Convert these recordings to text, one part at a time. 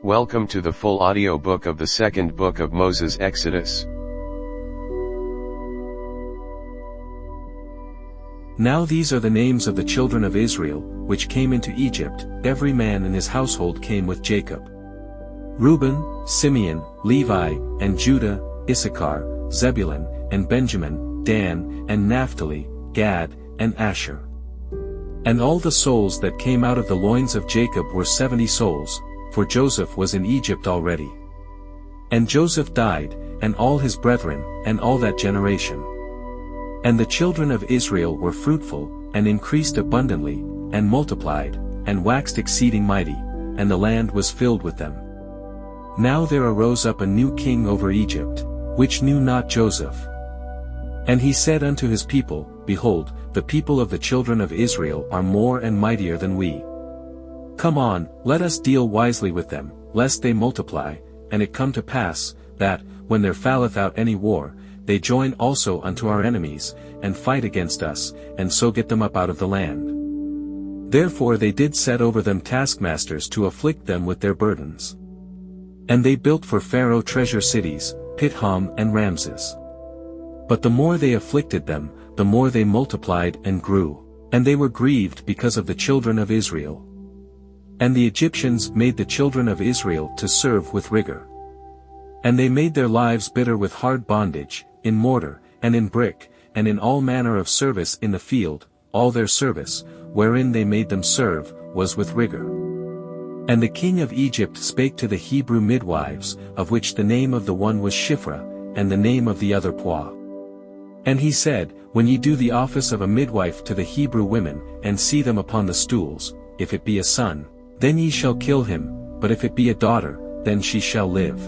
Welcome to the full audio book of the second book of Moses, Exodus. Now these are the names of the children of Israel, which came into Egypt. Every man in his household came with Jacob. Reuben, Simeon, Levi, and Judah, Issachar, Zebulun, and Benjamin, Dan, and Naphtali, Gad, and Asher. And all the souls that came out of the loins of Jacob were 70 souls, for Joseph was in Egypt already. And Joseph died, and all his brethren, and all that generation. And the children of Israel were fruitful, and increased abundantly, and multiplied, and waxed exceeding mighty, and the land was filled with them. Now there arose up a new king over Egypt, which knew not Joseph. And he said unto his people, Behold, the people of the children of Israel are more and mightier than we. Come on, let us deal wisely with them, lest they multiply, and it come to pass, that, when there falleth out any war, they join also unto our enemies, and fight against us, and so get them up out of the land. Therefore they did set over them taskmasters to afflict them with their burdens. And they built for Pharaoh treasure cities, Pithom and Ramses. But the more they afflicted them, the more they multiplied and grew, and they were grieved because of the children of Israel. And the Egyptians made the children of Israel to serve with rigor. And they made their lives bitter with hard bondage, in mortar, and in brick, and in all manner of service in the field. All their service, wherein they made them serve, was with rigor. And the king of Egypt spake to the Hebrew midwives, of which the name of the one was Shiphrah, and the name of the other Puah. And he said, When ye do the office of a midwife to the Hebrew women, and see them upon the stools, if it be a son, then ye shall kill him, but if it be a daughter, then she shall live.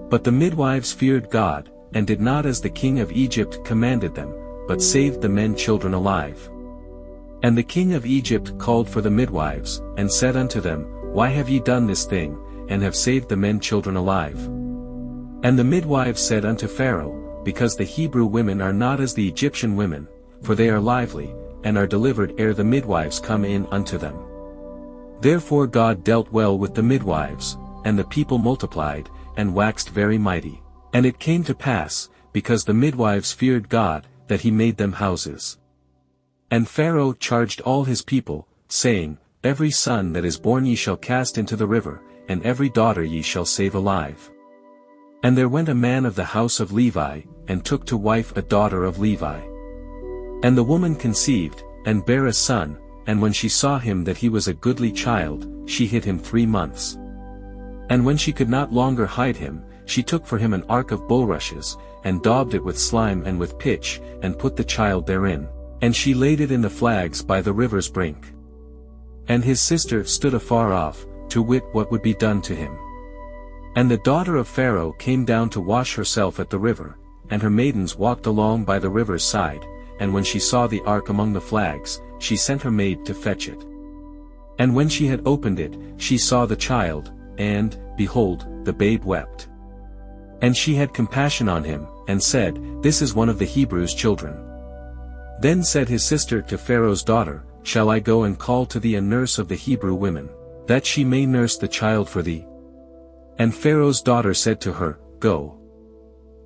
But the midwives feared God, and did not as the king of Egypt commanded them, but saved the men children alive. And the king of Egypt called for the midwives, and said unto them, Why have ye done this thing, and have saved the men children alive? And the midwives said unto Pharaoh, Because the Hebrew women are not as the Egyptian women, for they are lively, and are delivered ere the midwives come in unto them. Therefore God dealt well with the midwives, and the people multiplied, and waxed very mighty. And it came to pass, because the midwives feared God, that he made them houses. And Pharaoh charged all his people, saying, Every son that is born ye shall cast into the river, and every daughter ye shall save alive. And there went a man of the house of Levi, and took to wife a daughter of Levi. And the woman conceived, and bare a son, and when she saw him that he was a goodly child, she hid him 3 months. And when she could not longer hide him, she took for him an ark of bulrushes, and daubed it with slime and with pitch, and put the child therein. And she laid it in the flags by the river's brink. And his sister stood afar off, to wit what would be done to him. And the daughter of Pharaoh came down to wash herself at the river, and her maidens walked along by the river's side, and when she saw the ark among the flags, she sent her maid to fetch it. And when she had opened it, she saw the child, and, behold, the babe wept. And she had compassion on him, and said, This is one of the Hebrews' children. Then said his sister to Pharaoh's daughter, Shall I go and call to thee a nurse of the Hebrew women, that she may nurse the child for thee? And Pharaoh's daughter said to her, Go.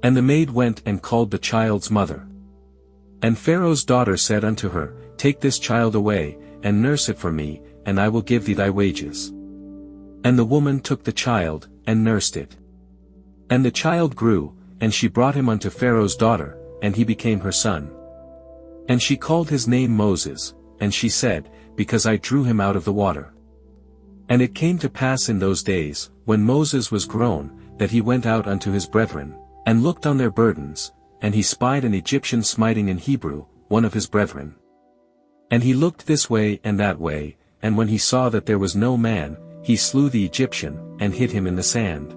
And the maid went and called the child's mother. And Pharaoh's daughter said unto her, Take this child away, and nurse it for me, and I will give thee thy wages. And the woman took the child, and nursed it. And the child grew, and she brought him unto Pharaoh's daughter, and he became her son. And she called his name Moses, and she said, Because I drew him out of the water. And it came to pass in those days, when Moses was grown, that he went out unto his brethren, and looked on their burdens, and he spied an Egyptian smiting an Hebrew, one of his brethren. And he looked this way and that way, and when he saw that there was no man, he slew the Egyptian, and hid him in the sand.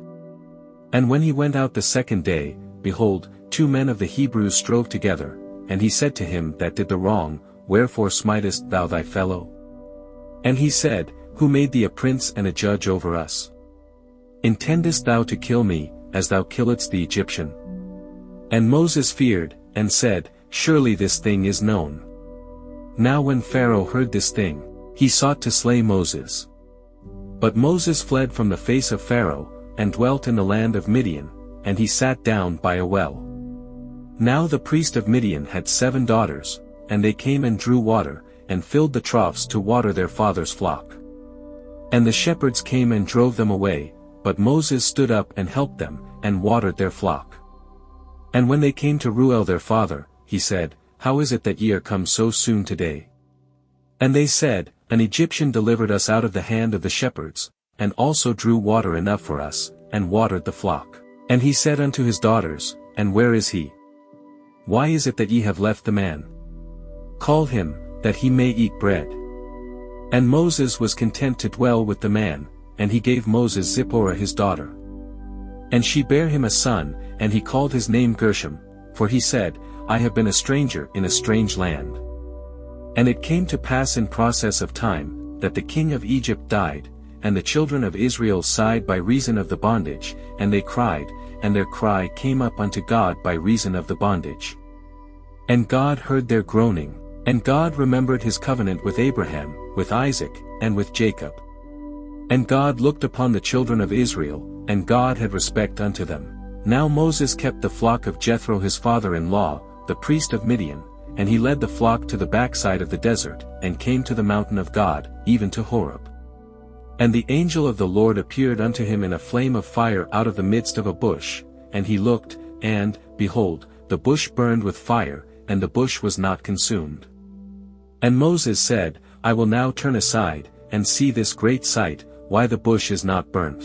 And when he went out the second day, behold, 2 men of the Hebrews strove together, and he said to him that did the wrong, Wherefore smitest thou thy fellow? And he said, Who made thee a prince and a judge over us? Intendest thou to kill me, as thou killedst the Egyptian? And Moses feared, and said, Surely this thing is known. Now when Pharaoh heard this thing, he sought to slay Moses. But Moses fled from the face of Pharaoh, and dwelt in the land of Midian, and he sat down by a well. Now the priest of Midian had 7 daughters, and they came and drew water, and filled the troughs to water their father's flock. And the shepherds came and drove them away, but Moses stood up and helped them, and watered their flock. And when they came to Reuel their father, he said, How is it that ye are come so soon today? And they said, An Egyptian delivered us out of the hand of the shepherds, and also drew water enough for us, and watered the flock. And he said unto his daughters, And where is he? Why is it that ye have left the man? Call him, that he may eat bread. And Moses was content to dwell with the man, and he gave Moses Zipporah his daughter. And she bare him a son, and he called his name Gershom, for he said, I have been a stranger in a strange land. And it came to pass in process of time, that the king of Egypt died, and the children of Israel sighed by reason of the bondage, and they cried, and their cry came up unto God by reason of the bondage. And God heard their groaning, and God remembered his covenant with Abraham, with Isaac, and with Jacob. And God looked upon the children of Israel, and God had respect unto them. Now Moses kept the flock of Jethro his father-in-law, the priest of Midian, and he led the flock to the backside of the desert, and came to the mountain of God, even to Horeb. And the angel of the Lord appeared unto him in a flame of fire out of the midst of a bush, and he looked, and, behold, the bush burned with fire, and the bush was not consumed. And Moses said, I will now turn aside, and see this great sight, why the bush is not burnt.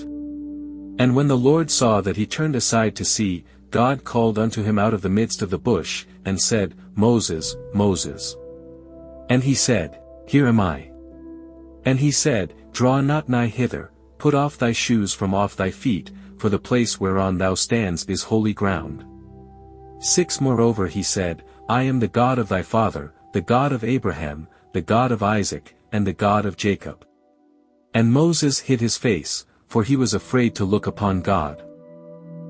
And when the Lord saw that he turned aside to see, God called unto him out of the midst of the bush, and said, Moses, Moses. And he said, Here am I. And he said, Draw not nigh hither, put off thy shoes from off thy feet, for the place whereon thou standest is holy ground. 6 Moreover he said, I am the God of thy father, the God of Abraham, the God of Isaac, and the God of Jacob. And Moses hid his face, for he was afraid to look upon God.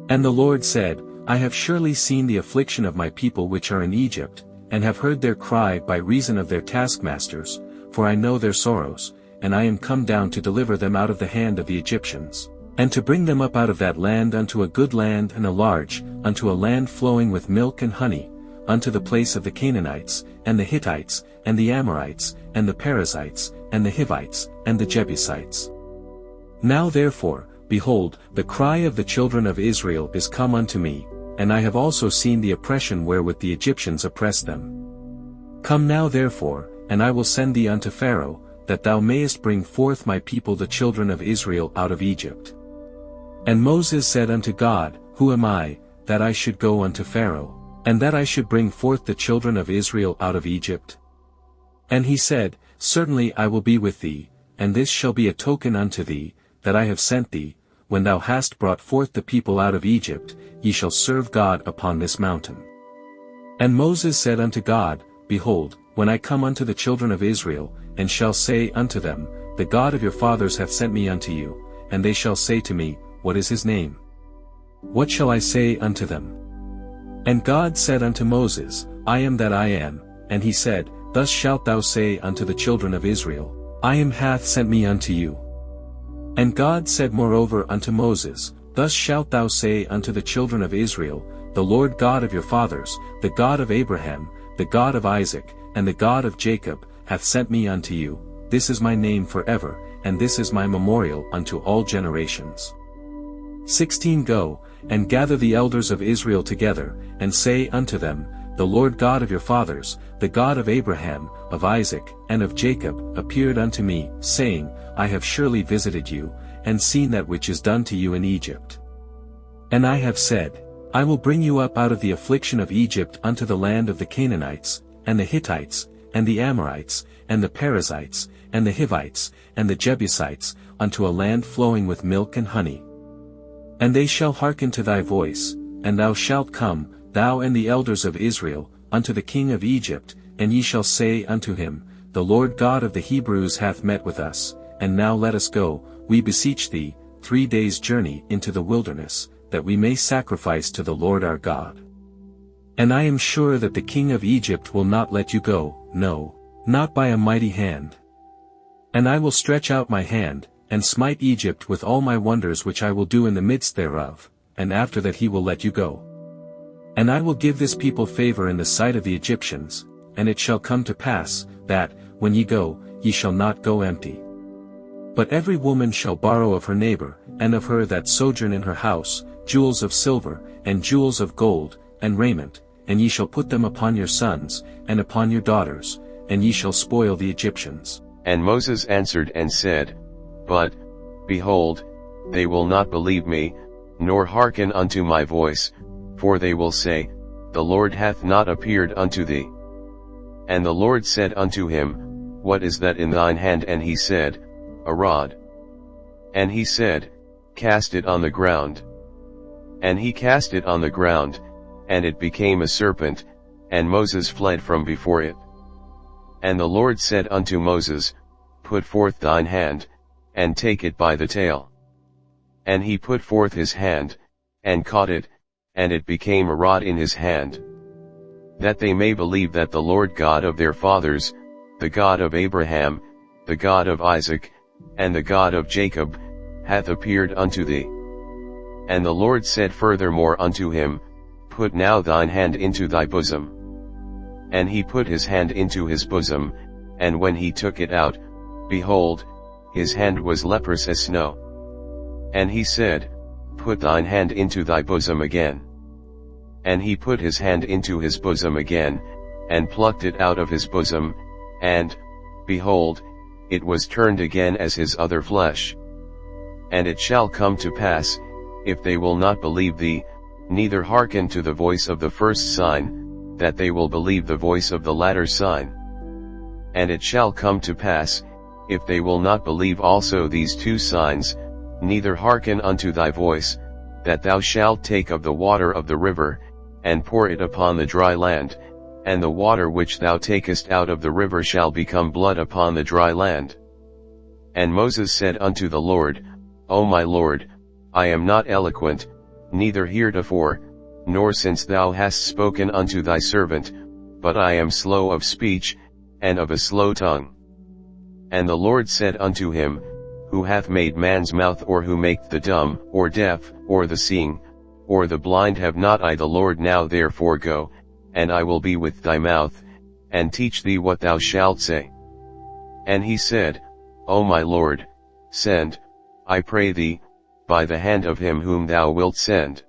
And the Lord said, I have surely seen the affliction of my people which are in Egypt, and have heard their cry by reason of their taskmasters, for I know their sorrows, and I am come down to deliver them out of the hand of the Egyptians, and to bring them up out of that land unto a good land and a large, unto a land flowing with milk and honey, unto the place of the Canaanites, and the Hittites, and the Amorites, and the Perizzites, and the Hivites, and the Jebusites. Now therefore, behold, the cry of the children of Israel is come unto me, and I have also seen the oppression wherewith the Egyptians oppress them. Come now therefore, and I will send thee unto Pharaoh, that thou mayest bring forth my people the children of Israel out of Egypt. And Moses said unto God, Who am I, that I should go unto Pharaoh, and that I should bring forth the children of Israel out of Egypt? And he said, Certainly I will be with thee, and this shall be a token unto thee, that I have sent thee, when thou hast brought forth the people out of Egypt, ye shall serve God upon this mountain. And Moses said unto God, Behold, when I come unto the children of Israel, and shall say unto them, The God of your fathers hath sent me unto you, and they shall say to me, What is his name? What shall I say unto them? And God said unto Moses, I am that I am, and he said, Thus shalt thou say unto the children of Israel, I am hath sent me unto you. And God said moreover unto Moses, Thus shalt thou say unto the children of Israel, The Lord God of your fathers, the God of Abraham, the God of Isaac, and the God of Jacob, hath sent me unto you. This is my name forever, and this is my memorial unto all generations. 16 Go, and gather the elders of Israel together, and say unto them, The Lord God of your fathers, the God of Abraham, of Isaac, and of Jacob, appeared unto me, saying, I have surely visited you, and seen that which is done to you in Egypt. And I have said, I will bring you up out of the affliction of Egypt unto the land of the Canaanites, and the Hittites, and the Amorites, and the Perizzites, and the Hivites, and the Jebusites, unto a land flowing with milk and honey. And they shall hearken to thy voice, and thou shalt come, thou and the elders of Israel, unto the king of Egypt, and ye shall say unto him, The Lord God of the Hebrews hath met with us, and now let us go, we beseech thee, 3 days' journey into the wilderness, that we may sacrifice to the Lord our God. And I am sure that the king of Egypt will not let you go, no, not by a mighty hand. And I will stretch out my hand, and smite Egypt with all my wonders which I will do in the midst thereof, and after that he will let you go. And I will give this people favor in the sight of the Egyptians, and it shall come to pass, that, when ye go, ye shall not go empty. But every woman shall borrow of her neighbor, and of her that sojourn in her house, jewels of silver, and jewels of gold, and raiment, and ye shall put them upon your sons, and upon your daughters, and ye shall spoil the Egyptians. And Moses answered and said, But, behold, they will not believe me, nor hearken unto my voice, for they will say, The Lord hath not appeared unto thee. And the Lord said unto him, What is that in thine hand? And he said, A rod. And he said, Cast it on the ground. And he cast it on the ground, and it became a serpent, and Moses fled from before it. And the Lord said unto Moses, Put forth thine hand, and take it by the tail. And he put forth his hand, and caught it, and it became a rod in his hand. That they may believe that the Lord God of their fathers, the God of Abraham, the God of Isaac, and the God of Jacob, hath appeared unto thee. And the Lord said furthermore unto him, Put now thine hand into thy bosom. And he put his hand into his bosom, and when he took it out, behold, his hand was leprous as snow. And he said, Put thine hand into thy bosom again. And he put his hand into his bosom again, and plucked it out of his bosom, and, behold, it was turned again as his other flesh. And it shall come to pass, if they will not believe thee, neither hearken to the voice of the first sign, that they will believe the voice of the latter sign. And it shall come to pass, if they will not believe also these two signs, neither hearken unto thy voice, that thou shalt take of the water of the river, and pour it upon the dry land, and the water which thou takest out of the river shall become blood upon the dry land. And Moses said unto the Lord, O my Lord, I am not eloquent, neither heretofore, nor since thou hast spoken unto thy servant, but I am slow of speech, and of a slow tongue. And the Lord said unto him, Who hath made man's mouth, or who maketh the dumb, or deaf, or the seeing, or the blind? Have not I the Lord? Now therefore go, and I will be with thy mouth, and teach thee what thou shalt say. And he said, O my Lord, send, I pray thee, by the hand of him whom thou wilt send.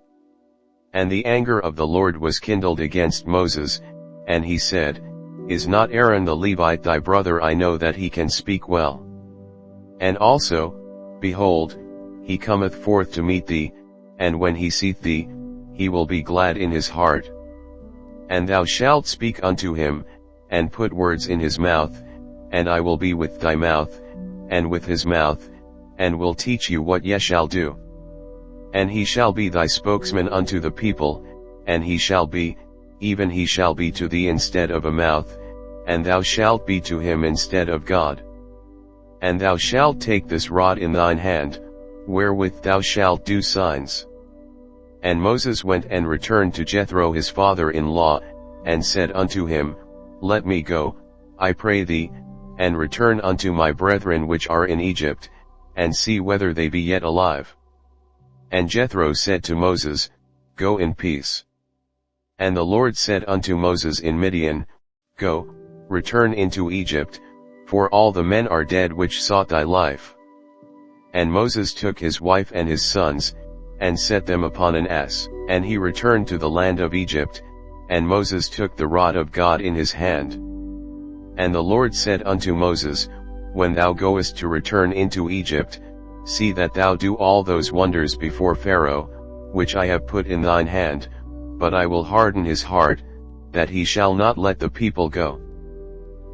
And the anger of the Lord was kindled against Moses, and he said, Is not Aaron the Levite thy brother? I know that he can speak well. And also, behold, he cometh forth to meet thee, and when he seeth thee, he will be glad in his heart. And thou shalt speak unto him, and put words in his mouth, and I will be with thy mouth, and with his mouth, and will teach you what ye shall do. And he shall be thy spokesman unto the people, and he shall be, even he shall be to thee instead of a mouth, and thou shalt be to him instead of God. And thou shalt take this rod in thine hand, wherewith thou shalt do signs. And Moses went and returned to Jethro his father-in-law, and said unto him, Let me go, I pray thee, and return unto my brethren which are in Egypt, and see whether they be yet alive. And Jethro said to Moses, Go in peace. And the Lord said unto Moses in Midian, Go, return into Egypt, for all the men are dead which sought thy life. And Moses took his wife and his sons, and set them upon an ass, and he returned to the land of Egypt, and Moses took the rod of God in his hand. And the Lord said unto Moses, When thou goest to return into Egypt, see that thou do all those wonders before Pharaoh, which I have put in thine hand, but I will harden his heart, that he shall not let the people go.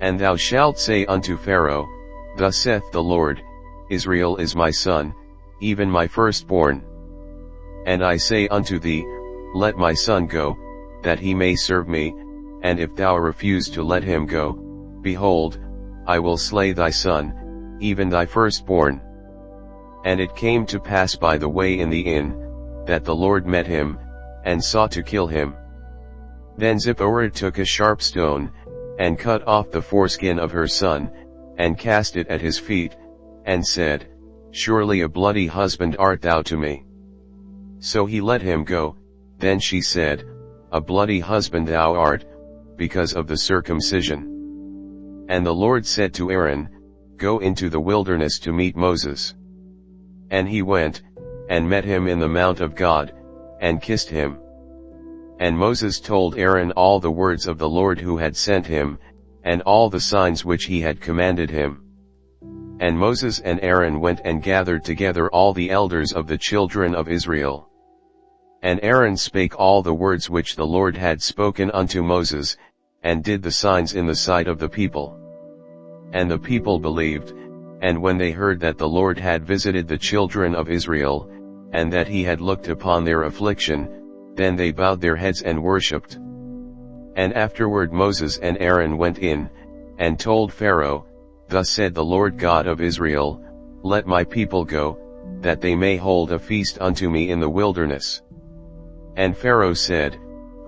And thou shalt say unto Pharaoh, Thus saith the Lord, Israel is my son, even my firstborn. And I say unto thee, Let my son go, that he may serve me, and if thou refuse to let him go, behold, I will slay thy son, even thy firstborn. And it came to pass by the way in the inn, that the Lord met him, and sought to kill him. Then Zipporah took a sharp stone, and cut off the foreskin of her son, and cast it at his feet, and said, surely a bloody husband art thou to me. So he let him go. Then she said, a bloody husband thou art, because of the circumcision. And the Lord said to Aaron, go into the wilderness to meet Moses. And he went, and met him in the mount of God, and kissed him. And Moses told Aaron all the words of the Lord who had sent him, and all the signs which he had commanded him. And Moses and Aaron went and gathered together all the elders of the children of Israel. And Aaron spake all the words which the Lord had spoken unto Moses, and did the signs in the sight of the people. And the people believed, and when they heard that the Lord had visited the children of Israel, and that he had looked upon their affliction, then they bowed their heads and worshipped. And afterward Moses and Aaron went in, and told Pharaoh, thus said the Lord God of Israel, let my people go, that they may hold a feast unto me in the wilderness. And Pharaoh said,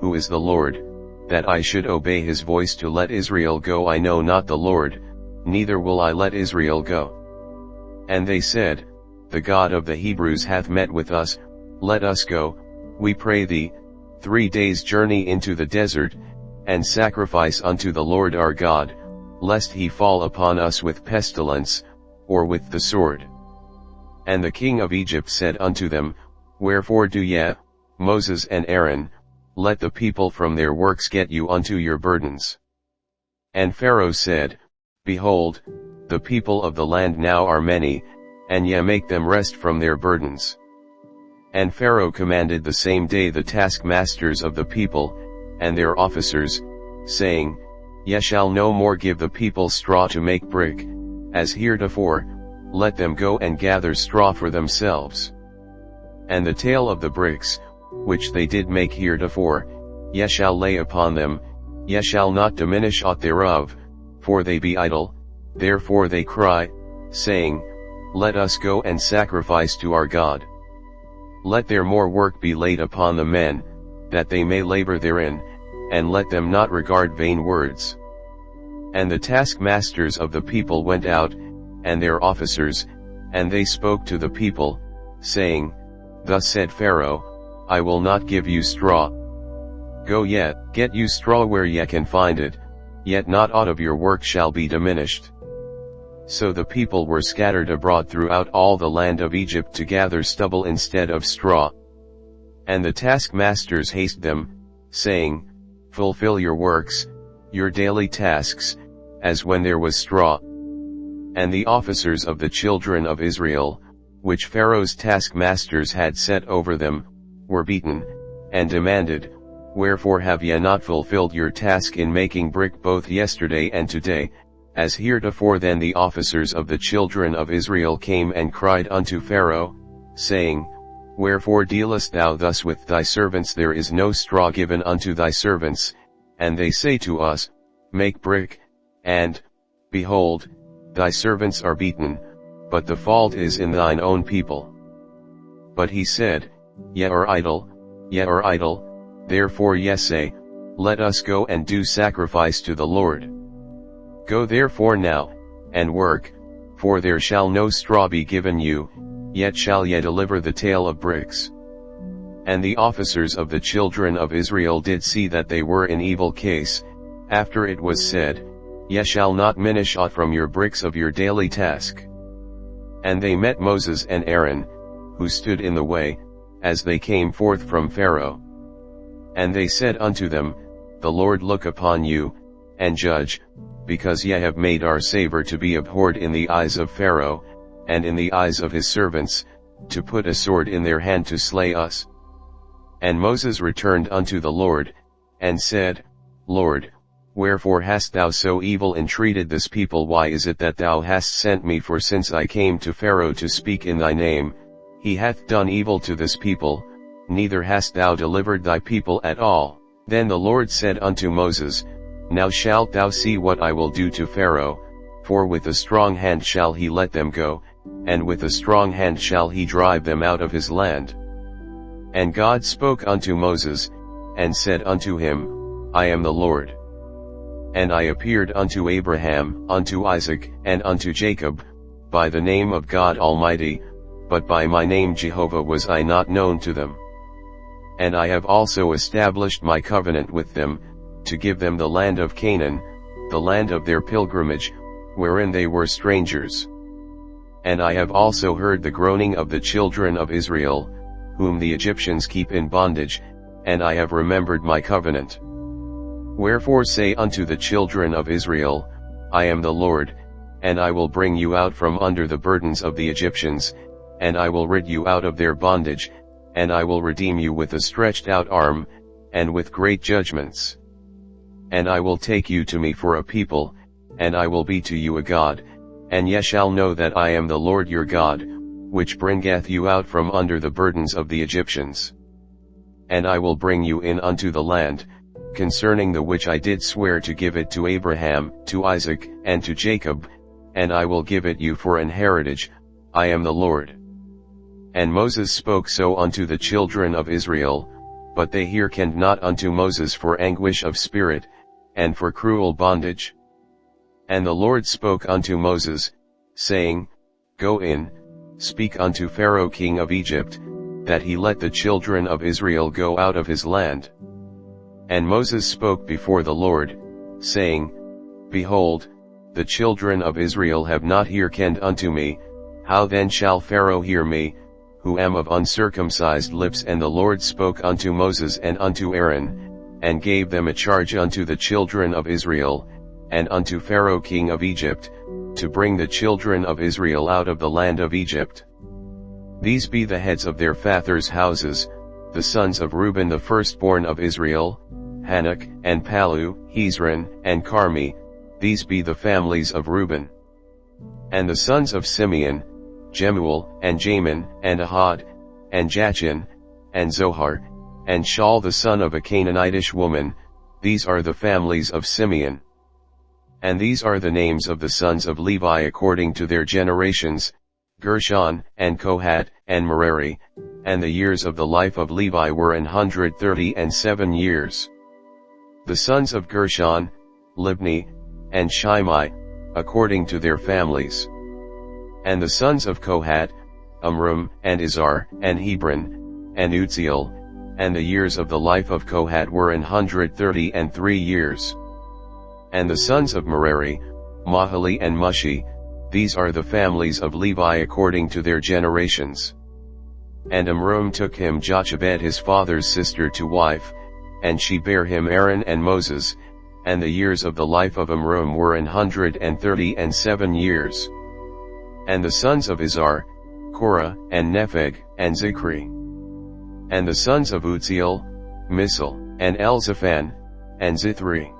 who is the Lord, that I should obey his voice to let Israel go? I know not the Lord, neither will I let Israel go. And they said, the God of the Hebrews hath met with us, let us go, we pray thee, 3 days' journey into the desert, and sacrifice unto the Lord our God, lest he fall upon us with pestilence, or with the sword. And the king of Egypt said unto them, wherefore do ye, Moses and Aaron, let the people from their works get you unto your burdens? And Pharaoh said, behold, the people of the land now are many, and ye make them rest from their burdens. And Pharaoh commanded the same day the taskmasters of the people, and their officers, saying, ye shall no more give the people straw to make brick, as heretofore, let them go and gather straw for themselves. And the tale of the bricks, which they did make heretofore, ye shall lay upon them, ye shall not diminish aught thereof, for they be idle, therefore they cry, saying, let us go and sacrifice to our God. Let their more work be laid upon the men, that they may labor therein, and let them not regard vain words. And the taskmasters of the people went out, and their officers, and they spoke to the people, saying, thus said Pharaoh, I will not give you straw. Go yet, get you straw where ye can find it, yet not aught of your work shall be diminished. So the people were scattered abroad throughout all the land of Egypt to gather stubble instead of straw. And the taskmasters haste them, saying, fulfill your works, your daily tasks, as when there was straw. And the officers of the children of Israel, which Pharaoh's taskmasters had set over them, were beaten, and demanded, wherefore have ye not fulfilled your task in making brick both yesterday and today, as heretofore? Then the officers of the children of Israel came and cried unto Pharaoh, saying, wherefore dealest thou thus with thy servants? There is no straw given unto thy servants, and they say to us, make brick, and, behold, thy servants are beaten, but the fault is in thine own people. But he said, ye are idle, therefore ye say, let us go and do sacrifice to the Lord. Go therefore now, and work, for there shall no straw be given you, yet shall ye deliver the tale of bricks. And the officers of the children of Israel did see that they were in evil case, after it was said, ye shall not minish aught from your bricks of your daily task. And they met Moses and Aaron, who stood in the way, as they came forth from Pharaoh. And they said unto them, the Lord look upon you, and judge, because ye have made our savor to be abhorred in the eyes of Pharaoh, and in the eyes of his servants, to put a sword in their hand to slay us. And Moses returned unto the Lord, and said, Lord, wherefore hast thou so evil entreated this people? Why is it that thou hast sent me? For since I came to Pharaoh to speak in thy name, he hath done evil to this people, neither hast thou delivered thy people at all. Then the Lord said unto Moses, now shalt thou see what I will do to Pharaoh, for with a strong hand shall he let them go, and with a strong hand shall he drive them out of his land. And God spoke unto Moses, and said unto him, I am the Lord. And I appeared unto Abraham, unto Isaac, and unto Jacob, by the name of God Almighty, but by my name Jehovah was I not known to them. And I have also established my covenant with them, to give them the land of Canaan, the land of their pilgrimage, wherein they were strangers. And I have also heard the groaning of the children of Israel, whom the Egyptians keep in bondage, and I have remembered my covenant. Wherefore say unto the children of Israel, I am the Lord, and I will bring you out from under the burdens of the Egyptians, and I will rid you out of their bondage, and I will redeem you with a stretched out arm, and with great judgments. And I will take you to me for a people, and I will be to you a God, and ye shall know that I am the Lord your God, which bringeth you out from under the burdens of the Egyptians. And I will bring you in unto the land, concerning the which I did swear to give it to Abraham, to Isaac, and to Jacob, and I will give it you for an heritage, I am the Lord. And Moses spoke so unto the children of Israel, but they hearkened not unto Moses for anguish of spirit, and for cruel bondage. And the Lord spoke unto Moses, saying, Go in, speak unto Pharaoh king of Egypt, that he let the children of Israel go out of his land. And Moses spoke before the Lord, saying, Behold, the children of Israel have not hearkened unto me, how then shall Pharaoh hear me, who am of uncircumcised lips? And the Lord spoke unto Moses and unto Aaron, and gave them a charge unto the children of Israel, and unto Pharaoh king of Egypt, to bring the children of Israel out of the land of Egypt. These be the heads of their fathers' houses, the sons of Reuben the firstborn of Israel, Hanok, and Palu, Hezron, and Carmi, these be the families of Reuben. And the sons of Simeon, Jemuel, and Jamin, and Ahad, and Jachin, and Zohar, and Shaul the son of a Canaanitish woman, these are the families of Simeon. And these are the names of the sons of Levi according to their generations, Gershon, and Kohat, and Merari, and the years of the life of Levi were 137 years. The sons of Gershon, Libni, and Shimei, according to their families. And the sons of Kohat, Amram, and Izhar, and Hebron, and Uzziel, and the years of the life of Kohat were 133 years. And the sons of Merari, Mahali and Mushi, these are the families of Levi according to their generations. And Amram took him Jochebed his father's sister to wife, and she bare him Aaron and Moses, and the years of the life of Amram were 137 years. And the sons of Izhar, Korah, and Nepheg, and Zichri. And the sons of Uzziel, Misal, and Elzaphan, and Zithri.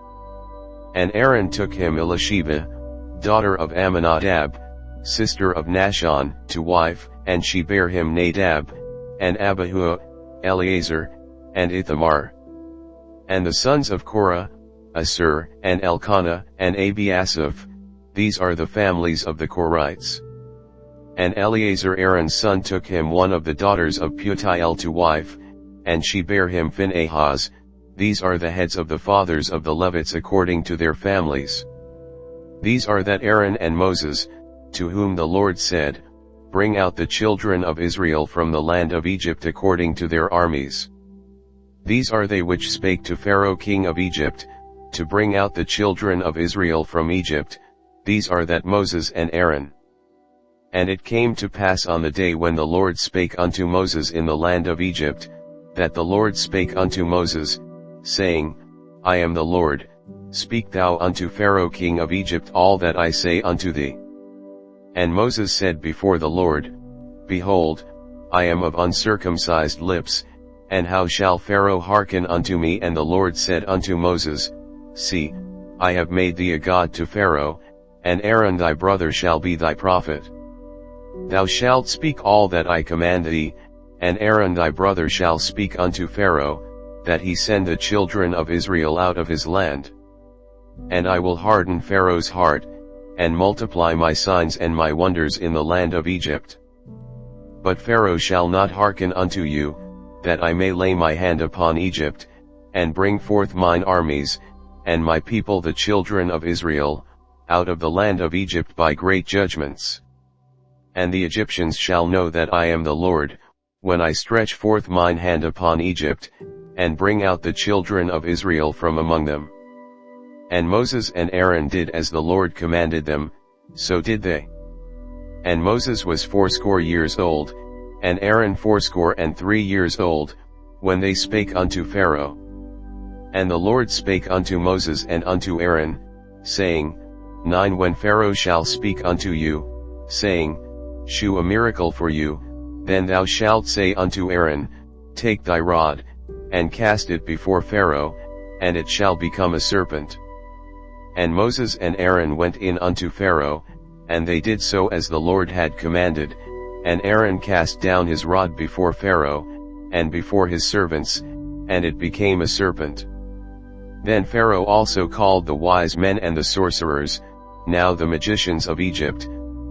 And Aaron took him Elisheva, daughter of Amminadab, sister of Nahshon, to wife, and she bare him Nadab, and Abihu, Eleazar, and Ithamar. And the sons of Korah, Asur, and Elkanah, and Abiasaph, these are the families of the Korites. And Eleazar Aaron's son took him one of the daughters of Putiel to wife, and she bare him Phinehas, these are the heads of the fathers of the Levites according to their families. These are that Aaron and Moses, to whom the Lord said, Bring out the children of Israel from the land of Egypt according to their armies. These are they which spake to Pharaoh king of Egypt, to bring out the children of Israel from Egypt, these are that Moses and Aaron. And it came to pass on the day when the Lord spake unto Moses in the land of Egypt, that the Lord spake unto Moses, saying, I am the Lord, speak thou unto Pharaoh king of Egypt all that I say unto thee. And Moses said before the Lord, Behold, I am of uncircumcised lips, and how shall Pharaoh hearken unto me? And the Lord said unto Moses, See, I have made thee a god to Pharaoh, and Aaron thy brother shall be thy prophet. Thou shalt speak all that I command thee, and Aaron thy brother shall speak unto Pharaoh, that he send the children of Israel out of his land. And I will harden Pharaoh's heart, and multiply my signs and my wonders in the land of Egypt. But Pharaoh shall not hearken unto you, that I may lay my hand upon Egypt, and bring forth mine armies, and my people the children of Israel, out of the land of Egypt by great judgments. and the Egyptians shall know that I am the Lord, when I stretch forth mine hand upon Egypt, and bring out the children of Israel from among them. And Moses and Aaron did as the Lord commanded them, so did they. And Moses was 80 years old, and Aaron 83 years old, when they spake unto Pharaoh. And the Lord spake unto Moses and unto Aaron, saying, 9 When Pharaoh shall speak unto you, saying, Shew a miracle for you, then thou shalt say unto Aaron, Take thy rod, and cast it before Pharaoh, and it shall become a serpent. And Moses and Aaron went in unto Pharaoh, and they did so as the Lord had commanded, and Aaron cast down his rod before Pharaoh, and before his servants, and it became a serpent. Then Pharaoh also called the wise men and the sorcerers, now the magicians of Egypt,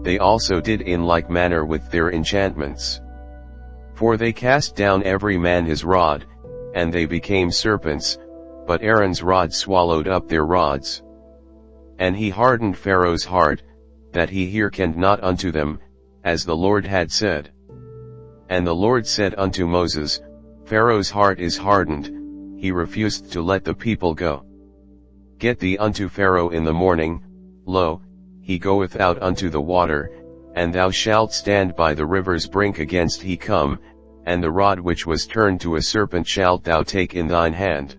they also did in like manner with their enchantments. For they cast down every man his rod, and they became serpents, but Aaron's rod swallowed up their rods. And he hardened Pharaoh's heart, that he hearkened not unto them, as the Lord had said. And the Lord said unto Moses, Pharaoh's heart is hardened, he refused to let the people go. Get thee unto Pharaoh in the morning, lo, he goeth out unto the water, and thou shalt stand by the river's brink against he come, and the rod which was turned to a serpent shalt thou take in thine hand.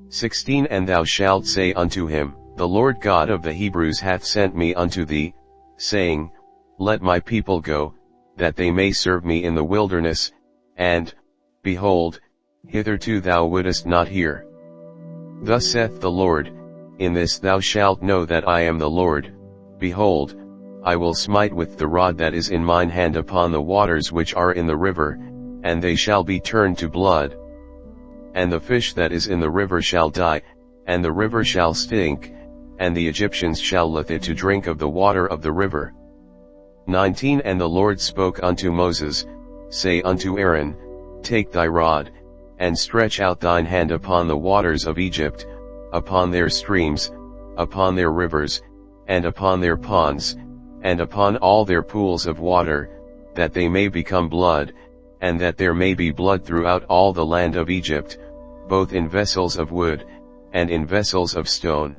16 And thou shalt say unto him, The Lord God of the Hebrews hath sent me unto thee, saying, Let my people go, that they may serve me in the wilderness, and, behold, hitherto thou wouldest not hear. Thus saith the Lord, In this thou shalt know that I am the Lord. Behold, I will smite with the rod that is in mine hand upon the waters which are in the river, and they shall be turned to blood. And the fish that is in the river shall die, and the river shall stink, and the Egyptians shall lick it to drink of the water of the river. 19 And the Lord spoke unto Moses, Say unto Aaron, Take thy rod, and stretch out thine hand upon the waters of Egypt, upon their streams, upon their rivers, and upon their ponds, and upon all their pools of water, that they may become blood, and that there may be blood throughout all the land of Egypt, both in vessels of wood, and in vessels of stone.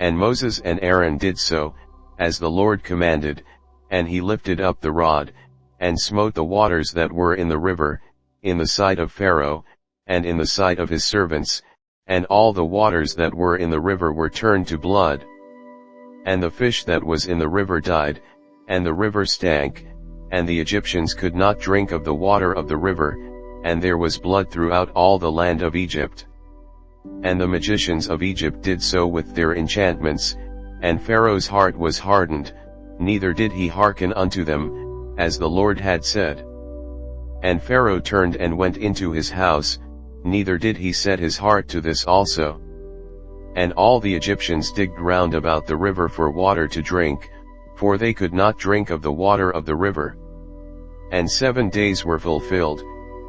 And Moses and Aaron did so, as the Lord commanded, and he lifted up the rod, and smote the waters that were in the river, in the sight of Pharaoh, and in the sight of his servants, and all the waters that were in the river were turned to blood. And the fish that was in the river died, and the river stank, and the Egyptians could not drink of the water of the river, and there was blood throughout all the land of Egypt. And the magicians of Egypt did so with their enchantments, and Pharaoh's heart was hardened, neither did he hearken unto them, as the Lord had said. And Pharaoh turned and went into his house, neither did he set his heart to this also. And all the Egyptians digged round about the river for water to drink, for they could not drink of the water of the river. And 7 days were fulfilled,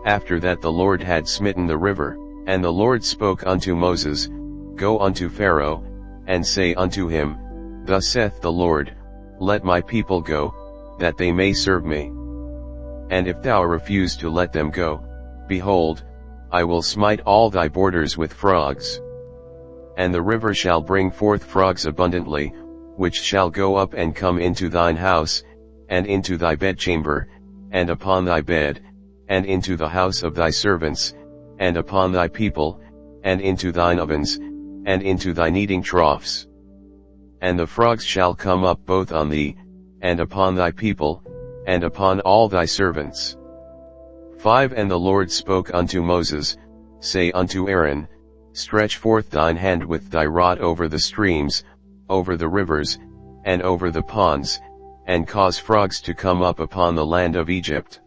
after that the Lord had smitten the river. And the Lord spoke unto Moses, Go unto Pharaoh, and say unto him, Thus saith the Lord, Let my people go, that they may serve me. And if thou refuse to let them go, behold, I will smite all thy borders with frogs. And the river shall bring forth frogs abundantly, which shall go up and come into thine house, and into thy bedchamber, and upon thy bed, and into the house of thy servants, and upon thy people, and into thine ovens, and into thy kneading troughs. And the frogs shall come up both on thee, and upon thy people, and upon all thy servants. 5 And the Lord spoke unto Moses, Say unto Aaron, Stretch forth thine hand with thy rod over the streams, over the rivers, and over the ponds, and cause frogs to come up upon the land of Egypt.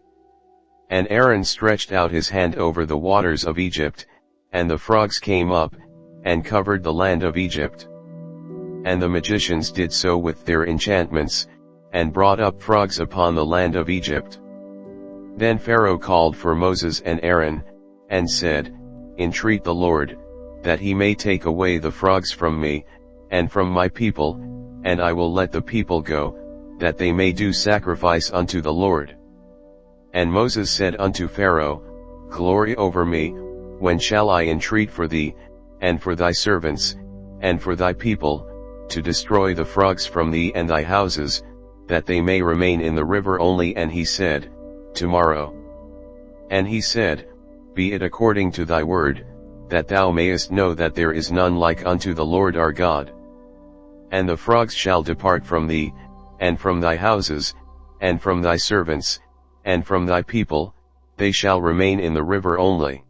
And Aaron stretched out his hand over the waters of Egypt, and the frogs came up, and covered the land of Egypt. And the magicians did so with their enchantments, and brought up frogs upon the land of Egypt. Then Pharaoh called for Moses and Aaron, and said, Entreat the Lord, that he may take away the frogs from me, and from my people, and I will let the people go, that they may do sacrifice unto the Lord. And Moses said unto Pharaoh, Glory over me, when shall I entreat for thee, and for thy servants, and for thy people, to destroy the frogs from thee and thy houses, that they may remain in the river only? And he said, Tomorrow. And he said, Be it according to thy word, that thou mayest know that there is none like unto the Lord our God. And the frogs shall depart from thee, and from thy houses, and from thy servants, and from thy people, they shall remain in the river only.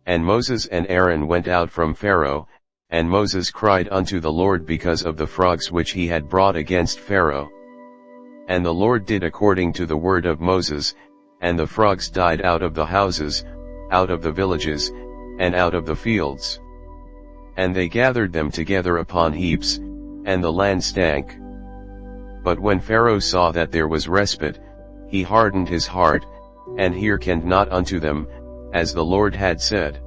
And Moses and Aaron went out from Pharaoh, and Moses cried unto the Lord because of the frogs which he had brought against Pharaoh. And the Lord did according to the word of Moses, and the frogs died out of the houses, out of the villages, and out of the fields. And they gathered them together upon heaps, and the land stank. But when Pharaoh saw that there was respite, he hardened his heart, and hearkened not unto them, as the Lord had said.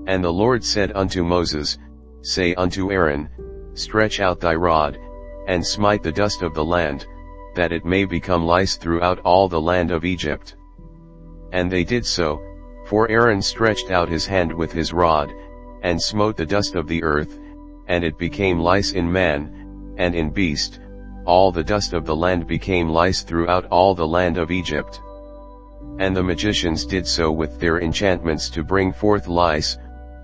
And the Lord said unto Moses, Say unto Aaron, Stretch out thy rod, and smite the dust of the land, that it may become lice throughout all the land of Egypt. And they did so, for Aaron stretched out his hand with his rod, and smote the dust of the earth, and it became lice in man, and in beast, all the dust of the land became lice throughout all the land of Egypt. And the magicians did so with their enchantments to bring forth lice,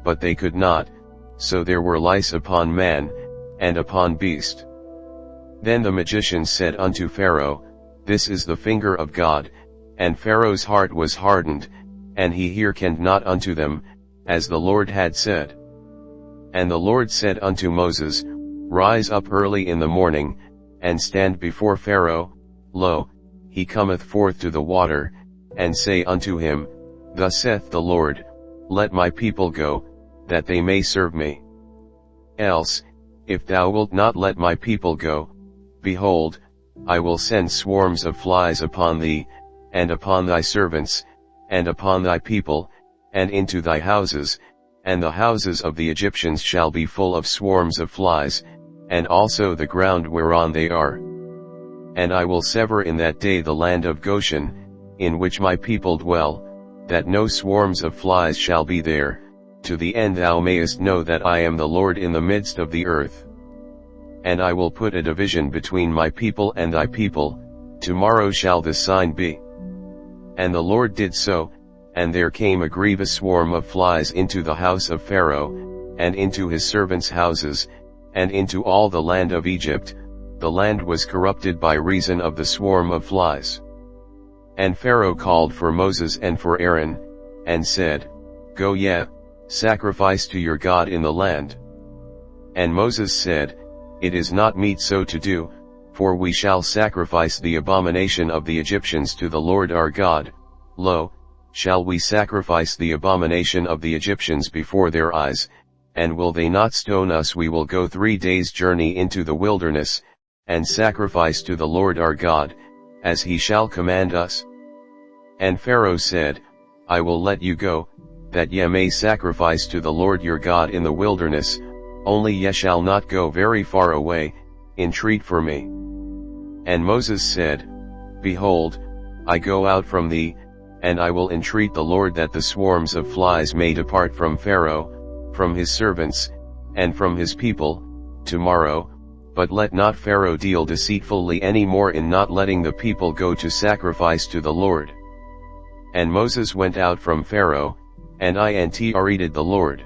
but they could not, so there were lice upon man, and upon beast. Then the magicians said unto Pharaoh, This is the finger of God, and Pharaoh's heart was hardened, and he hearkened not unto them, as the Lord had said. And the Lord said unto Moses, Rise up early in the morning, and stand before Pharaoh. Lo, he cometh forth to the water, and say unto him, Thus saith the Lord, Let my people go, that they may serve me. Else, if thou wilt not let my people go, behold, I will send swarms of flies upon thee, and upon thy servants, and upon thy people, and into thy houses, and the houses of the Egyptians shall be full of swarms of flies, and also the ground whereon they are. And I will sever in that day the land of Goshen, in which my people dwell, that no swarms of flies shall be there, to the end thou mayest know that I am the Lord in the midst of the earth. And I will put a division between my people and thy people, tomorrow shall this sign be. And the Lord did so, and there came a grievous swarm of flies into the house of Pharaoh, and into his servants' houses, and into all the land of Egypt. The land was corrupted by reason of the swarm of flies. And Pharaoh called for Moses and for Aaron, and said, Go ye, sacrifice to your God in the land. And Moses said, It is not meet so to do, for we shall sacrifice the abomination of the Egyptians to the Lord our God. Lo, shall we sacrifice the abomination of the Egyptians before their eyes, and will they not stone us? We will go 3 days' journey into the wilderness, and sacrifice to the Lord our God, as he shall command us. And Pharaoh said, I will let you go, that ye may sacrifice to the Lord your God in the wilderness, only ye shall not go very far away, entreat for me. And Moses said, Behold, I go out from thee, and I will entreat the Lord that the swarms of flies may depart from Pharaoh, from his servants, and from his people, tomorrow, but let not Pharaoh deal deceitfully any more in not letting the people go to sacrifice to the Lord. And Moses went out from Pharaoh, and I entreated the Lord.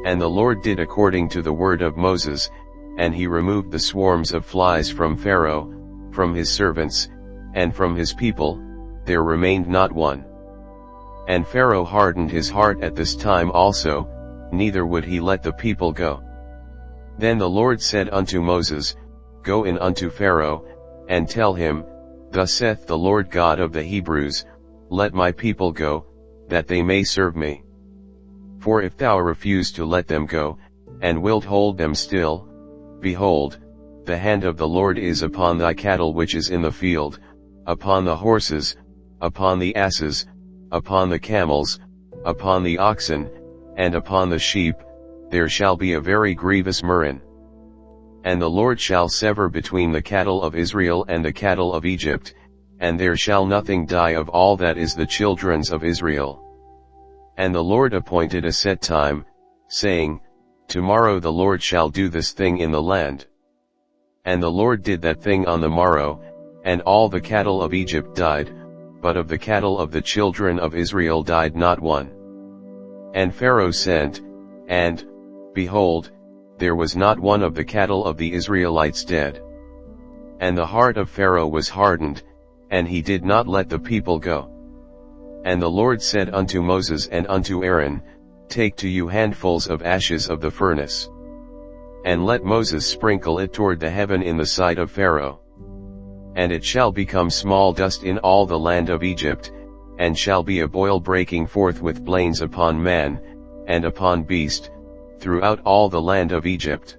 And the Lord did according to the word of Moses, and he removed the swarms of flies from Pharaoh, from his servants, and from his people, there remained not one. And Pharaoh hardened his heart at this time also, neither would he let the people go. Then the Lord said unto Moses, Go in unto Pharaoh, and tell him, Thus saith the Lord God of the Hebrews, Let my people go, that they may serve me. For if thou refuse to let them go, and wilt hold them still, behold, the hand of the Lord is upon thy cattle which is in the field, upon the horses, upon the asses, upon the camels, upon the oxen, and upon the sheep, there shall be a very grievous murrain. And the Lord shall sever between the cattle of Israel and the cattle of Egypt, and there shall nothing die of all that is the children's of Israel. And the Lord appointed a set time, saying, Tomorrow the Lord shall do this thing in the land. And the Lord did that thing on the morrow, and all the cattle of Egypt died, but of the cattle of the children of Israel died not one. And Pharaoh sent, and, behold, there was not one of the cattle of the Israelites dead. And the heart of Pharaoh was hardened, and he did not let the people go. And the Lord said unto Moses and unto Aaron, Take to you handfuls of ashes of the furnace. And let Moses sprinkle it toward the heaven in the sight of Pharaoh. And it shall become small dust in all the land of Egypt, and shall be a boil breaking forth with blains upon man, and upon beast, throughout all the land of Egypt.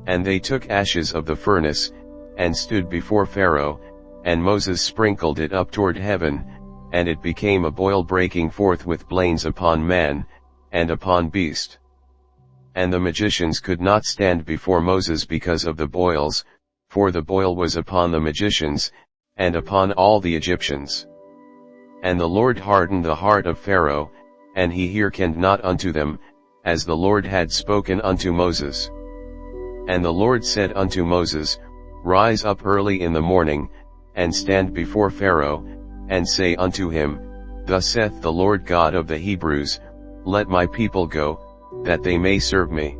And they took ashes of the furnace, and stood before Pharaoh, and Moses sprinkled it up toward heaven, and it became a boil breaking forth with blains upon man, and upon beast. And the magicians could not stand before Moses because of the boils, for the boil was upon the magicians, and upon all the Egyptians. And the Lord hardened the heart of Pharaoh, and he hearkened not unto them, as the Lord had spoken unto Moses. And the Lord said unto Moses, Rise up early in the morning, and stand before Pharaoh, and say unto him, Thus saith the Lord God of the Hebrews, Let my people go, that they may serve me.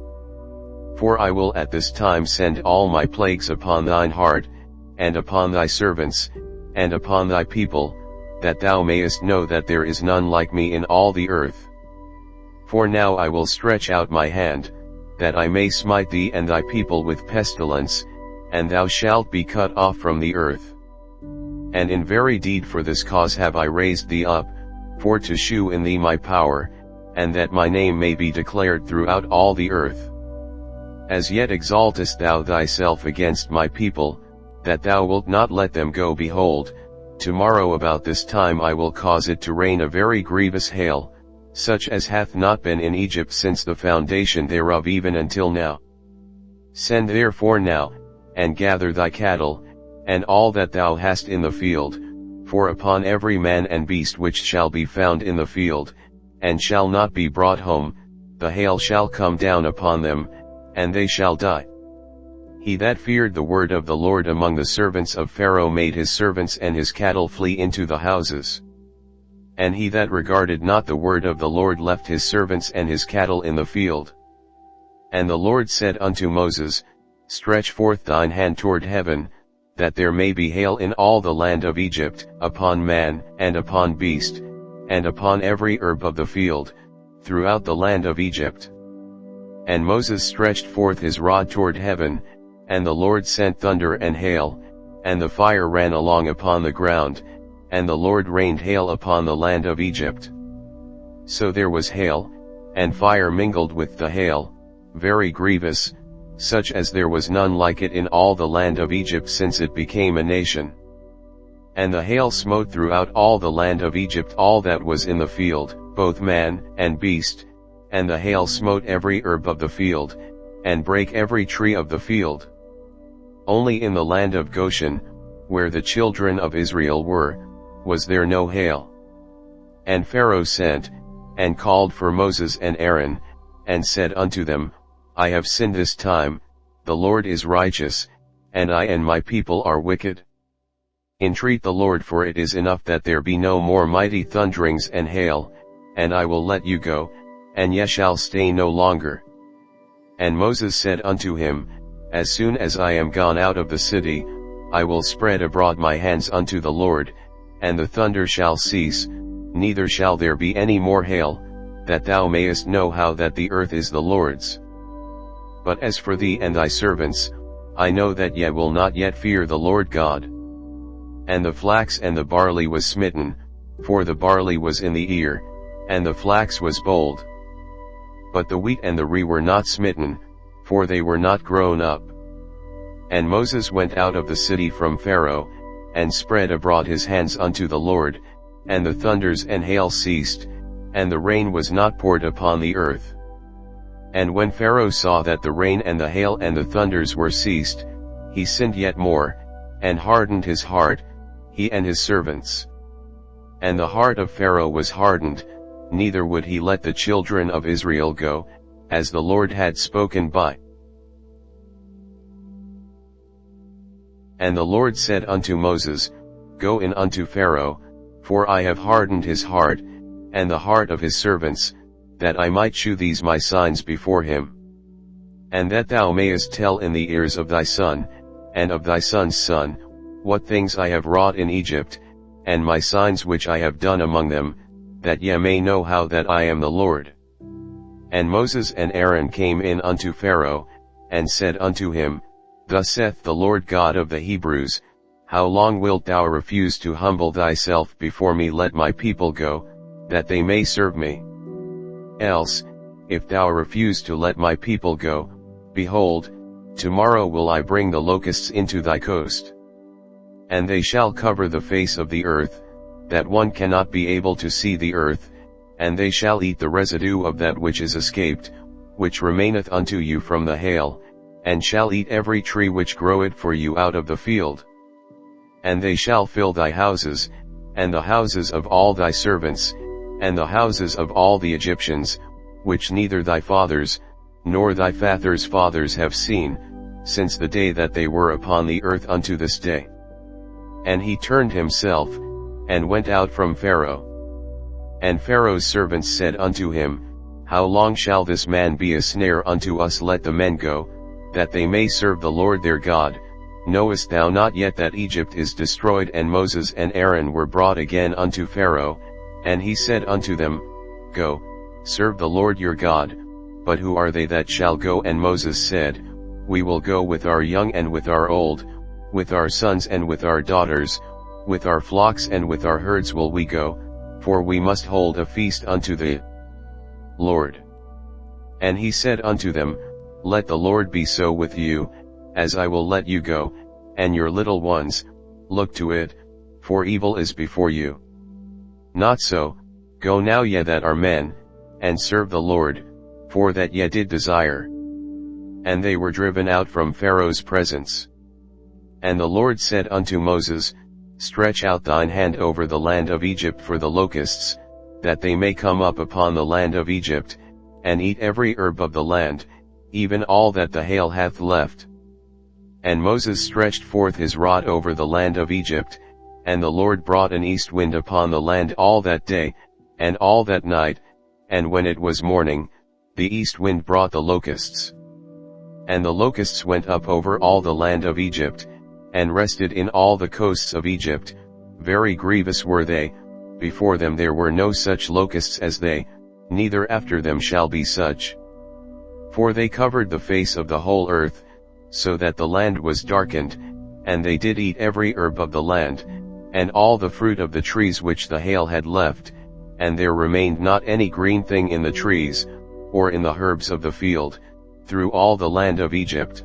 For I will at this time send all my plagues upon thine heart, and upon thy servants, and upon thy people, that thou mayest know that there is none like me in all the earth. For now I will stretch out my hand, that I may smite thee and thy people with pestilence, and thou shalt be cut off from the earth. And in very deed for this cause have I raised thee up, for to shew in thee my power, and that my name may be declared throughout all the earth. As yet exaltest thou thyself against my people, that thou wilt not let them go. Behold, tomorrow about this time I will cause it to rain a very grievous hail, such as hath not been in Egypt since the foundation thereof even until now. Send therefore now, and gather thy cattle, and all that thou hast in the field, for upon every man and beast which shall be found in the field, and shall not be brought home, the hail shall come down upon them, and they shall die. He that feared the word of the Lord among the servants of Pharaoh made his servants and his cattle flee into the houses. And he that regarded not the word of the Lord left his servants and his cattle in the field. And the Lord said unto Moses, Stretch forth thine hand toward heaven, that there may be hail in all the land of Egypt, upon man, and upon beast, and upon every herb of the field, throughout the land of Egypt. And Moses stretched forth his rod toward heaven, and the Lord sent thunder and hail, and the fire ran along upon the ground, and the Lord rained hail upon the land of Egypt. So there was hail, and fire mingled with the hail, very grievous, such as there was none like it in all the land of Egypt since it became a nation. And the hail smote throughout all the land of Egypt all that was in the field, both man and beast, and the hail smote every herb of the field, and brake every tree of the field. Only in the land of Goshen, where the children of Israel were, was there no hail. And Pharaoh sent, and called for Moses and Aaron, and said unto them, I have sinned this time, the Lord is righteous, and I and my people are wicked. Entreat the Lord, for it is enough that there be no more mighty thunderings and hail, and I will let you go, and ye shall stay no longer. And Moses said unto him, As soon as I am gone out of the city, I will spread abroad my hands unto the Lord, and the thunder shall cease, neither shall there be any more hail, that thou mayest know how that the earth is the Lord's. But as for thee and thy servants, I know that ye will not yet fear the Lord God. And the flax and the barley was smitten, for the barley was in the ear, and the flax was bold. But the wheat and the rye were not smitten, for they were not grown up. And Moses went out of the city from Pharaoh, and spread abroad his hands unto the Lord, and the thunders and hail ceased, and the rain was not poured upon the earth. And when Pharaoh saw that the rain and the hail and the thunders were ceased, he sinned yet more, and hardened his heart, he and his servants. And the heart of Pharaoh was hardened, neither would he let the children of Israel go, as the Lord had spoken by. And the Lord said unto Moses, Go in unto Pharaoh, for I have hardened his heart, and the heart of his servants, that I might shew these my signs before him. And that thou mayest tell in the ears of thy son, and of thy son's son, what things I have wrought in Egypt, and my signs which I have done among them, that ye may know how that I am the Lord. And Moses and Aaron came in unto Pharaoh, and said unto him, Thus saith the Lord God of the Hebrews, How long wilt thou refuse to humble thyself before me? Let my people go, that they may serve me. Else, if thou refuse to let my people go, behold, tomorrow will I bring the locusts into thy coast. And they shall cover the face of the earth, that one cannot be able to see the earth, and they shall eat the residue of that which is escaped, which remaineth unto you from the hail, and shall eat every tree which groweth for you out of the field. And they shall fill thy houses, and the houses of all thy servants, and the houses of all the Egyptians, which neither thy fathers, nor thy fathers' fathers have seen, since the day that they were upon the earth unto this day. And he turned himself, and went out from Pharaoh. And Pharaoh's servants said unto him, How long shall this man be a snare unto us? Let the men go, that they may serve the Lord their God. Knowest thou not yet that Egypt is destroyed? And Moses and Aaron were brought again unto Pharaoh, and he said unto them, Go, serve the Lord your God. But who are they that shall go? And Moses said, We will go with our young and with our old, with our sons and with our daughters, with our flocks and with our herds will we go, for we must hold a feast unto the Lord. And he said unto them, Let the Lord be so with you, as I will let you go, and your little ones, look to it, for evil is before you. Not so, go now ye that are men, and serve the Lord, for that ye did desire. And they were driven out from Pharaoh's presence. And the Lord said unto Moses, Stretch out thine hand over the land of Egypt for the locusts, that they may come up upon the land of Egypt, and eat every herb of the land, even all that the hail hath left. And Moses stretched forth his rod over the land of Egypt, and the Lord brought an east wind upon the land all that day, and all that night, and when it was morning, the east wind brought the locusts. And the locusts went up over all the land of Egypt, and rested in all the coasts of Egypt. Very grievous were they, before them there were no such locusts as they, neither after them shall be such. For they covered the face of the whole earth, so that the land was darkened, and they did eat every herb of the land, and all the fruit of the trees which the hail had left, and there remained not any green thing in the trees, or in the herbs of the field, through all the land of Egypt.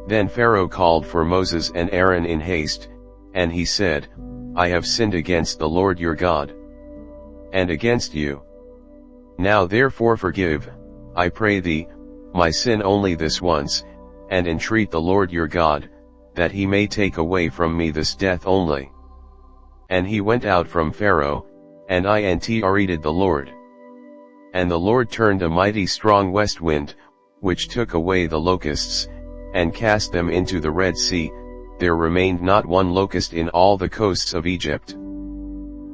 Then Pharaoh called for Moses and Aaron in haste, and he said, I have sinned against the Lord your God, and against you. Now therefore forgive, I pray thee, my sin only this once, and entreat the Lord your God, that he may take away from me this death only. And he went out from Pharaoh, and entreated the Lord. And the Lord turned a mighty strong west wind, which took away the locusts, and cast them into the Red Sea. There remained not one locust in all the coasts of Egypt.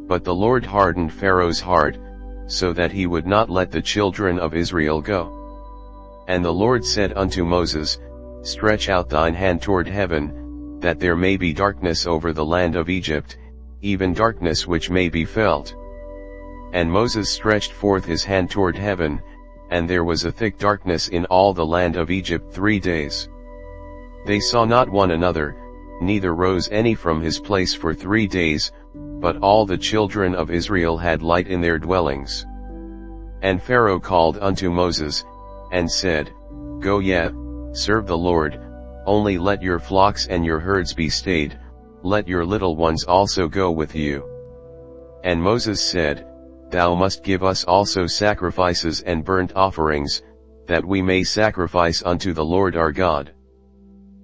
But the Lord hardened Pharaoh's heart, so that he would not let the children of Israel go. And the Lord said unto Moses, Stretch out thine hand toward heaven, that there may be darkness over the land of Egypt, even darkness which may be felt. And Moses stretched forth his hand toward heaven, and there was a thick darkness in all the land of Egypt 3 days. They saw not one another, neither rose any from his place for 3 days, but all the children of Israel had light in their dwellings. And Pharaoh called unto Moses, and said, Go ye, serve the Lord, only let your flocks and your herds be stayed, let your little ones also go with you. And Moses said, Thou must give us also sacrifices and burnt offerings, that we may sacrifice unto the Lord our God.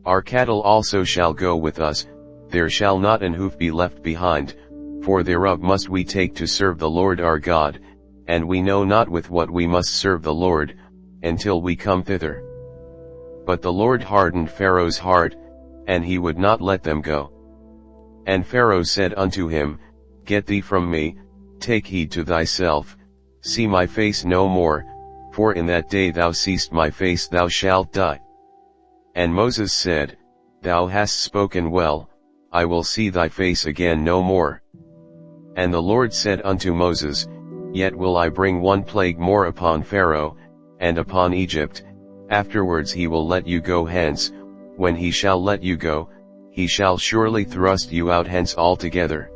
Our cattle also shall go with us, there shall not an hoof be left behind, for thereof must we take to serve the Lord our God, and we know not with what we must serve the Lord, until we come thither. But the Lord hardened Pharaoh's heart, and he would not let them go. And Pharaoh said unto him, Get thee from me, take heed to thyself, see my face no more, for in that day thou seest my face thou shalt die. And Moses said, Thou hast spoken well, I will see thy face again no more. And the Lord said unto Moses, Yet will I bring one plague more upon Pharaoh, and upon Egypt, afterwards he will let you go hence, when he shall let you go, he shall surely thrust you out hence altogether.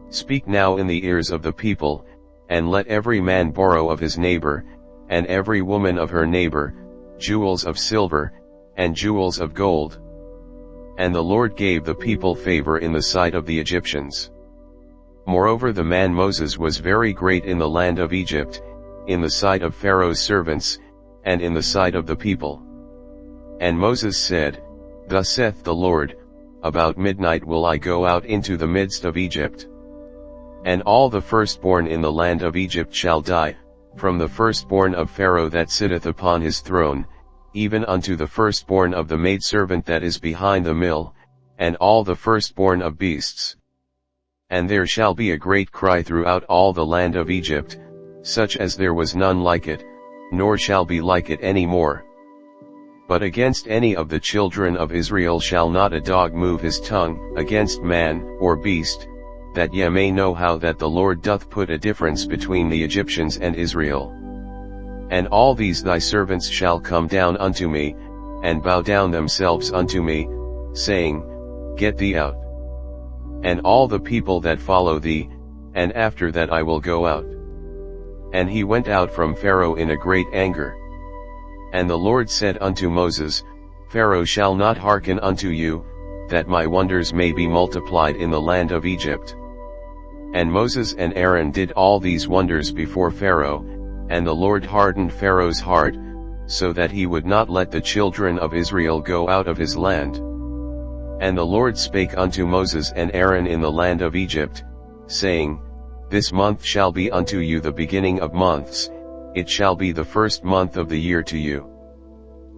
Speak now in the ears of the people, and let every man borrow of his neighbor, and every woman of her neighbor, jewels of silver, and jewels of gold. And the Lord gave the people favor in the sight of the Egyptians. Moreover the man Moses was very great in the land of Egypt, in the sight of Pharaoh's servants, and in the sight of the people. And Moses said, Thus saith the Lord, About midnight will I go out into the midst of Egypt. And all the firstborn in the land of Egypt shall die, from the firstborn of Pharaoh that sitteth upon his throne, even unto the firstborn of the maidservant that is behind the mill, and all the firstborn of beasts. And there shall be a great cry throughout all the land of Egypt, such as there was none like it, nor shall be like it any more. But against any of the children of Israel shall not a dog move his tongue, against man, or beast, that ye may know how that the Lord doth put a difference between the Egyptians and Israel. And all these thy servants shall come down unto me, and bow down themselves unto me, saying, Get thee out. And all the people that follow thee, and after that I will go out. And he went out from Pharaoh in a great anger. And the Lord said unto Moses, Pharaoh shall not hearken unto you, that my wonders may be multiplied in the land of Egypt. And Moses and Aaron did all these wonders before Pharaoh, and the Lord hardened Pharaoh's heart, so that he would not let the children of Israel go out of his land. And the Lord spake unto Moses and Aaron in the land of Egypt, saying, This month shall be unto you the beginning of months, it shall be the first month of the year to you.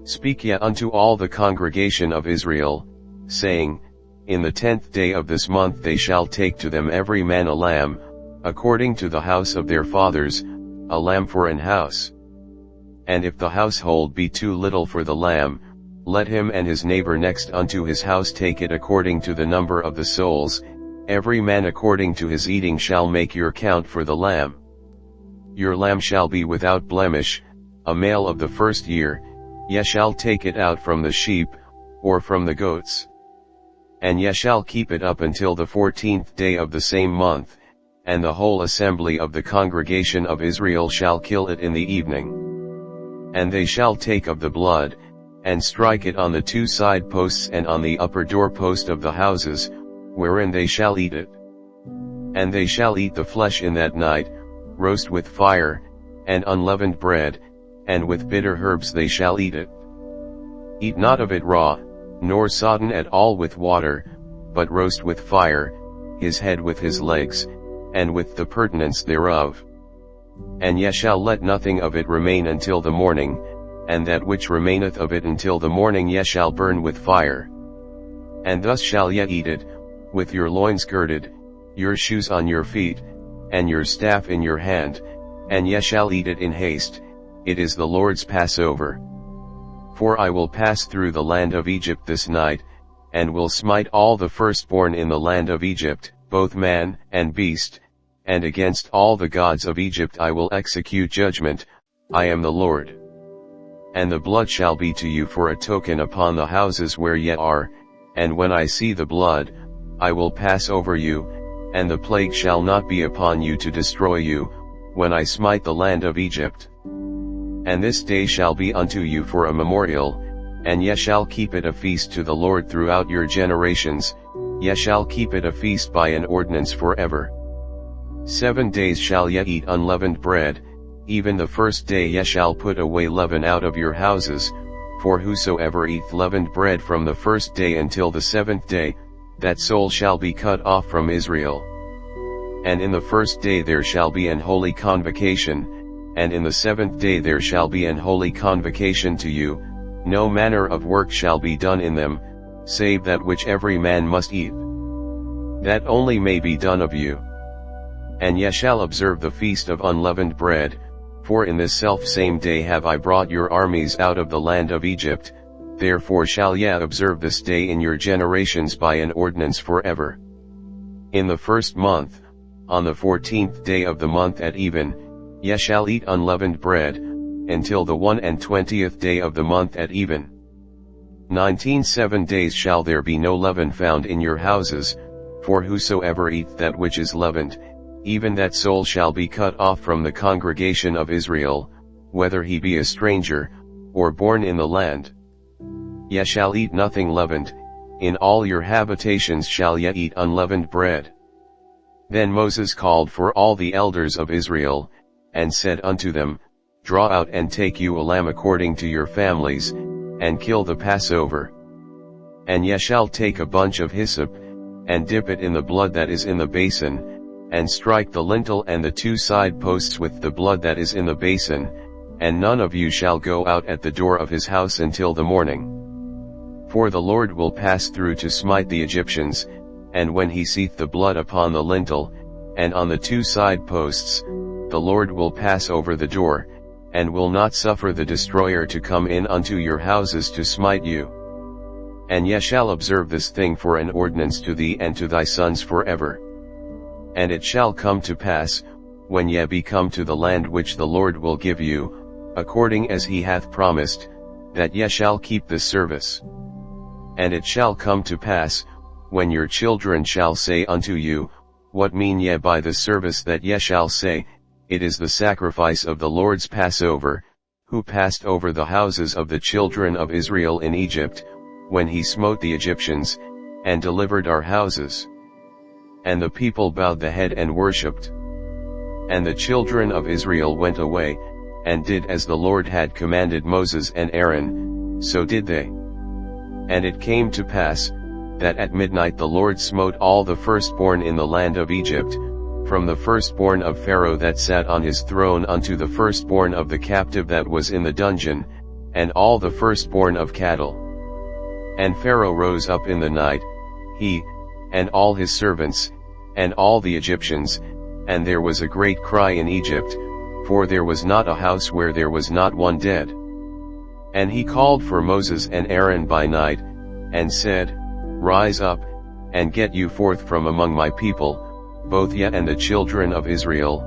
Speak ye unto all the congregation of Israel, saying, In the 10th day of this month they shall take to them every man a lamb, according to the house of their fathers, a lamb for an house. And if the household be too little for the lamb, let him and his neighbor next unto his house take it according to the number of the souls, every man according to his eating shall make your count for the lamb. Your lamb shall be without blemish, a male of the first year, ye shall take it out from the sheep, or from the goats. And ye shall keep it up until the 14th day of the same month, and the whole assembly of the congregation of Israel shall kill it in the evening. And they shall take of the blood, and strike it on the two side posts and on the upper door post of the houses, wherein they shall eat it. And they shall eat the flesh in that night, roast with fire, and unleavened bread, and with bitter herbs they shall eat it. Eat not of it raw, nor sodden at all with water, but roast with fire, his head with his legs, and with the purtenance thereof. And ye shall let nothing of it remain until the morning, and that which remaineth of it until the morning ye shall burn with fire. And thus shall ye eat it, with your loins girded, your shoes on your feet, and your staff in your hand, and ye shall eat it in haste, it is the Lord's Passover. For I will pass through the land of Egypt this night, and will smite all the firstborn in the land of Egypt, both man and beast, and against all the gods of Egypt I will execute judgment, I am the Lord. And the blood shall be to you for a token upon the houses where ye are, and when I see the blood, I will pass over you, and the plague shall not be upon you to destroy you, when I smite the land of Egypt. And this day shall be unto you for a memorial, and ye shall keep it a feast to the Lord throughout your generations, ye shall keep it a feast by an ordinance forever. 7 days shall ye eat unleavened bread, even the first day ye shall put away leaven out of your houses, for whosoever eateth leavened bread from the first day until the 7th day, that soul shall be cut off from Israel. And in the first day there shall be an holy convocation, and in the 7th day there shall be an holy convocation to you, no manner of work shall be done in them, save that which every man must eat. That only may be done of you. And ye shall observe the feast of unleavened bread, for in this selfsame day have I brought your armies out of the land of Egypt, therefore shall ye observe this day in your generations by an ordinance forever. In the first month, on the 14th day of the month at even, ye shall eat unleavened bread, until the 21st day of the month at even. 7 days shall there be no leaven found in your houses, for whosoever eateth that which is leavened, even that soul shall be cut off from the congregation of Israel, whether he be a stranger, or born in the land. Ye shall eat nothing leavened, in all your habitations shall ye eat unleavened bread. Then Moses called for all the elders of Israel, and said unto them, Draw out and take you a lamb according to your families, and kill the Passover. And ye shall take a bunch of hyssop, and dip it in the blood that is in the basin, and strike the lintel and the 2 side posts with the blood that is in the basin, and none of you shall go out at the door of his house until the morning. For the Lord will pass through to smite the Egyptians, and when he seeth the blood upon the lintel, and on the 2 side posts, the Lord will pass over the door, and will not suffer the destroyer to come in unto your houses to smite you. And ye shall observe this thing for an ordinance to thee and to thy sons forever. And it shall come to pass, when ye be come to the land which the Lord will give you, according as he hath promised, that ye shall keep this service. And it shall come to pass, when your children shall say unto you, What mean ye by the service, that ye shall say, It is the sacrifice of the Lord's Passover, who passed over the houses of the children of Israel in Egypt, when he smote the Egyptians, and delivered our houses. And the people bowed the head and worshipped. And the children of Israel went away, and did as the Lord had commanded Moses and Aaron, so did they. And it came to pass, that at midnight the Lord smote all the firstborn in the land of Egypt, from the firstborn of Pharaoh that sat on his throne unto the firstborn of the captive that was in the dungeon, and all the firstborn of cattle. And Pharaoh rose up in the night, he, and all his servants, and all the Egyptians, and there was a great cry in Egypt, for there was not a house where there was not one dead. And he called for Moses and Aaron by night, and said, Rise up, and get you forth from among my people, both ye and the children of Israel,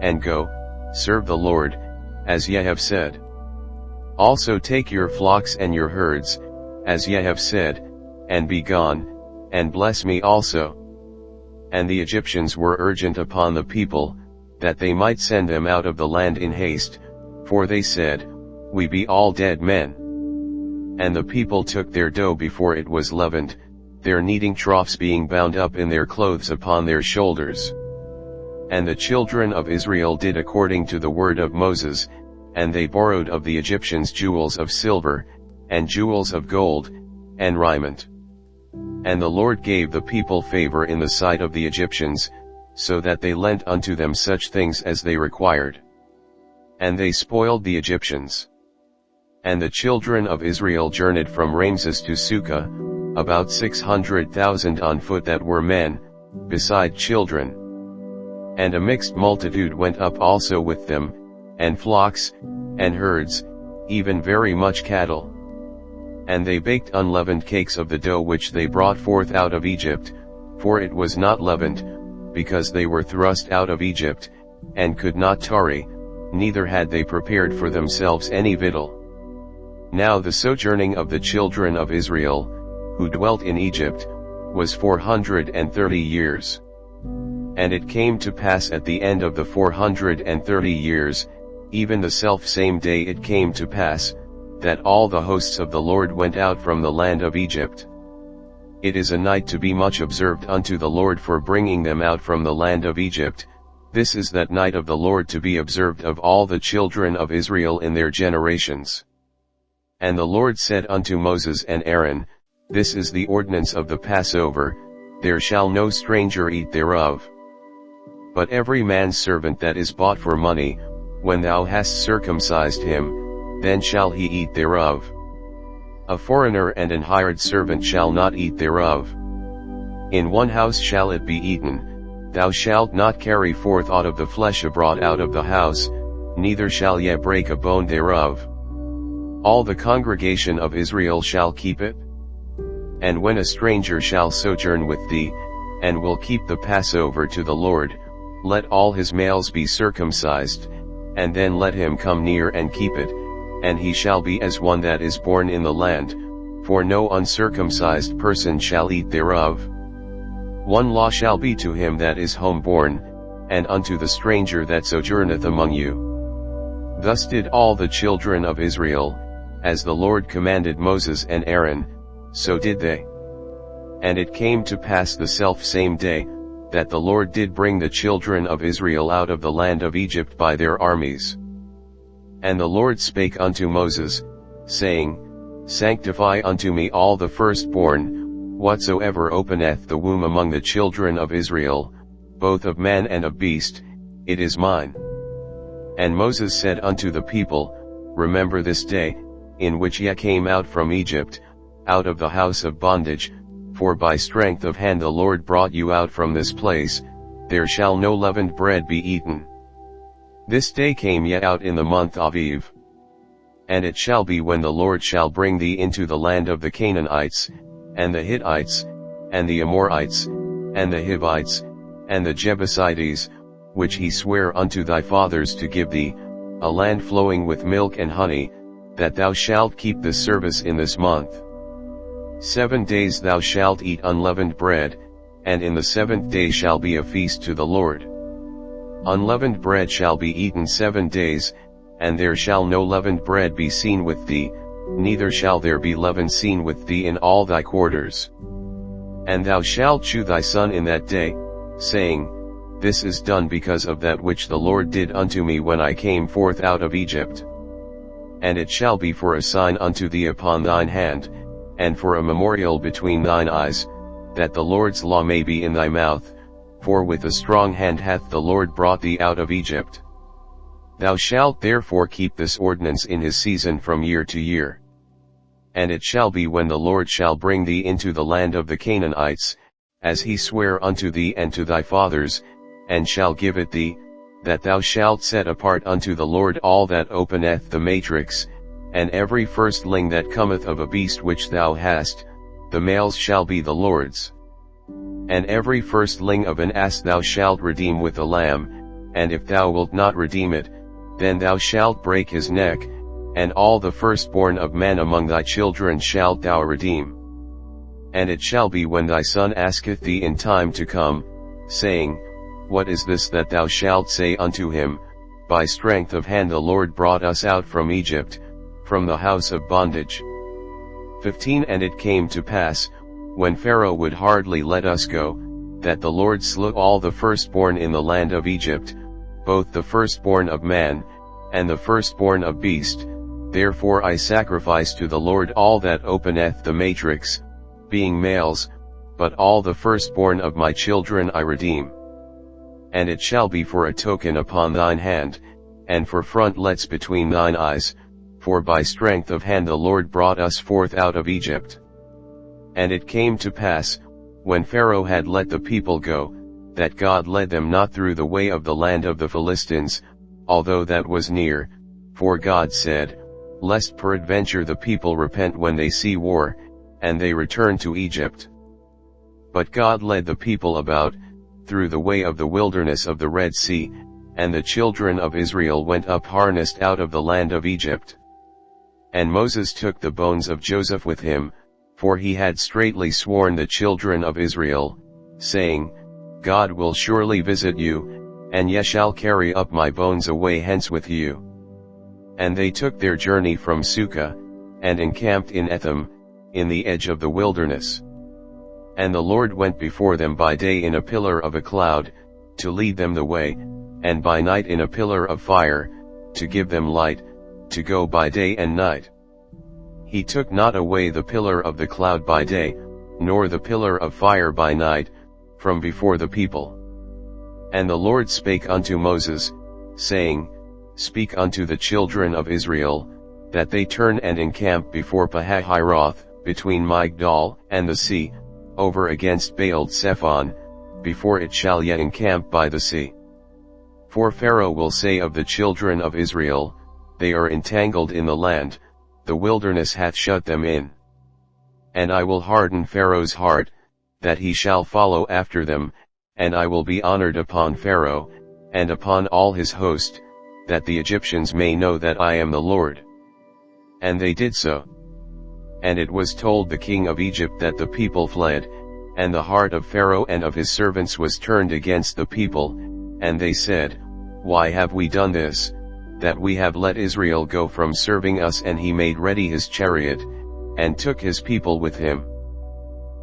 and go, serve the Lord, as ye have said. Also take your flocks and your herds, as ye have said, and be gone, and bless me also. And the Egyptians were urgent upon the people, that they might send them out of the land in haste, for they said, We be all dead men. And the people took their dough before it was leavened, their kneading troughs being bound up in their clothes upon their shoulders. And the children of Israel did according to the word of Moses, and they borrowed of the Egyptians jewels of silver, and jewels of gold, and raiment. And the Lord gave the people favor in the sight of the Egyptians, so that they lent unto them such things as they required. And they spoiled the Egyptians. And the children of Israel journeyed from Ramses to Sukkah, about 600,000 on foot that were men, beside children. And a mixed multitude went up also with them, and flocks, and herds, even very much cattle. And they baked unleavened cakes of the dough which they brought forth out of Egypt, for it was not leavened, because they were thrust out of Egypt, and could not tarry, neither had they prepared for themselves any victual. Now the sojourning of the children of Israel, who dwelt in Egypt, was 430 years. And it came to pass at the end of the 430 years, even the selfsame day it came to pass, that all the hosts of the Lord went out from the land of Egypt. It is a night to be much observed unto the Lord for bringing them out from the land of Egypt, This is that night of the Lord to be observed of all the children of Israel in their generations. And the Lord said unto Moses and Aaron, This is the ordinance of the Passover, there shall no stranger eat thereof. But every man's servant that is bought for money, when thou hast circumcised him, then shall he eat thereof. A foreigner and an hired servant shall not eat thereof. In one house shall it be eaten, thou shalt not carry forth aught of the flesh abroad out of the house, neither shall ye break a bone thereof. All the congregation of Israel shall keep it. And when a stranger shall sojourn with thee, and will keep the Passover to the Lord, let all his males be circumcised, and then let him come near and keep it, and he shall be as one that is born in the land, for no uncircumcised person shall eat thereof. One law shall be to him that is homeborn, and unto the stranger that sojourneth among you. Thus did all the children of Israel, as the Lord commanded Moses and Aaron, so did they. And it came to pass the selfsame day, that the Lord did bring the children of Israel out of the land of Egypt by their armies. And the Lord spake unto Moses, saying, Sanctify unto me all the firstborn, whatsoever openeth the womb among the children of Israel, both of man and of beast, it is mine. And Moses said unto the people, Remember this day, in which ye came out from Egypt, out of the house of bondage, for by strength of hand the Lord brought you out from this place, there shall no leavened bread be eaten. This day came ye out in the month Aviv. And it shall be when the Lord shall bring thee into the land of the Canaanites, and the Hittites, and the Amorites, and the Hivites, and the Jebusites, which he sware unto thy fathers to give thee, a land flowing with milk and honey, that thou shalt keep this service in this month. 7 days thou shalt eat unleavened bread, and in the 7th day shall be a feast to the Lord. Unleavened bread shall be eaten 7 days, and there shall no leavened bread be seen with thee, neither shall there be leaven seen with thee in all thy quarters. And thou shalt shew thy son in that day, saying, This is done because of that which the Lord did unto me when I came forth out of Egypt. And it shall be for a sign unto thee upon thine hand, and for a memorial between thine eyes, that the Lord's law may be in thy mouth, for with a strong hand hath the Lord brought thee out of Egypt. Thou shalt therefore keep this ordinance in his season from year to year. And it shall be when the Lord shall bring thee into the land of the Canaanites, as he sware unto thee and to thy fathers, and shall give it thee, that thou shalt set apart unto the Lord all that openeth the matrix, and every firstling that cometh of a beast which thou hast, the males shall be the Lord's. And every firstling of an ass thou shalt redeem with a lamb, and if thou wilt not redeem it, then thou shalt break his neck, and all the firstborn of man among thy children shalt thou redeem. And it shall be when thy son asketh thee in time to come, saying, What is this that thou shalt say unto him, By strength of hand the Lord brought us out from Egypt, from the house of bondage. 15 And it came to pass, when Pharaoh would hardly let us go, that the Lord slew all the firstborn in the land of Egypt, both the firstborn of man, and the firstborn of beast. Therefore I sacrifice to the Lord all that openeth the matrix, being males, but all the firstborn of my children I redeem. And it shall be for a token upon thine hand, and for frontlets between thine eyes, for by strength of hand the Lord brought us forth out of Egypt. And it came to pass, when Pharaoh had let the people go, that God led them not through the way of the land of the Philistines, although that was near, for God said, Lest peradventure the people repent when they see war, and they return to Egypt. But God led the people about, through the way of the wilderness of the Red Sea, and the children of Israel went up harnessed out of the land of Egypt. And Moses took the bones of Joseph with him, for he had straitly sworn the children of Israel, saying, God will surely visit you, and ye shall carry up my bones away hence with you. And they took their journey from Sukkah, and encamped in Etham, in the edge of the wilderness. And the Lord went before them by day in a pillar of a cloud, to lead them the way, and by night in a pillar of fire, to give them light, to go by day and night. He took not away the pillar of the cloud by day, nor the pillar of fire by night, from before the people. And the Lord spake unto Moses, saying, Speak unto the children of Israel, that they turn and encamp before Pihahiroth, between Migdol and the sea, over against Baal-zephon, before it shall yet encamp by the sea. For Pharaoh will say of the children of Israel, They are entangled in the land, the wilderness hath shut them in. And I will harden Pharaoh's heart, that he shall follow after them, and I will be honored upon Pharaoh, and upon all his host, that the Egyptians may know that I am the Lord. And they did so. And it was told the king of Egypt that the people fled, and the heart of Pharaoh and of his servants was turned against the people, and they said, Why have we done this, that we have let Israel go from serving us? And he made ready his chariot, and took his people with him.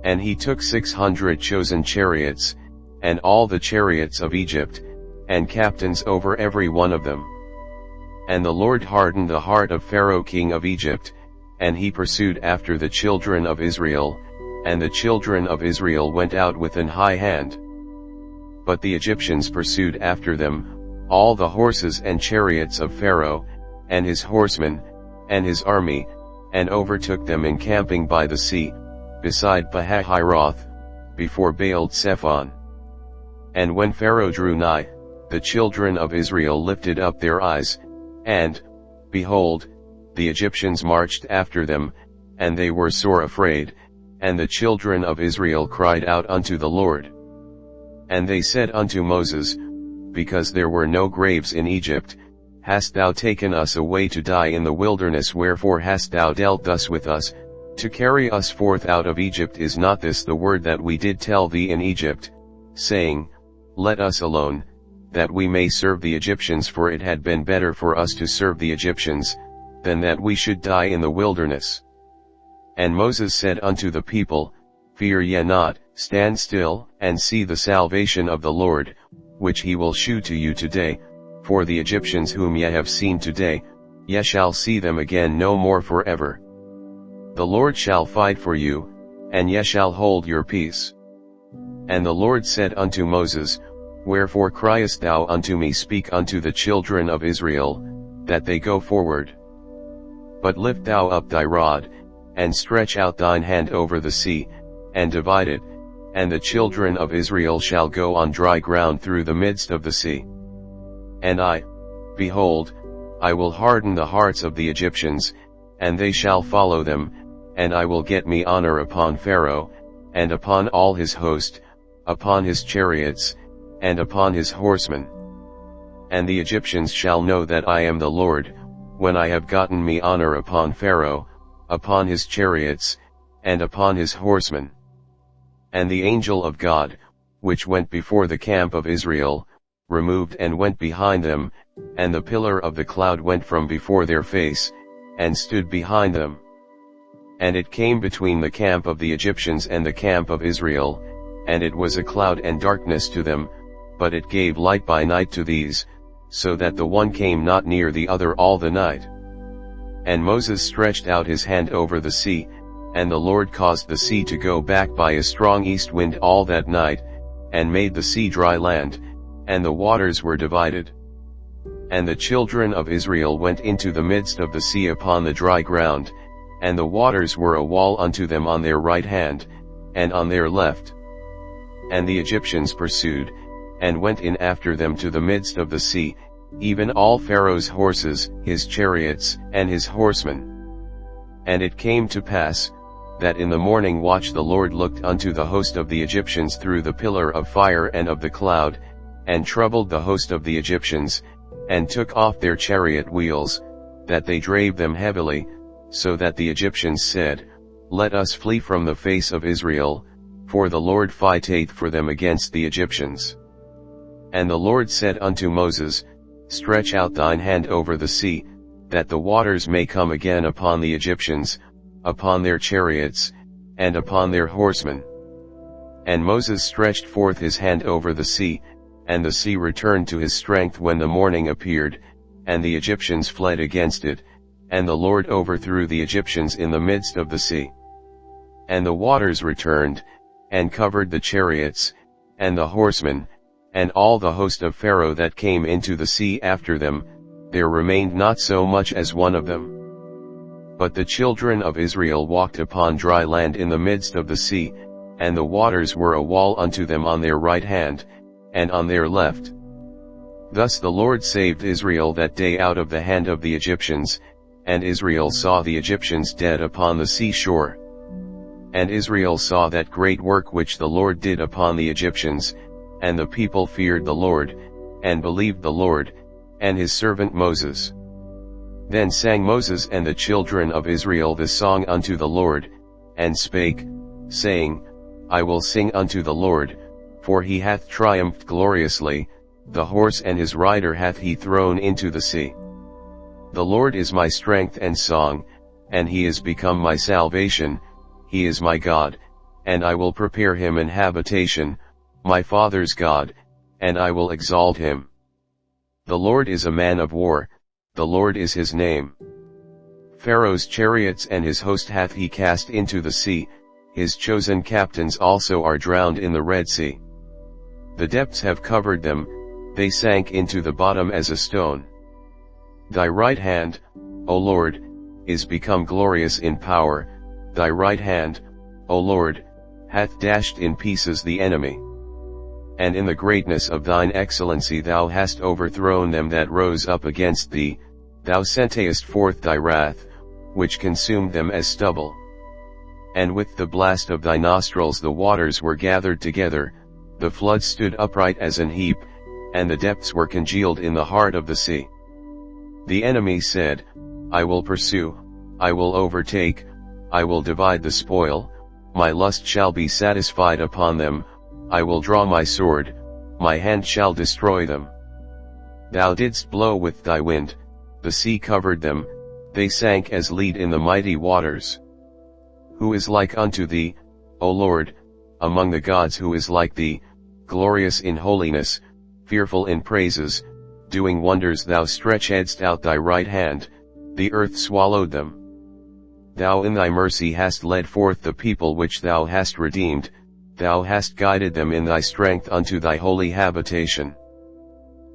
And he took 600 chosen chariots, and all the chariots of Egypt, and captains over every one of them. And the Lord hardened the heart of Pharaoh king of Egypt, and he pursued after the children of Israel, and the children of Israel went out with an high hand. But the Egyptians pursued after them, all the horses and chariots of Pharaoh, and his horsemen, and his army, and overtook them encamping by the sea, beside Pihahiroth, before Baal-zephon. And when Pharaoh drew nigh, the children of Israel lifted up their eyes, and, behold, the Egyptians marched after them, and they were sore afraid, and the children of Israel cried out unto the Lord. And they said unto Moses, Because there were no graves in Egypt, hast thou taken us away to die in the wilderness? Wherefore hast thou dealt thus with us, to carry us forth out of Egypt? Is not this the word that we did tell thee in Egypt, saying, Let us alone, that we may serve the Egyptians? For it had been better for us to serve the Egyptians, than that we should die in the wilderness. And Moses said unto the people, Fear ye not, stand still, and see the salvation of the Lord, which he will shew to you today. For the Egyptians whom ye have seen today, ye shall see them again no more forever. The Lord shall fight for you, and ye shall hold your peace. And the Lord said unto Moses, Wherefore criest thou unto me? Speak unto the children of Israel, that they go forward. But lift thou up thy rod, and stretch out thine hand over the sea, and divide it, and the children of Israel shall go on dry ground through the midst of the sea. And I, behold, I will harden the hearts of the Egyptians, and they shall follow them, and I will get me honor upon Pharaoh, and upon all his host, upon his chariots, and upon his horsemen. And the Egyptians shall know that I am the Lord, when I have gotten me honor upon Pharaoh, upon his chariots, and upon his horsemen. And the angel of God, which went before the camp of Israel, removed and went behind them, and the pillar of the cloud went from before their face, and stood behind them. And it came between the camp of the Egyptians and the camp of Israel, and it was a cloud and darkness to them, but it gave light by night to these, so that the one came not near the other all the night. And Moses stretched out his hand over the sea, and the Lord caused the sea to go back by a strong east wind all that night, and made the sea dry land, and the waters were divided. And the children of Israel went into the midst of the sea upon the dry ground, and the waters were a wall unto them on their right hand, and on their left. And the Egyptians pursued, and went in after them to the midst of the sea, even all Pharaoh's horses, his chariots, and his horsemen. And it came to pass, that in the morning watch the Lord looked unto the host of the Egyptians through the pillar of fire and of the cloud, and troubled the host of the Egyptians, and took off their chariot wheels, that they drave them heavily, so that the Egyptians said, Let us flee from the face of Israel, for the Lord fighteth for them against the Egyptians. And the Lord said unto Moses, Stretch out thine hand over the sea, that the waters may come again upon the Egyptians, upon their chariots, and upon their horsemen. And Moses stretched forth his hand over the sea, and the sea returned to his strength when the morning appeared, and the Egyptians fled against it, and the Lord overthrew the Egyptians in the midst of the sea. And the waters returned, and covered the chariots, and the horsemen, and all the host of Pharaoh that came into the sea after them, there remained not so much as one of them. But the children of Israel walked upon dry land in the midst of the sea, and the waters were a wall unto them on their right hand, and on their left. Thus the Lord saved Israel that day out of the hand of the Egyptians, and Israel saw the Egyptians dead upon the seashore. And Israel saw that great work which the Lord did upon the Egyptians, and the people feared the Lord, and believed the Lord, and his servant Moses. Then sang Moses and the children of Israel this song unto the Lord, and spake, saying, I will sing unto the Lord, for he hath triumphed gloriously, the horse and his rider hath he thrown into the sea. The Lord is my strength and song, and he is become my salvation, he is my God, and I will prepare him an habitation, my father's God, and I will exalt him. The Lord is a man of war, the Lord is his name. Pharaoh's chariots and his host hath he cast into the sea, his chosen captains also are drowned in the Red Sea. The depths have covered them, they sank into the bottom as a stone. Thy right hand, O Lord, is become glorious in power, thy right hand, O Lord, hath dashed in pieces the enemy. And in the greatness of thine excellency thou hast overthrown them that rose up against thee, thou sentest forth thy wrath, which consumed them as stubble. And with the blast of thy nostrils the waters were gathered together, the flood stood upright as an heap, and the depths were congealed in the heart of the sea. The enemy said, I will pursue, I will overtake, I will divide the spoil, my lust shall be satisfied upon them, I will draw my sword, my hand shall destroy them. Thou didst blow with thy wind, the sea covered them, they sank as lead in the mighty waters. Who is like unto thee, O Lord, among the gods? Who is like thee, glorious in holiness, fearful in praises, doing wonders? Thou stretchedst out thy right hand, the earth swallowed them. Thou in thy mercy hast led forth the people which thou hast redeemed, thou hast guided them in thy strength unto thy holy habitation.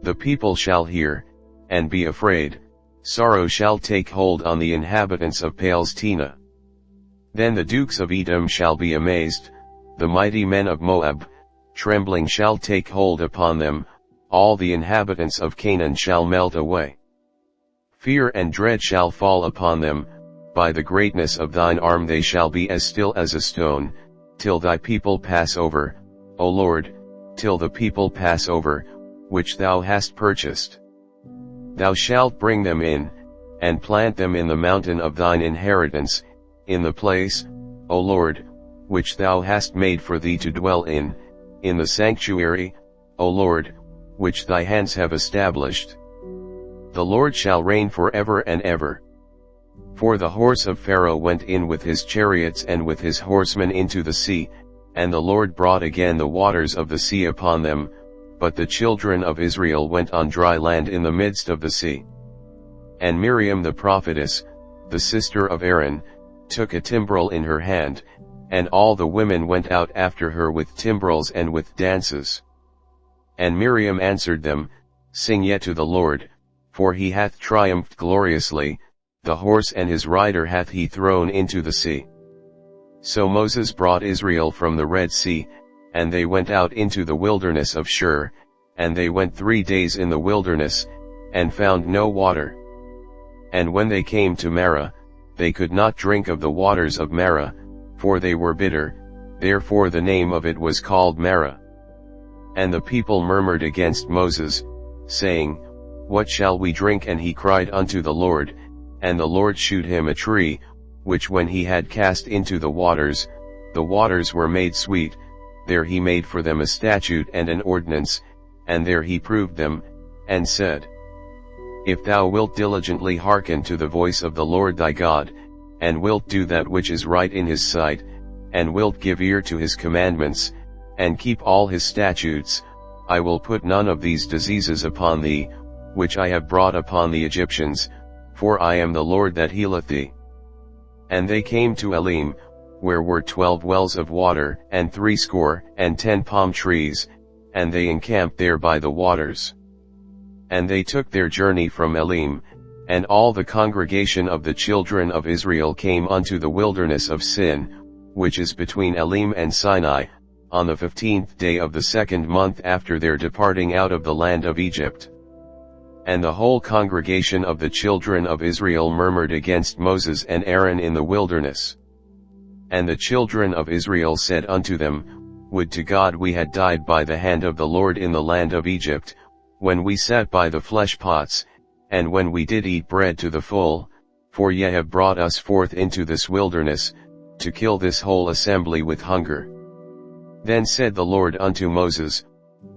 The people shall hear, and be afraid, sorrow shall take hold on the inhabitants of Palestina. Then the dukes of Edom shall be amazed, the mighty men of Moab, trembling shall take hold upon them, all the inhabitants of Canaan shall melt away. Fear and dread shall fall upon them, by the greatness of thine arm they shall be as still as a stone, till thy people pass over, O Lord, till the people pass over, which thou hast purchased. Thou shalt bring them in, and plant them in the mountain of thine inheritance, in the place, O Lord, which thou hast made for thee to dwell in the sanctuary, O Lord, which thy hands have established. The Lord shall reign forever and ever. For the horse of Pharaoh went in with his chariots and with his horsemen into the sea, and the Lord brought again the waters of the sea upon them, but the children of Israel went on dry land in the midst of the sea. And Miriam the prophetess, the sister of Aaron, took a timbrel in her hand, and all the women went out after her with timbrels and with dances. And Miriam answered them, Sing yet to the Lord, for he hath triumphed gloriously, the horse and his rider hath he thrown into the sea. So Moses brought Israel from the Red Sea, and they went out into the wilderness of Shur, and they went 3 days in the wilderness, and found no water. And when they came to Marah, they could not drink of the waters of Marah, for they were bitter, therefore the name of it was called Marah. And the people murmured against Moses, saying, What shall we drink? And he cried unto the Lord, and the Lord shewed him a tree, which when he had cast into the waters were made sweet, there he made for them a statute and an ordinance, and there he proved them, and said, If thou wilt diligently hearken to the voice of the Lord thy God, and wilt do that which is right in his sight, and wilt give ear to his commandments, and keep all his statutes, I will put none of these diseases upon thee, which I have brought upon the Egyptians, for I am the Lord that healeth thee. And they came to Elim, where were 12 wells of water, and 70 palm trees, and they encamped there by the waters. And they took their journey from Elim, and all the congregation of the children of Israel came unto the wilderness of Sin, which is between Elim and Sinai, on the 15th day of the 2nd month after their departing out of the land of Egypt. And the whole congregation of the children of Israel murmured against Moses and Aaron in the wilderness. And the children of Israel said unto them, Would to God we had died by the hand of the Lord in the land of Egypt, when we sat by the flesh pots, and when we did eat bread to the full, for ye have brought us forth into this wilderness, to kill this whole assembly with hunger. Then said the Lord unto Moses,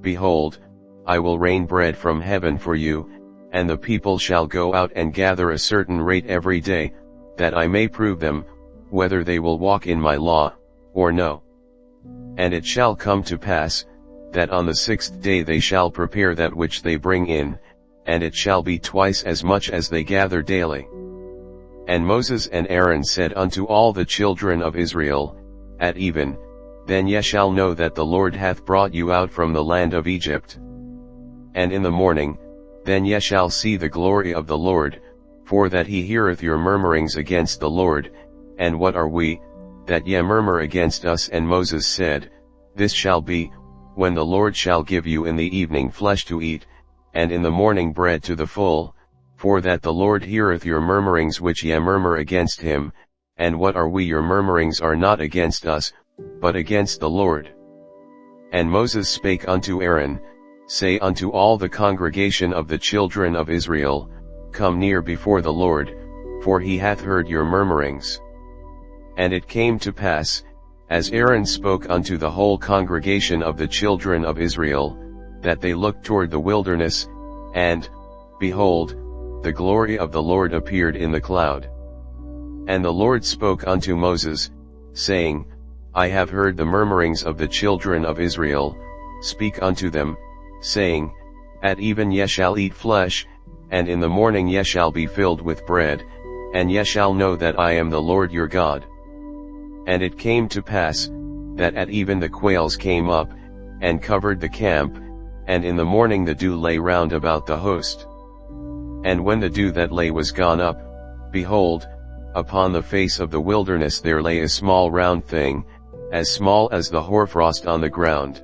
Behold, I will rain bread from heaven for you, and the people shall go out and gather a certain rate every day, that I may prove them, whether they will walk in my law, or no. And it shall come to pass, that on the 6th day they shall prepare that which they bring in, and it shall be twice as much as they gather daily. And Moses and Aaron said unto all the children of Israel, At even, then ye shall know that the Lord hath brought you out from the land of Egypt. And in the morning, then ye shall see the glory of the Lord, for that he heareth your murmurings against the Lord. And what are we, that ye murmur against us? And Moses said, This shall be, when the Lord shall give you in the evening flesh to eat, and in the morning bread to the full, for that the Lord heareth your murmurings which ye murmur against him. And what are we? Your murmurings are not against us, but against the Lord. And Moses spake unto Aaron, Say unto all the congregation of the children of Israel, Come near before the Lord, for he hath heard your murmurings. And it came to pass, as Aaron spoke unto the whole congregation of the children of Israel, that they looked toward the wilderness, and, behold, the glory of the Lord appeared in the cloud. And the Lord spoke unto Moses, saying, I have heard the murmurings of the children of Israel. Speak unto them, saying, At even ye shall eat flesh, and in the morning ye shall be filled with bread, and ye shall know that I am the Lord your God. And it came to pass, that at even the quails came up, and covered the camp, and in the morning the dew lay round about the host. And when the dew that lay was gone up, behold, upon the face of the wilderness there lay a small round thing, as small as the hoarfrost on the ground.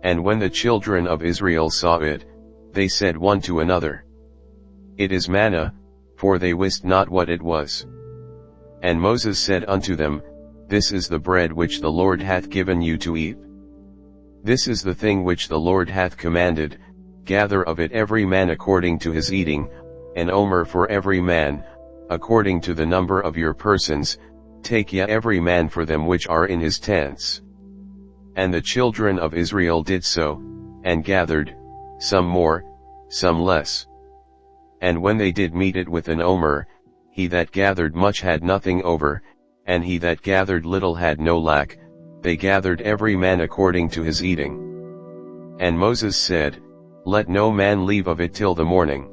And when the children of Israel saw it, they said one to another, It is manna, for they wist not what it was. And Moses said unto them, This is the bread which the Lord hath given you to eat. This is the thing which the Lord hath commanded, gather of it every man according to his eating, an omer for every man, according to the number of your persons, take ye every man for them which are in his tents. And the children of Israel did so, and gathered, some more, some less. And when they did meet it with an omer, he that gathered much had nothing over, and he that gathered little had no lack. They gathered every man according to his eating. And Moses said, Let no man leave of it till the morning.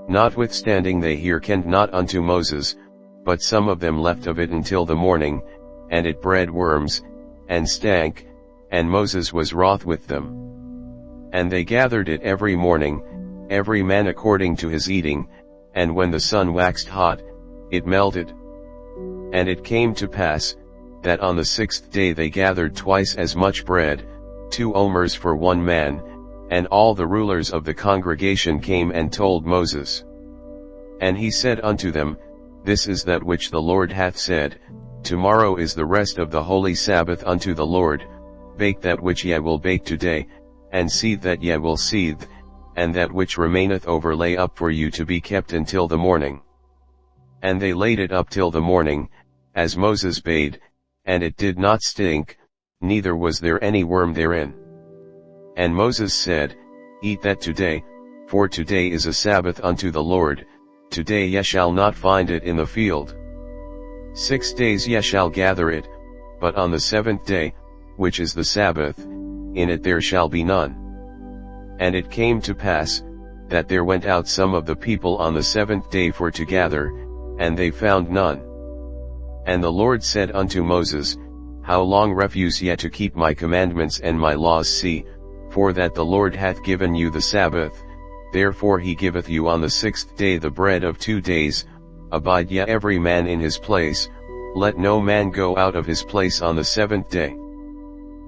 Notwithstanding they hearkened not unto Moses, but some of them left of it until the morning, and it bred worms, and stank, and Moses was wroth with them. And they gathered it every morning, every man according to his eating, and when the sun waxed hot, it melted. And it came to pass, that on the 6th day they gathered twice as much bread, 2 omers for one man, and all the rulers of the congregation came and told Moses. And he said unto them, This is that which the Lord hath said, Tomorrow is the rest of the holy Sabbath unto the Lord. Bake that which ye will bake today, and seethe that ye will seethe, and that which remaineth over lay up for you to be kept until the morning. And they laid it up till the morning, as Moses bade, and it did not stink, neither was there any worm therein. And Moses said, Eat that today, for today is a Sabbath unto the Lord, today ye shall not find it in the field. 6 days ye shall gather it, but on the 7th day, which is the Sabbath, in it there shall be none. And it came to pass, that there went out some of the people on the 7th day for to gather, and they found none. And the Lord said unto Moses, How long refuse ye to keep my commandments and my laws? See, for that the Lord hath given you the Sabbath, therefore he giveth you on the 6th day the bread of 2 days, abide ye every man in his place, let no man go out of his place on the 7th day.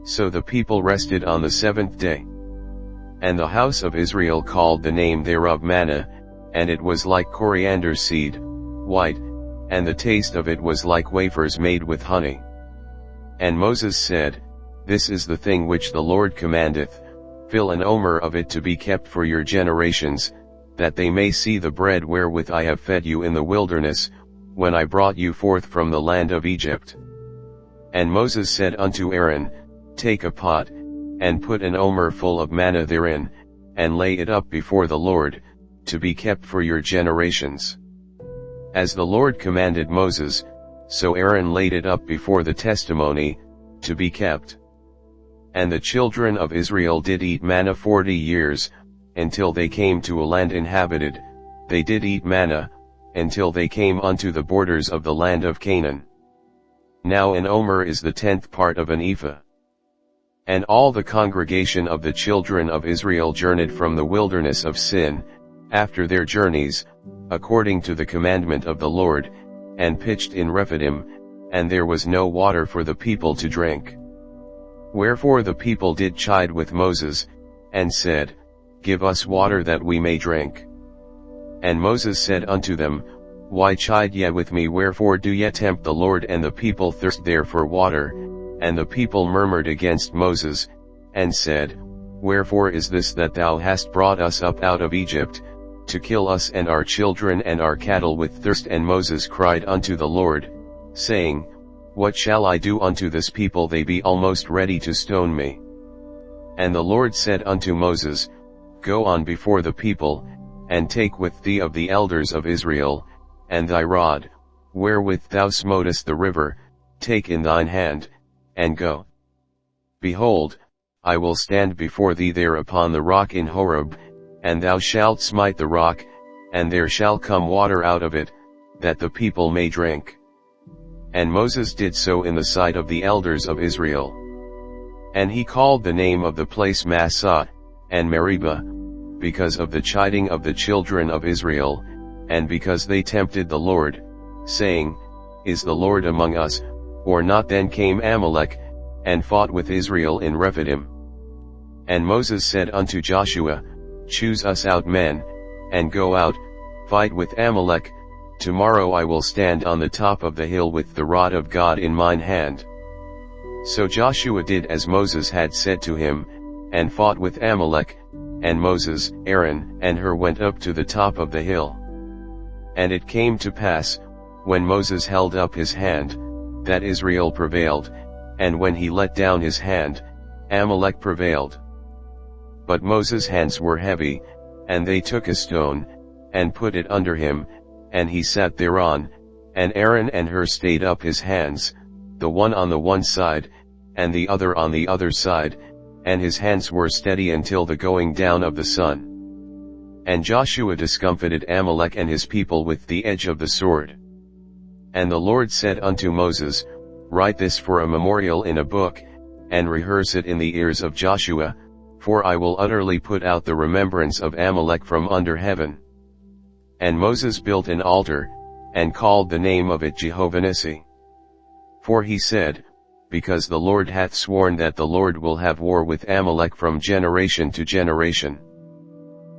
So the people rested on the 7th day. And the house of Israel called the name thereof manna, and it was like coriander seed, white, and the taste of it was like wafers made with honey. And Moses said, This is the thing which the Lord commandeth, fill an omer of it to be kept for your generations, that they may see the bread wherewith I have fed you in the wilderness, when I brought you forth from the land of Egypt. And Moses said unto Aaron, Take a pot, and put an omer full of manna therein, and lay it up before the Lord, to be kept for your generations. As the Lord commanded Moses, so Aaron laid it up before the testimony, to be kept. And the children of Israel did eat manna 40 years, until they came to a land inhabited, they did eat manna, until they came unto the borders of the land of Canaan. Now an omer is the 10th part of an ephah. And all the congregation of the children of Israel journeyed from the wilderness of Sin, after their journeys, according to the commandment of the Lord, and pitched in Rephidim, and there was no water for the people to drink. Wherefore the people did chide with Moses, and said, Give us water that we may drink. And Moses said unto them, Why chide ye with me? Wherefore do ye tempt the Lord? And the people thirst there for water. And the people murmured against Moses, and said, Wherefore is this that thou hast brought us up out of Egypt, to kill us and our children and our cattle with thirst? And Moses cried unto the Lord, saying, What shall I do unto this people? They be almost ready to stone me. And the Lord said unto Moses, Go on before the people, and take with thee of the elders of Israel, and thy rod, wherewith thou smotest the river, take in thine hand, and go. Behold, I will stand before thee there upon the rock in Horeb, and thou shalt smite the rock, and there shall come water out of it, that the people may drink. And Moses did so in the sight of the elders of Israel. And he called the name of the place Massah, and Meribah, because of the chiding of the children of Israel, and because they tempted the Lord, saying, Is the Lord among us, or not? Then came Amalek, and fought with Israel in Rephidim. And Moses said unto Joshua, Choose us out men, and go out, fight with Amalek. Tomorrow I will stand on the top of the hill with the rod of God in mine hand. So Joshua did as Moses had said to him, and fought with Amalek, and Moses, Aaron, and Hur went up to the top of the hill. And it came to pass, when Moses held up his hand, that Israel prevailed, and when he let down his hand, Amalek prevailed. But Moses' hands were heavy, and they took a stone, and put it under him, and he sat thereon, and Aaron and Hur stayed up his hands, the one on the one side, and the other on the other side, and his hands were steady until the going down of the sun. And Joshua discomfited Amalek and his people with the edge of the sword. And the Lord said unto Moses, Write this for a memorial in a book, and rehearse it in the ears of Joshua, for I will utterly put out the remembrance of Amalek from under heaven. And Moses built an altar, and called the name of it Jehovah Nissi. For he said, Because the Lord hath sworn that the Lord will have war with Amalek from generation to generation.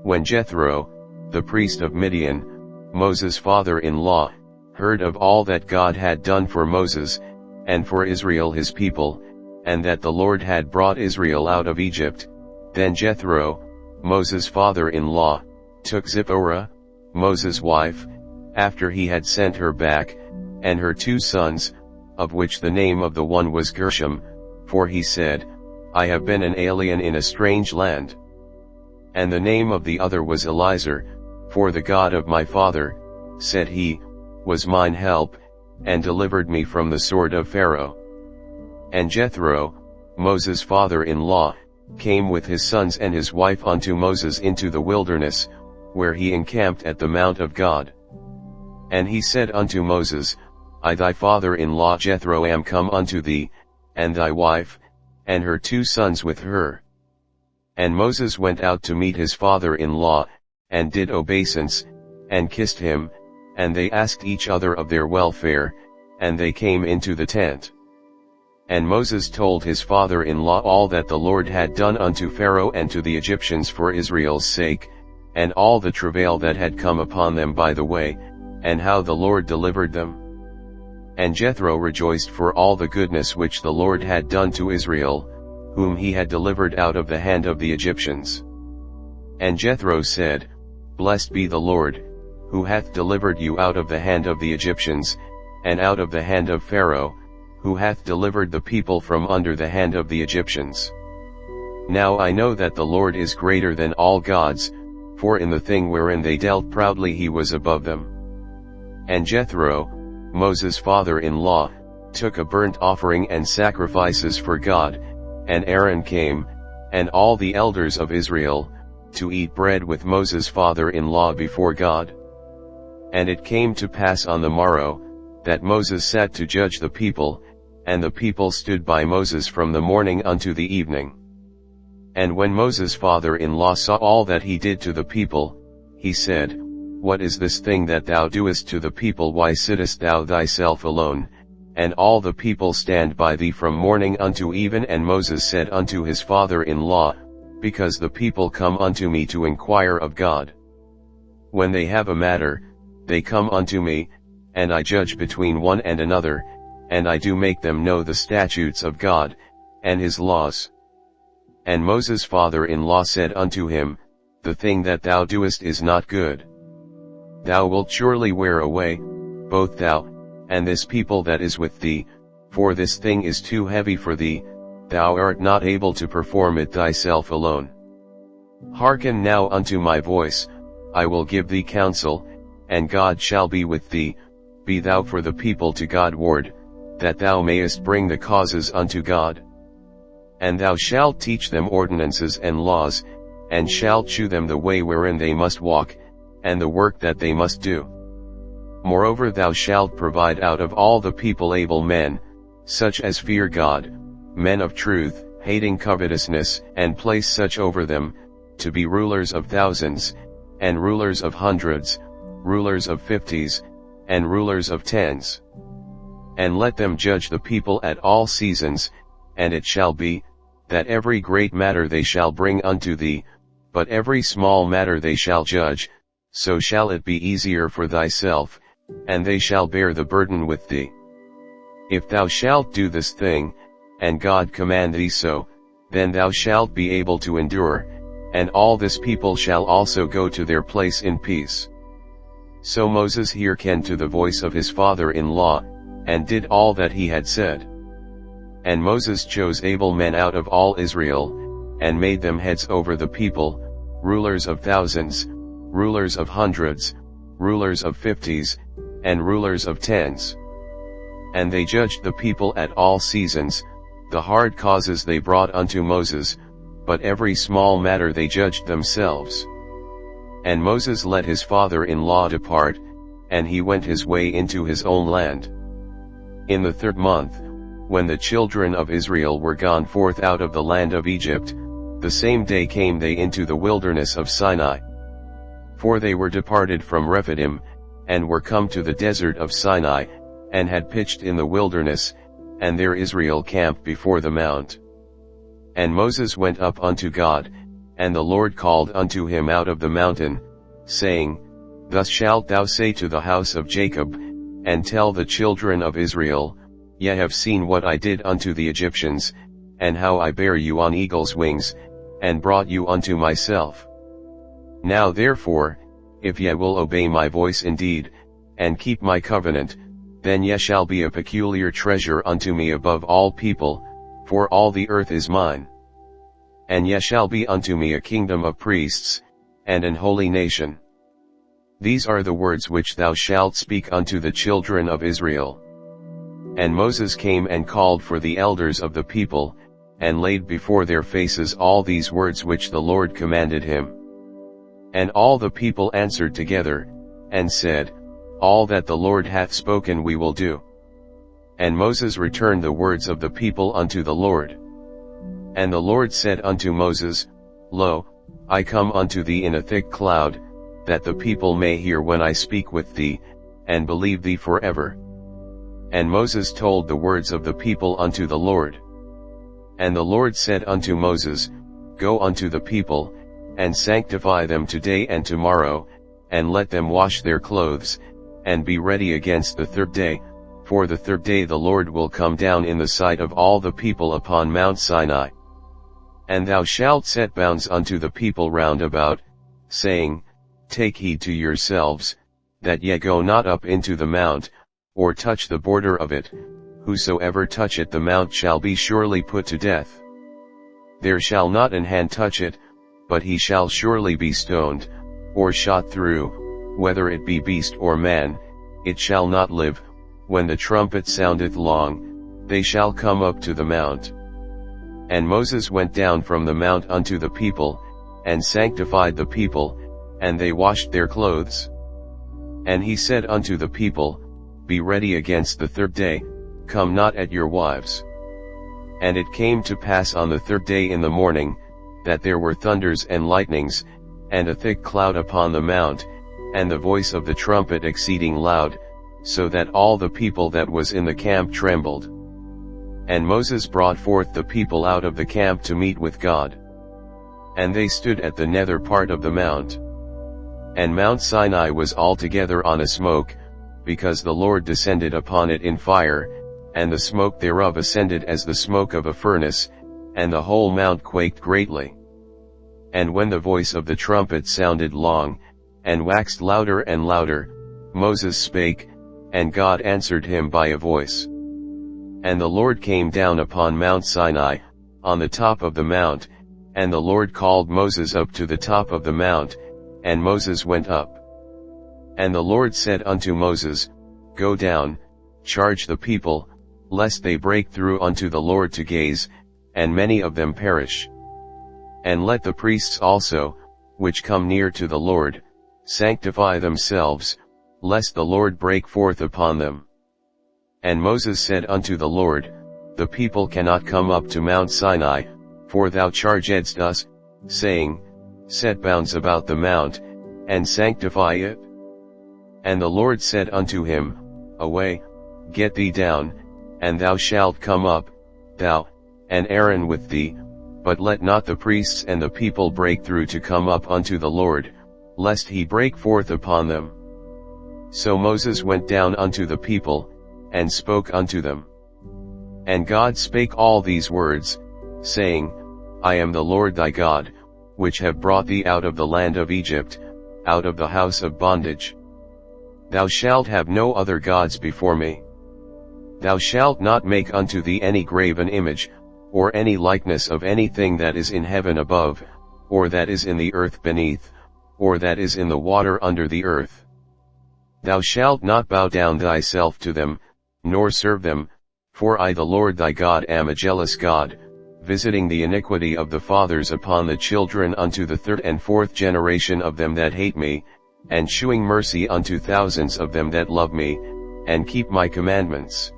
When Jethro, the priest of Midian, Moses' father-in-law, heard of all that God had done for Moses, and for Israel his people, and that the Lord had brought Israel out of Egypt, then Jethro, Moses' father-in-law, took Zipporah, Moses' wife, after he had sent her back, and her 2 sons, of which the name of the one was Gershom, for he said, I have been an alien in a strange land. And the name of the other was Eliezer, for the God of my father, said he, was mine help, and delivered me from the sword of Pharaoh. And Jethro, Moses' father-in-law, came with his sons and his wife unto Moses into the wilderness, where he encamped at the mount of God. And he said unto Moses, I thy father-in-law Jethro am come unto thee, and thy wife, and her 2 sons with her. And Moses went out to meet his father-in-law, and did obeisance, and kissed him, and they asked each other of their welfare, and they came into the tent. And Moses told his father-in-law all that the Lord had done unto Pharaoh and to the Egyptians for Israel's sake, and all the travail that had come upon them by the way, and how the Lord delivered them. And Jethro rejoiced for all the goodness which the Lord had done to Israel, whom he had delivered out of the hand of the Egyptians. And Jethro said, Blessed be the Lord, who hath delivered you out of the hand of the Egyptians, and out of the hand of Pharaoh, who hath delivered the people from under the hand of the Egyptians. Now I know that the Lord is greater than all gods, for in the thing wherein they dealt proudly he was above them. And Jethro, Moses' father-in-law, took a burnt offering and sacrifices for God, and Aaron came, and all the elders of Israel, to eat bread with Moses' father-in-law before God. And it came to pass on the morrow, that Moses sat to judge the people, and the people stood by Moses from the morning unto the evening. And when Moses' father-in-law saw all that he did to the people, he said, What is this thing that thou doest to the people? Why sittest thou thyself alone, and all the people stand by thee from morning unto even? And Moses said unto his father-in-law, Because the people come unto me to inquire of God. When they have a matter, they come unto me, and I judge between one and another, and I do make them know the statutes of God, and his laws. And Moses' father-in-law said unto him, The thing that thou doest is not good. Thou wilt surely wear away, both thou, and this people that is with thee, for this thing is too heavy for thee, thou art not able to perform it thyself alone. Hearken now unto my voice, I will give thee counsel, and God shall be with thee, be thou for the people to God ward, that thou mayest bring the causes unto God. And thou shalt teach them ordinances and laws, and shalt shew them the way wherein they must walk, and the work that they must do. Moreover thou shalt provide out of all the people able men, such as fear God, men of truth, hating covetousness, and place such over them, to be rulers of thousands, and rulers of hundreds, rulers of 50s, and rulers of 10s. And let them judge the people at all seasons, and it shall be, that every great matter they shall bring unto thee, but every small matter they shall judge, so shall it be easier for thyself, and they shall bear the burden with thee. If thou shalt do this thing, and God command thee so, then thou shalt be able to endure, and all this people shall also go to their place in peace. So Moses hearkened to the voice of his father-in-law, and did all that he had said. And Moses chose able men out of all Israel, and made them heads over the people, rulers of thousands, rulers of hundreds, rulers of 50s, and rulers of 10s. And they judged the people at all seasons, the hard causes they brought unto Moses, but every small matter they judged themselves. And Moses let his father-in-law depart, and he went his way into his own land. In the 3rd month, when the children of Israel were gone forth out of the land of Egypt, the same day came they into the wilderness of Sinai. For they were departed from Rephidim, and were come to the desert of Sinai, and had pitched in the wilderness, and there Israel camped before the mount. And Moses went up unto God, and the Lord called unto him out of the mountain, saying, Thus shalt thou say to the house of Jacob, and tell the children of Israel, Ye have seen what I did unto the Egyptians, and how I bare you on eagle's wings, and brought you unto myself. Now therefore, if ye will obey my voice indeed, and keep my covenant, then ye shall be a peculiar treasure unto me above all people, for all the earth is mine. And ye shall be unto me a kingdom of priests, and an holy nation. These are the words which thou shalt speak unto the children of Israel. And Moses came and called for the elders of the people, and laid before their faces all these words which the Lord commanded him. And all the people answered together, and said, All that the Lord hath spoken we will do. And Moses returned the words of the people unto the Lord. And the Lord said unto Moses, Lo, I come unto thee in a thick cloud, that the people may hear when I speak with thee, and believe thee forever. And Moses told the words of the people unto the Lord. And the Lord said unto Moses, Go unto the people, and sanctify them today and tomorrow, and let them wash their clothes, and be ready against the third day, for the third day the Lord will come down in the sight of all the people upon Mount Sinai. And thou shalt set bounds unto the people round about, saying, Take heed to yourselves, that ye go not up into the mount, or touch the border of it. Whosoever toucheth the mount shall be surely put to death. There shall not an hand touch it, but he shall surely be stoned, or shot through, whether it be beast or man, it shall not live. When the trumpet soundeth long, they shall come up to the mount. And Moses went down from the mount unto the people, and sanctified the people, and they washed their clothes. And he said unto the people, Be ready against the third day, come not at your wives. And it came to pass on the third day in the morning, that there were thunders and lightnings, and a thick cloud upon the mount, and the voice of the trumpet exceeding loud, so that all the people that was in the camp trembled. And Moses brought forth the people out of the camp to meet with God. And they stood at the nether part of the mount. And Mount Sinai was altogether on a smoke, because the Lord descended upon it in fire, and the smoke thereof ascended as the smoke of a furnace, and the whole mount quaked greatly. And when the voice of the trumpet sounded long, and waxed louder and louder, Moses spake, and God answered him by a voice. And the Lord came down upon Mount Sinai, on the top of the mount, and the Lord called Moses up to the top of the mount, and Moses went up. And the Lord said unto Moses, Go down, charge the people, lest they break through unto the Lord to gaze, and many of them perish. And let the priests also, which come near to the Lord, sanctify themselves, lest the Lord break forth upon them. And Moses said unto the Lord, The people cannot come up to Mount Sinai, for thou chargedst us, saying, Set bounds about the mount, and sanctify it. And the Lord said unto him, Away, get thee down, and thou shalt come up, thou, and Aaron with thee, but let not the priests and the people break through to come up unto the Lord, lest he break forth upon them. So Moses went down unto the people, and spoke unto them. And God spake all these words, saying, I am the Lord thy God, which have brought thee out of the land of Egypt, out of the house of bondage. Thou shalt have no other gods before me. Thou shalt not make unto thee any graven image, or any likeness of anything that is in heaven above, or that is in the earth beneath, or that is in the water under the earth. Thou shalt not bow down thyself to them, nor serve them, for I the Lord thy God am a jealous God, visiting the iniquity of the fathers upon the children unto the third and fourth generation of them that hate me, and shewing mercy unto thousands of them that love me, and keep my commandments.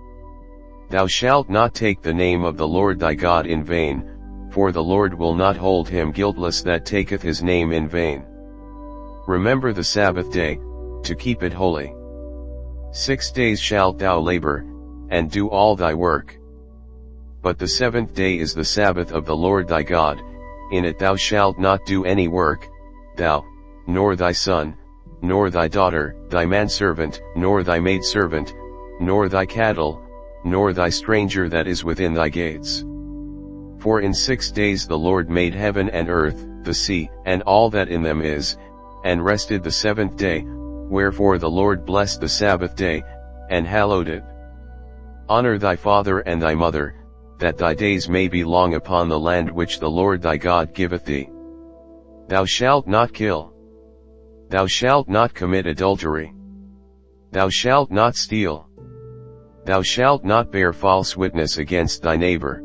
Thou shalt not take the name of the Lord thy God in vain, for the Lord will not hold him guiltless that taketh his name in vain. Remember the Sabbath day, to keep it holy. 6 days shalt thou labor, and do all thy work. But the seventh day is the Sabbath of the Lord thy God, in it thou shalt not do any work, thou, nor thy son, nor thy daughter, thy manservant, nor thy maidservant, nor thy cattle, nor thy stranger that is within thy gates. For in 6 days the Lord made heaven and earth, the sea, and all that in them is, and rested the seventh day, wherefore the Lord blessed the Sabbath day, and hallowed it. Honor thy father and thy mother, that thy days may be long upon the land which the Lord thy God giveth thee. Thou shalt not kill. Thou shalt not commit adultery. Thou shalt not steal. Thou shalt not bear false witness against thy neighbor.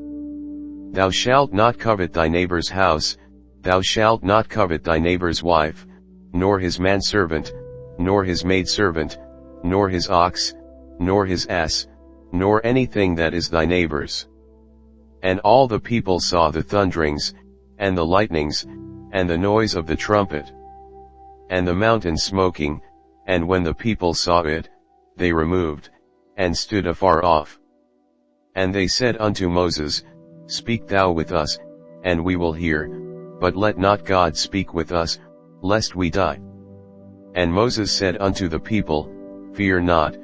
Thou shalt not covet thy neighbor's house, thou shalt not covet thy neighbor's wife, nor his manservant, nor his maidservant, nor his ox, nor his ass, nor anything that is thy neighbor's. And all the people saw the thunderings, and the lightnings, and the noise of the trumpet, and the mountain smoking, and when the people saw it, they removed, and stood afar off. And they said unto Moses, Speak thou with us, and we will hear, but let not God speak with us, lest we die. And Moses said unto the people, Fear not,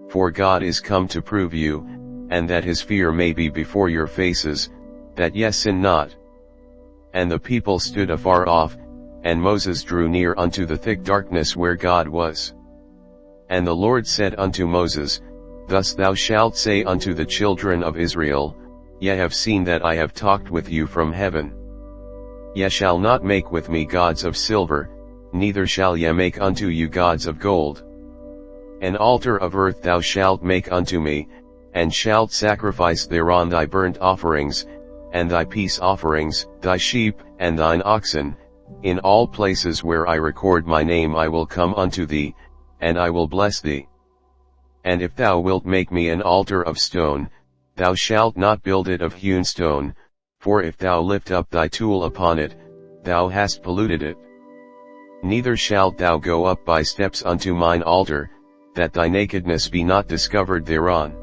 for God is come to prove you, and that his fear may be before your faces, that ye sin not. And the people stood afar off, and Moses drew near unto the thick darkness where God was. And the Lord said unto Moses, Thus thou shalt say unto the children of Israel, Ye have seen that I have talked with you from heaven. Ye shall not make with me gods of silver, neither shall ye make unto you gods of gold. An altar of earth thou shalt make unto me, and shalt sacrifice thereon thy burnt offerings, and thy peace offerings, thy sheep, and thine oxen. In all places where I record my name I will come unto thee, and I will bless thee. And if thou wilt make me an altar of stone, thou shalt not build it of hewn stone, for if thou lift up thy tool upon it, thou hast polluted it. Neither shalt thou go up by steps unto mine altar, that thy nakedness be not discovered thereon.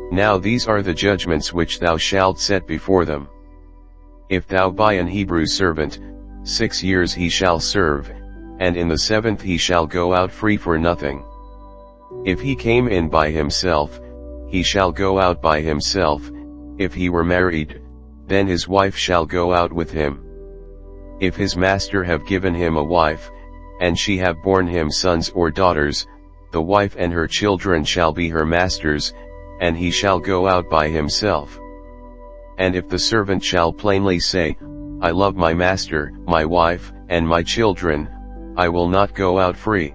Now these are the judgments which thou shalt set before them. If thou buy an Hebrew servant, 6 years he shall serve, and in the 7th he shall go out free for nothing. If he came in by himself, he shall go out by himself. If he were married, then his wife shall go out with him. If his master have given him a wife, and she have borne him sons or daughters, the wife and her children shall be her master's, and he shall go out by himself. And if the servant shall plainly say, I love my master, my wife, and my children, I will not go out free.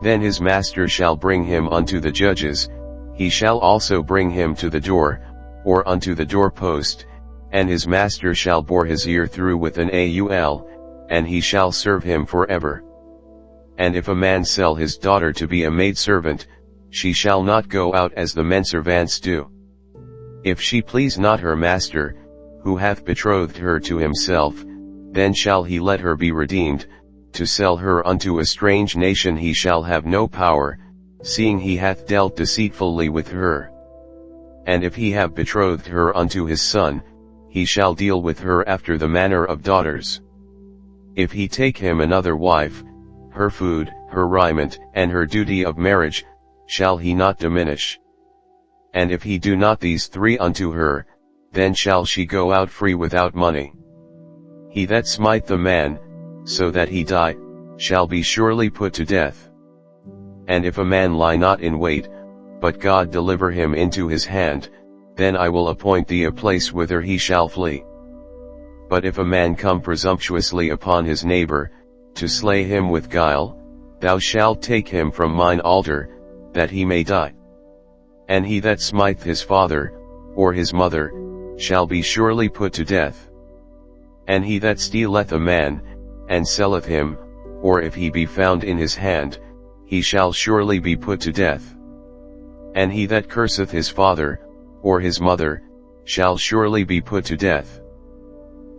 Then his master shall bring him unto the judges, he shall also bring him to the door, or unto the doorpost, and his master shall bore his ear through with an aul, and he shall serve him forever. And if a man sell his daughter to be a maidservant, she shall not go out as the menservants do. If she please not her master, who hath betrothed her to himself, then shall he let her be redeemed. To sell her unto a strange nation he shall have no power, seeing he hath dealt deceitfully with her. And if he have betrothed her unto his son, he shall deal with her after the manner of daughters. If he take him another wife, her food, her raiment, and her duty of marriage, shall he not diminish. And if he do not these 3 unto her, then shall she go out free without money. He that smite the man, so that he die, shall be surely put to death. And if a man lie not in wait, but God deliver him into his hand, then I will appoint thee a place whither he shall flee. But if a man come presumptuously upon his neighbor, to slay him with guile, thou shalt take him from mine altar, that he may die. And he that smiteth his father, or his mother, shall be surely put to death. And he that stealeth a man, and selleth him, or if he be found in his hand, he shall surely be put to death. And he that curseth his father, or his mother, shall surely be put to death.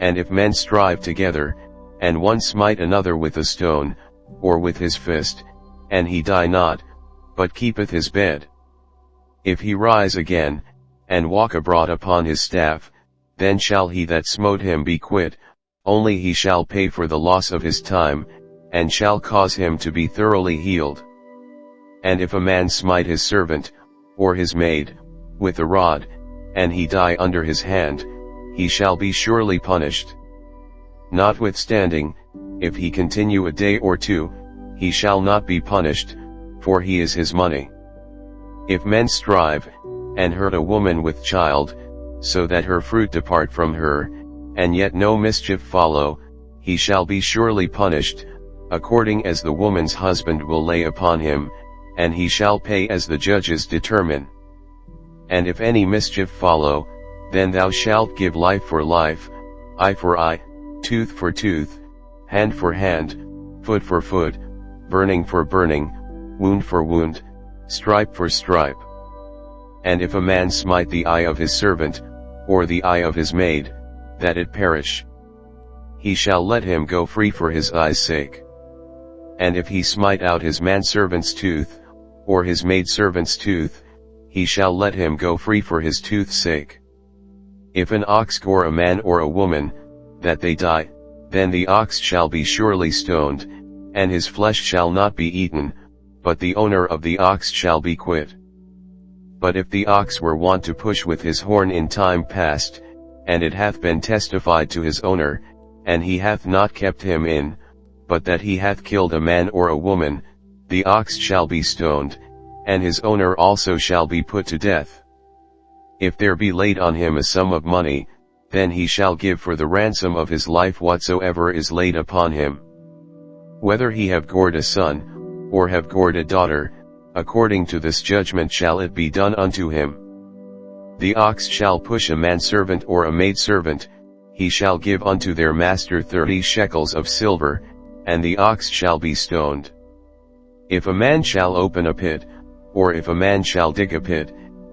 And if men strive together, and one smite another with a stone, or with his fist, and he die not, but keepeth his bed, if he rise again, and walk abroad upon his staff, then shall he that smote him be quit, only he shall pay for the loss of his time, and shall cause him to be thoroughly healed. And if a man smite his servant, or his maid, with a rod, and he die under his hand, he shall be surely punished. Notwithstanding, if he continue a day or 2, he shall not be punished, for he is his money. If men strive, and hurt a woman with child, so that her fruit depart from her, and yet no mischief follow, he shall be surely punished, according as the woman's husband will lay upon him, and he shall pay as the judges determine. And if any mischief follow, then thou shalt give life for life, eye for eye, tooth for tooth, hand for hand, foot for foot, burning for burning, wound for wound, stripe for stripe. And if a man smite the eye of his servant, or the eye of his maid, that it perish, he shall let him go free for his eye's sake. And if he smite out his manservant's tooth, or his maidservant's tooth, he shall let him go free for his tooth's sake. If an ox gore a man or a woman, that they die, then the ox shall be surely stoned, and his flesh shall not be eaten, but the owner of the ox shall be quit. But if the ox were wont to push with his horn in time past, and it hath been testified to his owner, and he hath not kept him in, but that he hath killed a man or a woman, the ox shall be stoned, and his owner also shall be put to death. If there be laid on him a sum of money, then he shall give for the ransom of his life whatsoever is laid upon him. Whether he have gored a son, or have gored a daughter, according to this judgment shall it be done unto him. The ox shall push a manservant or a maidservant, he shall give unto their master 30 shekels of silver, and the ox shall be stoned. If a man shall open a pit, or if a man shall dig a pit,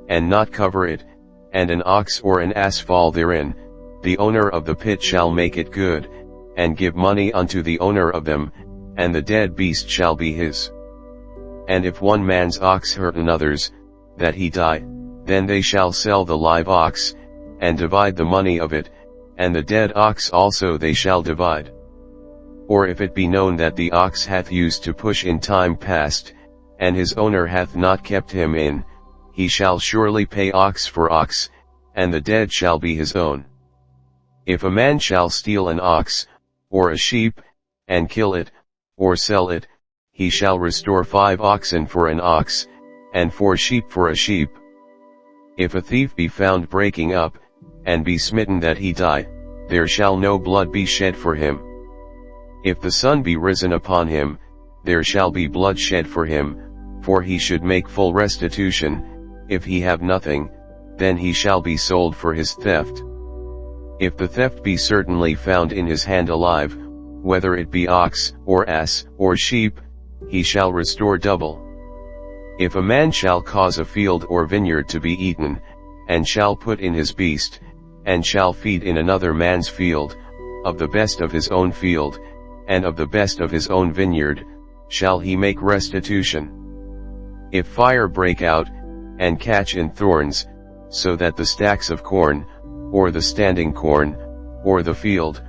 and not cover it, and an ox or an ass fall therein, the owner of the pit shall make it good, and give money unto the owner of them, and the dead beast shall be his. And if one man's ox hurt another's, that he die, then they shall sell the live ox, and divide the money of it, and the dead ox also they shall divide. Or if it be known that the ox hath used to push in time past, and his owner hath not kept him in, he shall surely pay ox for ox, and the dead shall be his own. If a man shall steal an ox, or a sheep, and kill it, or sell it, he shall restore 5 oxen for an ox, and 4 sheep for a sheep. If a thief be found breaking up, and be smitten that he die, there shall no blood be shed for him. If the sun be risen upon him, there shall be blood shed for him, for he should make full restitution. If he have nothing, then he shall be sold for his theft. If the theft be certainly found in his hand alive, whether it be ox, or ass, or sheep, he shall restore double. If a man shall cause a field or vineyard to be eaten, and shall put in his beast, and shall feed in another man's field, of the best of his own field, and of the best of his own vineyard, shall he make restitution. If fire break out, and catch in thorns, so that the stacks of corn, or the standing corn, or the field,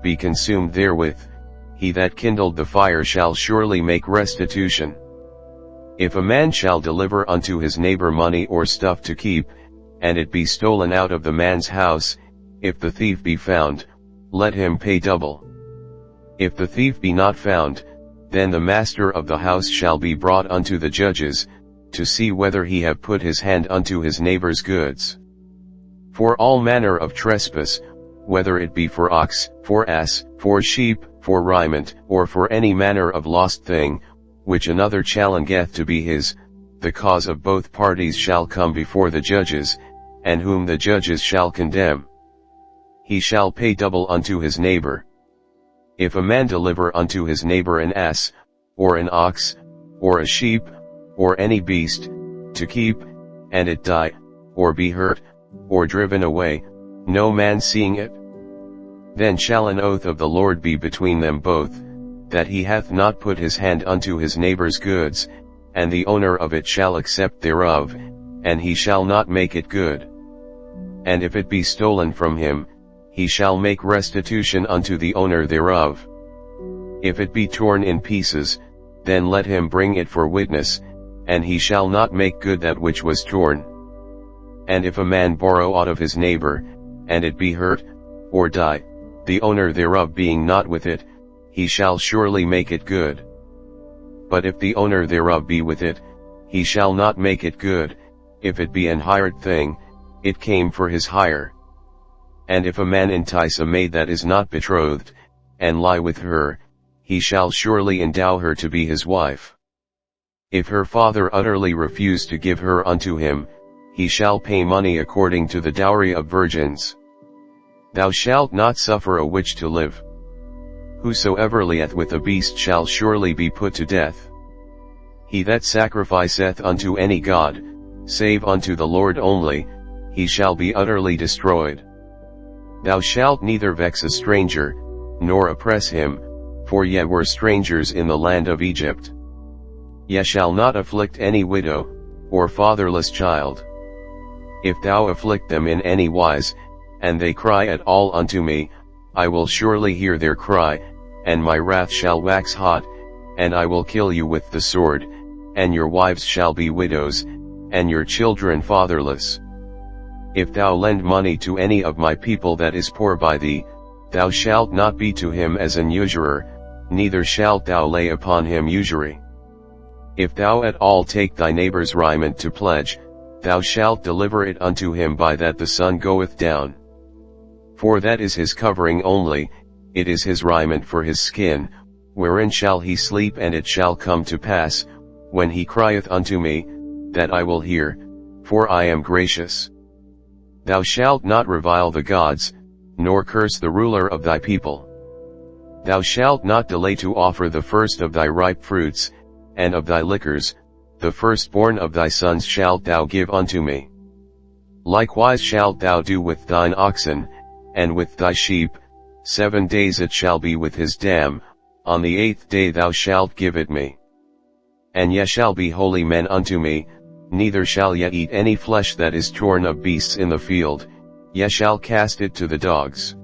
be consumed therewith, he that kindled the fire shall surely make restitution. If a man shall deliver unto his neighbor money or stuff to keep, and it be stolen out of the man's house, if the thief be found, let him pay double. If the thief be not found, then the master of the house shall be brought unto the judges, to see whether he have put his hand unto his neighbor's goods. For all manner of trespass, whether it be for ox, for ass, for sheep, for raiment, or for any manner of lost thing, which another challengeth to be his, the cause of both parties shall come before the judges, and whom the judges shall condemn. He shall pay double unto his neighbor. If a man deliver unto his neighbor an ass, or an ox, or a sheep, or any beast, to keep, and it die, or be hurt, or driven away, no man seeing it, then shall an oath of the Lord be between them both, that he hath not put his hand unto his neighbor's goods, and the owner of it shall accept thereof, and he shall not make it good. And if it be stolen from him, he shall make restitution unto the owner thereof. If it be torn in pieces, then let him bring it for witness, and he shall not make good that which was torn. And if a man borrow aught of his neighbor, and it be hurt, or die, the owner thereof being not with it, he shall surely make it good. But if the owner thereof be with it, he shall not make it good. If it be an hired thing, it came for his hire. And if a man entice a maid that is not betrothed, and lie with her, he shall surely endow her to be his wife. If her father utterly refuse to give her unto him, he shall pay money according to the dowry of virgins. Thou shalt not suffer a witch to live. Whosoever lieth with a beast shall surely be put to death. He that sacrificeth unto any god, save unto the Lord only, he shall be utterly destroyed. Thou shalt neither vex a stranger, nor oppress him, for ye were strangers in the land of Egypt. Ye shall not afflict any widow, or fatherless child. If thou afflict them in any wise, and they cry at all unto me, I will surely hear their cry, and my wrath shall wax hot, and I will kill you with the sword, and your wives shall be widows, and your children fatherless. If thou lend money to any of my people that is poor by thee, thou shalt not be to him as an usurer, neither shalt thou lay upon him usury. If thou at all take thy neighbor's raiment to pledge, thou shalt deliver it unto him by that the sun goeth down. For that is his covering only, it is his raiment for his skin, wherein shall he sleep, and it shall come to pass, when he crieth unto me, that I will hear, for I am gracious. Thou shalt not revile the gods, nor curse the ruler of thy people. Thou shalt not delay to offer the first of thy ripe fruits, and of thy liquors, the firstborn of thy sons shalt thou give unto me. Likewise shalt thou do with thine oxen, and with thy sheep, 7 days it shall be with his dam, on the 8th day thou shalt give it me. And ye shall be holy men unto me, neither shall ye eat any flesh that is torn of beasts in the field, ye shall cast it to the dogs.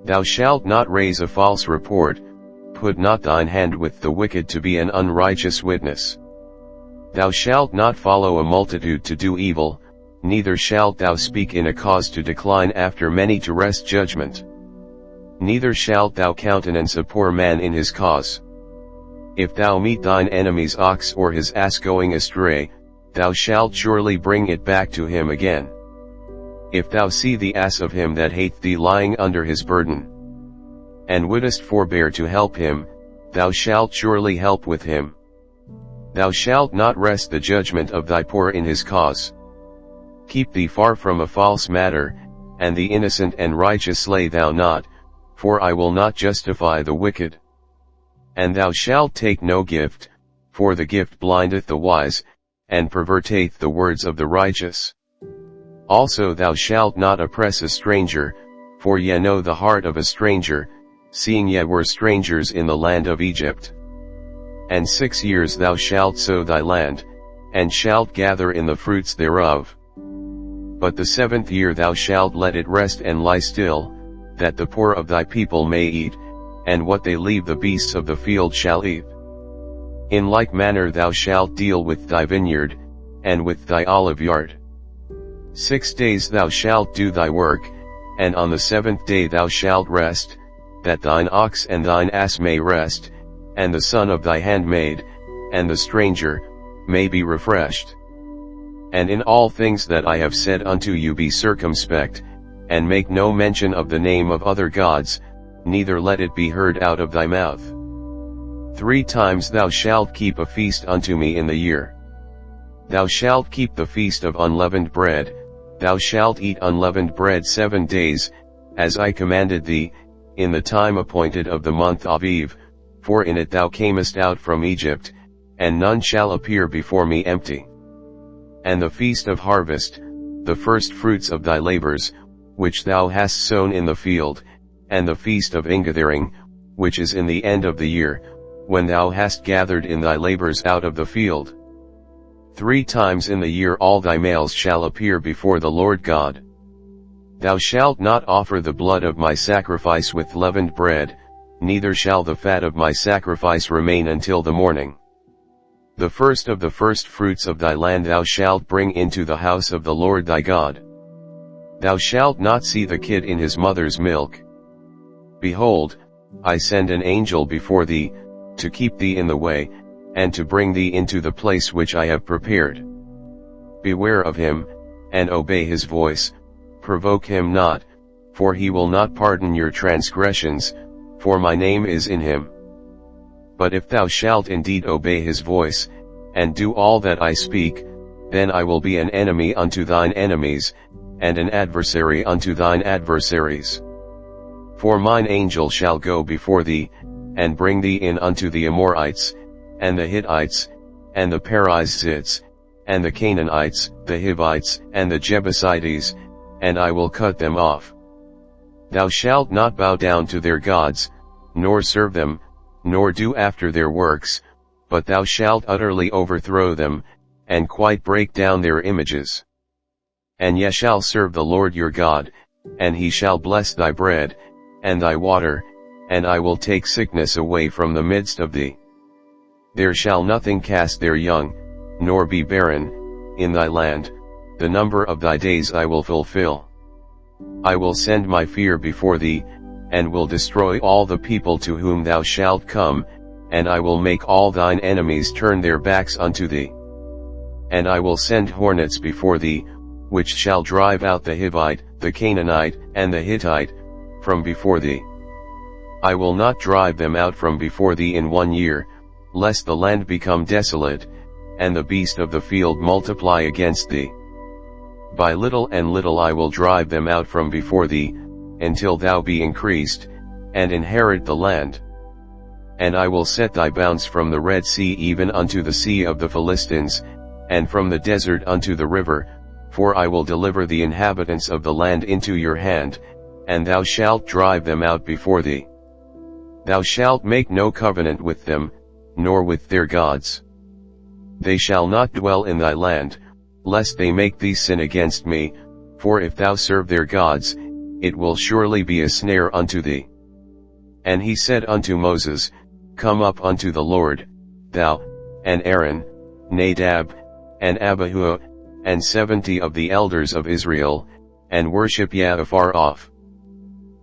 Thou shalt not raise a false report, put not thine hand with the wicked to be an unrighteous witness. Thou shalt not follow a multitude to do evil, neither shalt thou speak in a cause to decline after many to wrest judgment. Neither shalt thou countenance a poor man in his cause. If thou meet thine enemy's ox or his ass going astray, thou shalt surely bring it back to him again. If thou see the ass of him that hateth thee lying under his burden, and wouldest forbear to help him, thou shalt surely help with him. Thou shalt not wrest the judgment of thy poor in his cause. Keep thee far from a false matter, and the innocent and righteous slay thou not, for I will not justify the wicked. And thou shalt take no gift, for the gift blindeth the wise, and perverteth the words of the righteous. Also thou shalt not oppress a stranger, for ye know the heart of a stranger, seeing ye were strangers in the land of Egypt. And 6 years thou shalt sow thy land, and shalt gather in the fruits thereof. But the 7th year thou shalt let it rest and lie still, that the poor of thy people may eat, and what they leave the beasts of the field shall eat. In like manner thou shalt deal with thy vineyard, and with thy olive yard. 6 days thou shalt do thy work, and on the 7th day thou shalt rest, that thine ox and thine ass may rest, and the son of thy handmaid, and the stranger, may be refreshed. And in all things that I have said unto you be circumspect, and make no mention of the name of other gods, neither let it be heard out of thy mouth. 3 times thou shalt keep a feast unto me in the year. Thou shalt keep the feast of unleavened bread, thou shalt eat unleavened bread 7 days, as I commanded thee, in the time appointed of the month Aviv, for in it thou camest out from Egypt, and none shall appear before me empty. And the feast of harvest, the first fruits of thy labors, which thou hast sown in the field, and the feast of ingathering, which is in the end of the year, when thou hast gathered in thy labors out of the field. 3 times in the year all thy males shall appear before the Lord God. Thou shalt not offer the blood of my sacrifice with leavened bread, neither shall the fat of my sacrifice remain until the morning. The first of the first fruits of thy land thou shalt bring into the house of the Lord thy God. Thou shalt not see the kid in his mother's milk. Behold, I send an angel before thee, to keep thee in the way, and to bring thee into the place which I have prepared. Beware of him, and obey his voice, provoke him not, for he will not pardon your transgressions, for my name is in him. But if thou shalt indeed obey his voice, and do all that I speak, then I will be an enemy unto thine enemies, and an adversary unto thine adversaries. For mine angel shall go before thee, and bring thee in unto the Amorites, and the Hittites, and the Perizzites, and the Canaanites, the Hivites, and the Jebusites, and I will cut them off. Thou shalt not bow down to their gods, nor serve them, nor do after their works, but thou shalt utterly overthrow them, and quite break down their images. And ye shall serve the Lord your God, and he shall bless thy bread, and thy water, and I will take sickness away from the midst of thee. There shall nothing cast their young, nor be barren, in thy land, the number of thy days I will fulfill. I will send my fear before thee, and will destroy all the people to whom thou shalt come, and I will make all thine enemies turn their backs unto thee. And I will send hornets before thee, which shall drive out the Hivite, the Canaanite, and the Hittite, from before thee. I will not drive them out from before thee in 1 year, lest the land become desolate, and the beast of the field multiply against thee. By little and little I will drive them out from before thee, until thou be increased, and inherit the land. And I will set thy bounds from the Red Sea even unto the sea of the Philistines, and from the desert unto the river, for I will deliver the inhabitants of the land into your hand, and thou shalt drive them out before thee. Thou shalt make no covenant with them, nor with their gods. They shall not dwell in thy land, lest they make thee sin against me, for if thou serve their gods, it will surely be a snare unto thee. And he said unto Moses, Come up unto the Lord, thou, and Aaron, Nadab, and Abihu, and 70 of the elders of Israel, and worship Yah afar off.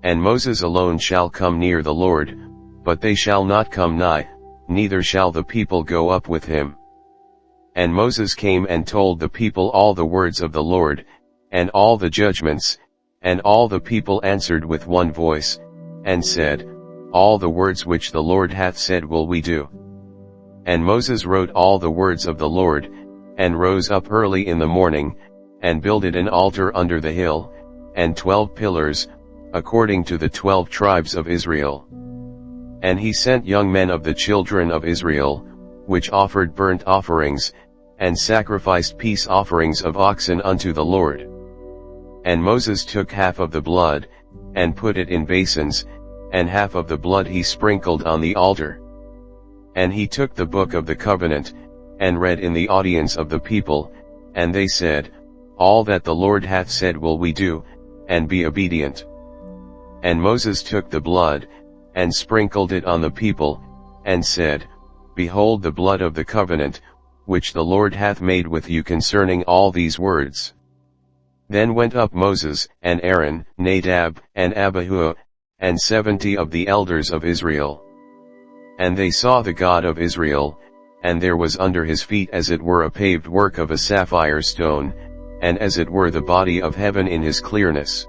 And Moses alone shall come near the Lord, but they shall not come nigh, neither shall the people go up with him. And Moses came and told the people all the words of the Lord, and all the judgments, and all the people answered with one voice, and said, All the words which the Lord hath said will we do. And Moses wrote all the words of the Lord, and rose up early in the morning, and builded an altar under the hill, and 12 pillars, according to the 12 tribes of Israel. And he sent young men of the children of Israel, which offered burnt offerings, and sacrificed peace offerings of oxen unto the Lord. And Moses took half of the blood, and put it in basins, and half of the blood he sprinkled on the altar. And he took the book of the covenant, and read in the audience of the people, and they said, All that the Lord hath said will we do, and be obedient. And Moses took the blood, and sprinkled it on the people, and said, Behold the blood of the covenant, which the Lord hath made with you concerning all these words. Then went up Moses, and Aaron, Nadab, and Abihu, and 70 of the elders of Israel. And they saw the God of Israel, and there was under his feet as it were a paved work of a sapphire stone, and as it were the body of heaven in his clearness.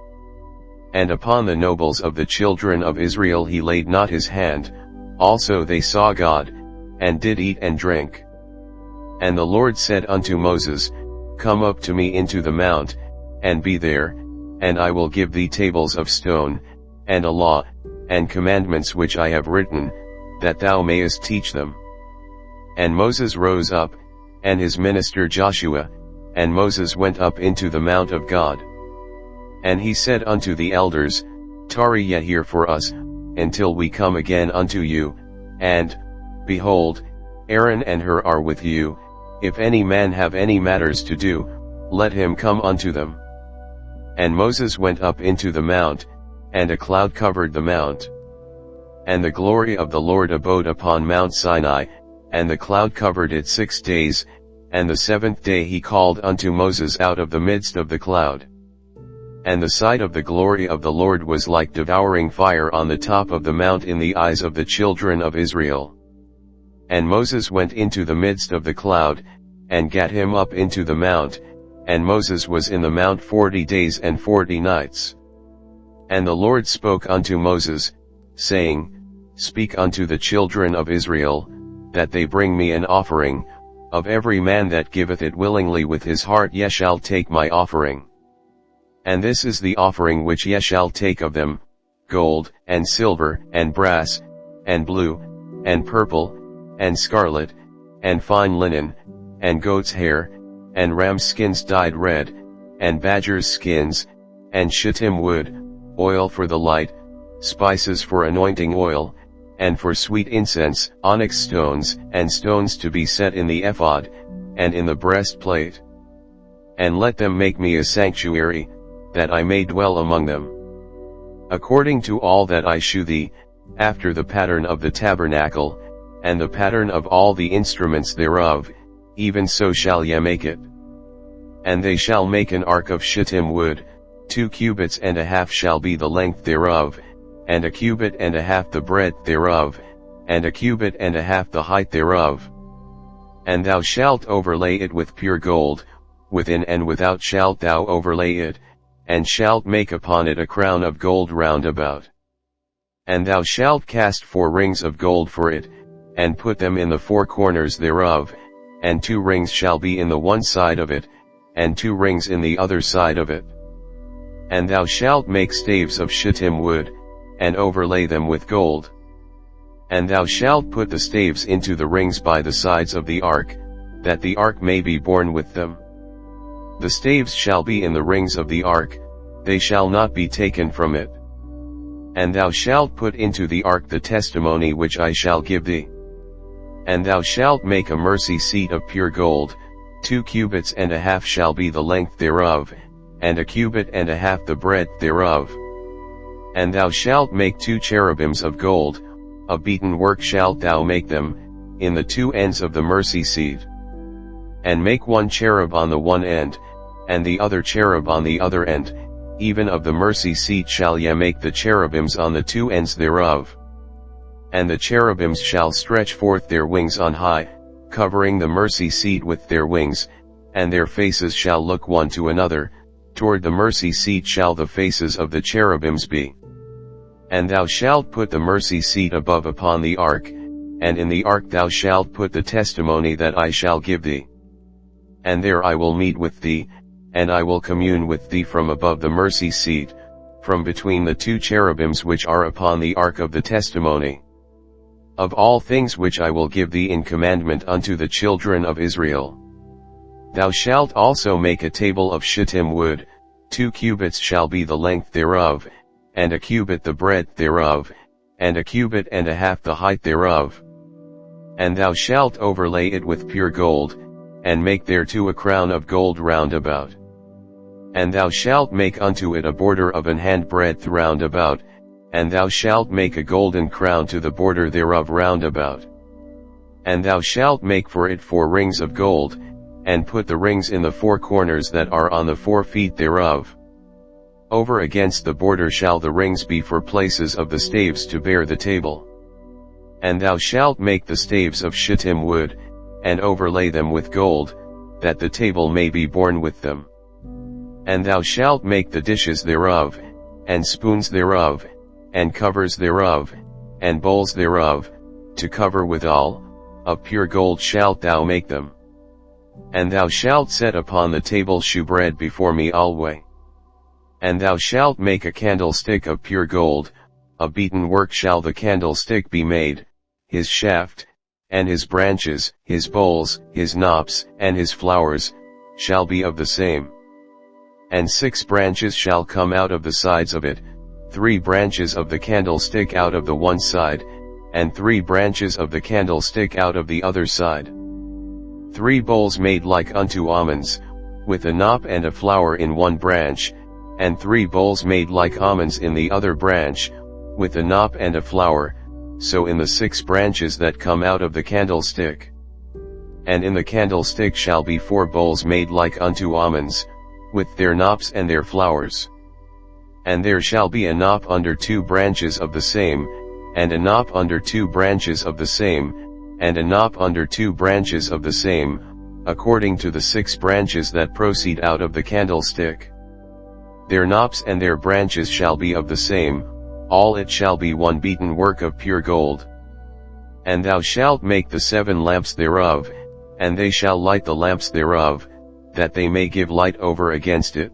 And upon the nobles of the children of Israel he laid not his hand, also they saw God, and did eat and drink. And the Lord said unto Moses, Come up to me into the mount, and be there, and I will give thee tables of stone, and a law, and commandments which I have written, that thou mayest teach them. And Moses rose up, and his minister Joshua, and Moses went up into the mount of God. And he said unto the elders, Tarry ye here for us, until we come again unto you, and, behold, Aaron and Hur are with you, if any man have any matters to do, let him come unto them. And Moses went up into the mount, and a cloud covered the mount. And the glory of the Lord abode upon Mount Sinai, and the cloud covered it 6 days, and the 7th day he called unto Moses out of the midst of the cloud. And the sight of the glory of the Lord was like devouring fire on the top of the mount in the eyes of the children of Israel. And Moses went into the midst of the cloud, and gat him up into the mount, and Moses was in the mount 40 days and 40 nights. And the Lord spoke unto Moses, saying, Speak unto the children of Israel, that they bring me an offering, of every man that giveth it willingly with his heart ye shall take my offering. And this is the offering which ye shall take of them, gold, and silver, and brass, and blue, and purple, and scarlet, and fine linen, and goat's hair, and ram's skins dyed red, and badger's skins, and shittim wood, oil for the light, spices for anointing oil, and for sweet incense, onyx stones, and stones to be set in the ephod, and in the breastplate. And let them make me a sanctuary, that I may dwell among them. According to all that I shew thee, after the pattern of the tabernacle, and the pattern of all the instruments thereof, even so shall ye make it. And they shall make an ark of shittim wood, 2 cubits and a half shall be the length thereof, and 1 cubit and a half the breadth thereof, and 1 cubit and a half the height thereof. And thou shalt overlay it with pure gold, within and without shalt thou overlay it, and shalt make upon it a crown of gold round about. And thou shalt cast 4 rings of gold for it, and put them in the 4 corners thereof, and 2 rings shall be in the one side of it, and 2 rings in the other side of it. And thou shalt make staves of shittim wood, and overlay them with gold. And thou shalt put the staves into the rings by the sides of the ark, that the ark may be borne with them. The staves shall be in the rings of the ark, they shall not be taken from it. And thou shalt put into the ark the testimony which I shall give thee. And thou shalt make a mercy seat of pure gold, 2 cubits and a half shall be the length thereof, and 1 cubit and a half the breadth thereof. And thou shalt make 2 cherubims of gold, of beaten work shalt thou make them, in the 2 ends of the mercy seat. And make 1 cherub on the one end, and the other cherub on the other end, even of the mercy seat shall ye make the cherubims on the 2 ends thereof. And the cherubims shall stretch forth their wings on high, covering the mercy seat with their wings, and their faces shall look one to another, toward the mercy seat shall the faces of the cherubims be. And thou shalt put the mercy seat above upon the ark, and in the ark thou shalt put the testimony that I shall give thee. And there I will meet with thee, and I will commune with thee from above the mercy seat, from between the 2 cherubims which are upon the ark of the testimony. Of all things which I will give thee in commandment unto the children of Israel. Thou shalt also make a table of shittim wood, 2 cubits shall be the length thereof, and 1 cubit the breadth thereof, and 1 cubit and a half the height thereof. And thou shalt overlay it with pure gold, and make thereto a crown of gold round about. And thou shalt make unto it a border of an handbreadth round about, and thou shalt make a golden crown to the border thereof round about. And thou shalt make for it 4 rings of gold, and put the rings in the 4 corners that are on the 4 feet thereof. Over against the border shall the rings be for places of the staves to bear the table. And thou shalt make the staves of shittim wood, and overlay them with gold, that the table may be borne with them. And thou shalt make the dishes thereof, and spoons thereof, and covers thereof, and bowls thereof, to cover withal, of pure gold shalt thou make them. And thou shalt set upon the table shewbread before me alway. And thou shalt make a candlestick of pure gold, of beaten work shall the candlestick be made, his shaft, and his branches, his bowls, his knops, and his flowers, shall be of the same. And 6 branches shall come out of the sides of it, 3 branches of the candlestick out of the one side, and 3 branches of the candlestick out of the other side. 3 bowls made like unto almonds, with a knop and a flower in one branch, and 3 bowls made like almonds in the other branch, with a knop and a flower, so in the 6 branches that come out of the candlestick. And in the candlestick shall be 4 bowls made like unto almonds, with their knops and their flowers. And there shall be a knop under 2 branches of the same, and a knop under 2 branches of the same, and a knop under 2 branches of the same, according to the 6 branches that proceed out of the candlestick. Their knops and their branches shall be of the same, all it shall be one beaten work of pure gold. And thou shalt make the 7 lamps thereof, and they shall light the lamps thereof, that they may give light over against it.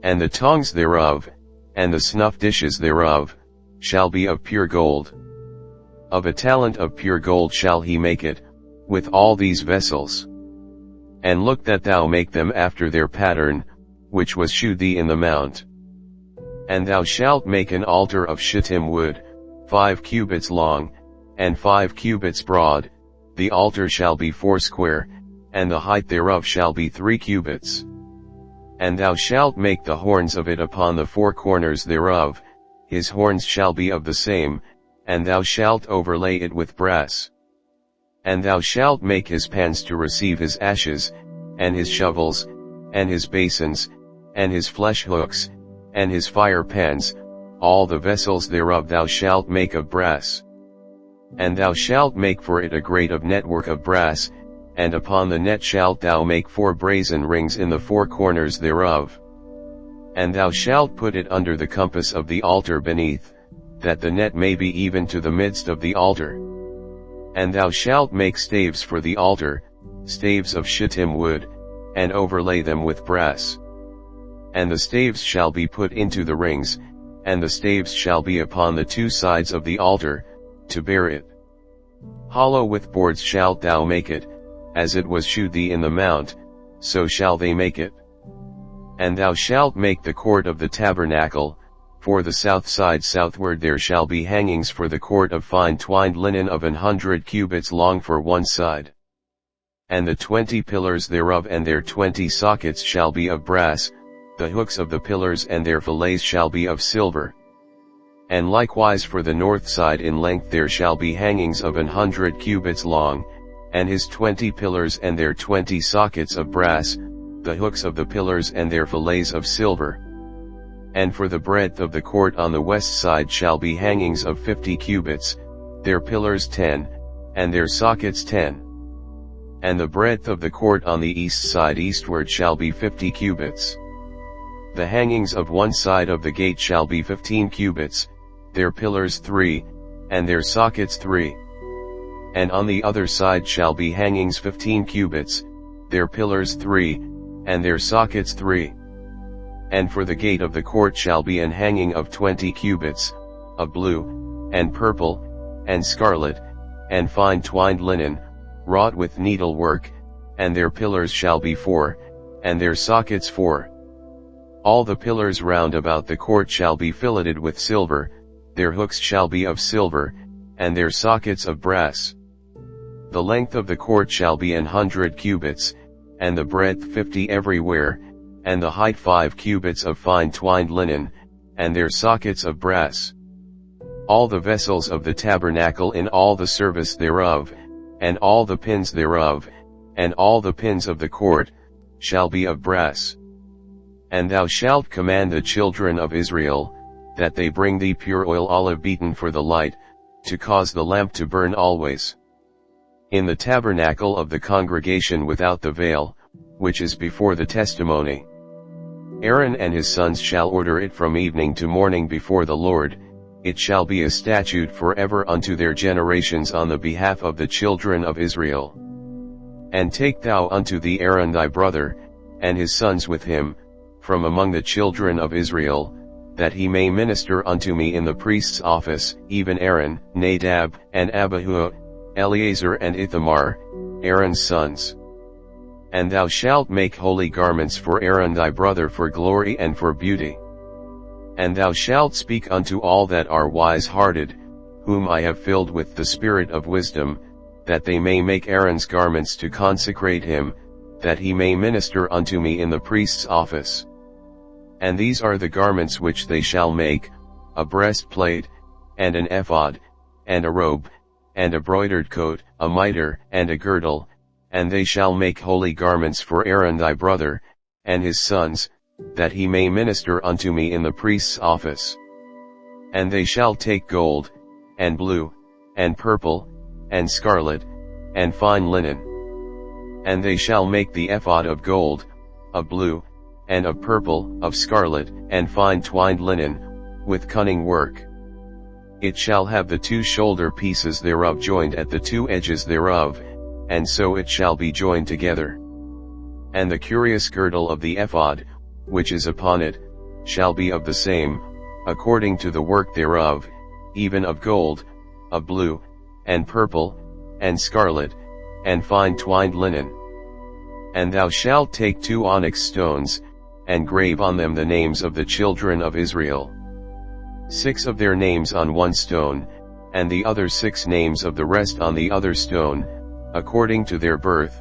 And the tongs thereof, and the snuff dishes thereof, shall be of pure gold. Of a talent of pure gold shall he make it, with all these vessels. And look that thou make them after their pattern, which was shewed thee in the mount. And thou shalt make an altar of shittim wood, 5 cubits long, and 5 cubits broad, the altar shall be foursquare, and the height thereof shall be 3 cubits. And thou shalt make the horns of it upon the 4 corners thereof, his horns shall be of the same, and thou shalt overlay it with brass. And thou shalt make his pans to receive his ashes, and his shovels, and his basins, and his flesh hooks, and his fire pans, all the vessels thereof thou shalt make of brass. And thou shalt make for it a grate of network of brass, and upon the net shalt thou make 4 brazen rings in the 4 corners thereof. And thou shalt put it under the compass of the altar beneath, that the net may be even to the midst of the altar. And thou shalt make staves for the altar, staves of shittim wood, and overlay them with brass. And the staves shall be put into the rings, and the staves shall be upon the 2 sides of the altar, to bear it. Hollow with boards shalt thou make it, as it was shewed thee in the mount, so shall they make it. And thou shalt make the court of the tabernacle, for the south side southward there shall be hangings for the court of fine twined linen of 100 cubits long for one side. And the 20 pillars thereof and their 20 sockets shall be of brass, the hooks of the pillars and their fillets shall be of silver. And likewise for the north side in length there shall be hangings of 100 cubits long, and his 20 pillars and their 20 sockets of brass, the hooks of the pillars and their fillets of silver. And for the breadth of the court on the west side shall be hangings of 50 cubits, their pillars 10, and their sockets 10. And the breadth of the court on the east side eastward shall be 50 cubits. The hangings of one side of the gate shall be 15 cubits, their pillars 3, and their sockets 3. And on the other side shall be hangings 15 cubits, their pillars 3, and their sockets 3. And for the gate of the court shall be an hanging of 20 cubits, of blue, and purple, and scarlet, and fine twined linen, wrought with needlework, and their pillars shall be 4, and their sockets 4. All the pillars round about the court shall be filleted with silver, their hooks shall be of silver, and their sockets of brass. The length of the court shall be 100 cubits, and the breadth 50 everywhere, and the height 5 cubits of fine twined linen, and their sockets of brass. All the vessels of the tabernacle in all the service thereof, and all the pins thereof, and all the pins of the court, shall be of brass. And thou shalt command the children of Israel, that they bring thee pure oil olive beaten for the light, to cause the lamp to burn always. In the tabernacle of the congregation without the veil, which is before the testimony. Aaron and his sons shall order it from evening to morning before the Lord, it shall be a statute forever unto their generations on the behalf of the children of Israel. And take thou unto thee Aaron thy brother, and his sons with him, from among the children of Israel, that he may minister unto me in the priest's office, even Aaron, Nadab, and Abihu, Eleazar and Ithamar, Aaron's sons. And thou shalt make holy garments for Aaron thy brother for glory and for beauty. And thou shalt speak unto all that are wise-hearted, whom I have filled with the spirit of wisdom, that they may make Aaron's garments to consecrate him, that he may minister unto me in the priest's office. And these are the garments which they shall make, a breastplate, and an ephod, and a robe, and a broidered coat, a mitre, and a girdle, and they shall make holy garments for Aaron thy brother, and his sons, that he may minister unto me in the priest's office. And they shall take gold, and blue, and purple, and scarlet, and fine linen. And they shall make the ephod of gold, of blue, and of purple, of scarlet, and fine twined linen, with cunning work. It shall have the 2 shoulder pieces thereof joined at the 2 edges thereof, and so it shall be joined together. And the curious girdle of the ephod, which is upon it, shall be of the same, according to the work thereof, even of gold, of blue, and purple, and scarlet, and fine twined linen. And thou shalt take 2 onyx stones, and grave on them the names of the children of Israel. 6 of their names on one stone, and the other 6 names of the rest on the other stone, according to their birth.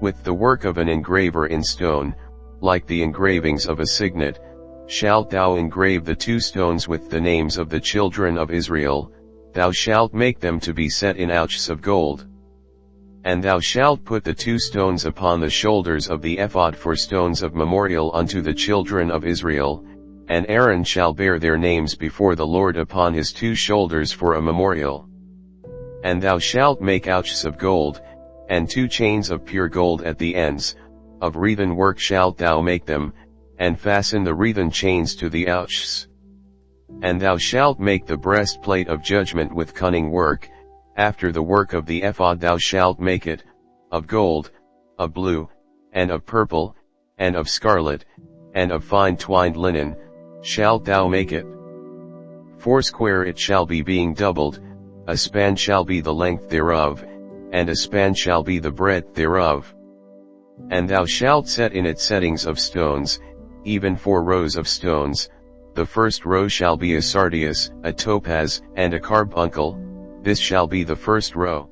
With the work of an engraver in stone, like the engravings of a signet, shalt thou engrave the 2 stones with the names of the children of Israel. Thou shalt make them to be set in ouches of gold. And thou shalt put the 2 stones upon the shoulders of the ephod for stones of memorial unto the children of Israel, and Aaron shall bear their names before the Lord upon his 2 shoulders for a memorial. And thou shalt make ouches of gold, and 2 chains of pure gold at the ends, of wreathen work shalt thou make them, and fasten the wreathen chains to the ouches. And thou shalt make the breastplate of judgment with cunning work, after the work of the ephod thou shalt make it, of gold, of blue, and of purple, and of scarlet, and of fine twined linen, shalt thou make it. 4 it shall be being doubled, a span shall be the length thereof, and a span shall be the breadth thereof. And thou shalt set in it settings of stones, even 4 rows of stones. The first row shall be a sardius, a topaz, and a carbuncle, this shall be the first row.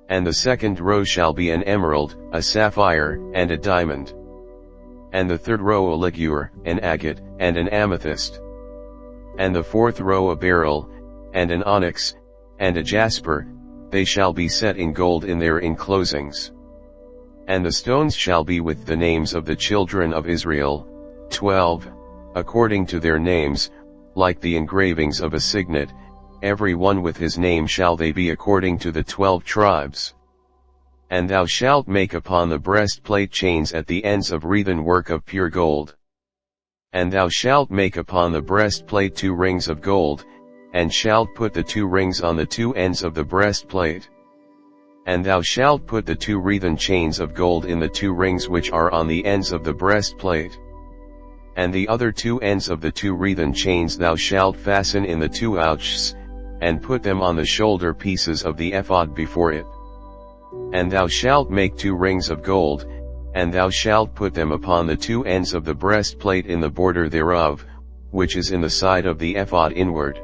And the second row shall be an emerald, a sapphire, and a diamond. And the third row a ligure, an agate, and an amethyst. And the 4th row a beryl, and an onyx, and a jasper, they shall be set in gold in their enclosings. And the stones shall be with the names of the children of Israel, 12, according to their names, like the engravings of a signet, every one with his name shall they be according to the 12 tribes. And thou shalt make upon the breastplate chains at the ends of wreathen work of pure gold. And thou shalt make upon the breastplate 2 rings of gold, and shalt put the 2 rings on the 2 ends of the breastplate. And thou shalt put the 2 wreathen chains of gold in the 2 rings which are on the ends of the breastplate. And the other 2 ends of the 2 wreathen chains thou shalt fasten in the 2 ouches, and put them on the shoulder pieces of the ephod before it. And thou shalt make 2 rings of gold, and thou shalt put them upon the 2 ends of the breastplate in the border thereof, which is in the side of the ephod inward.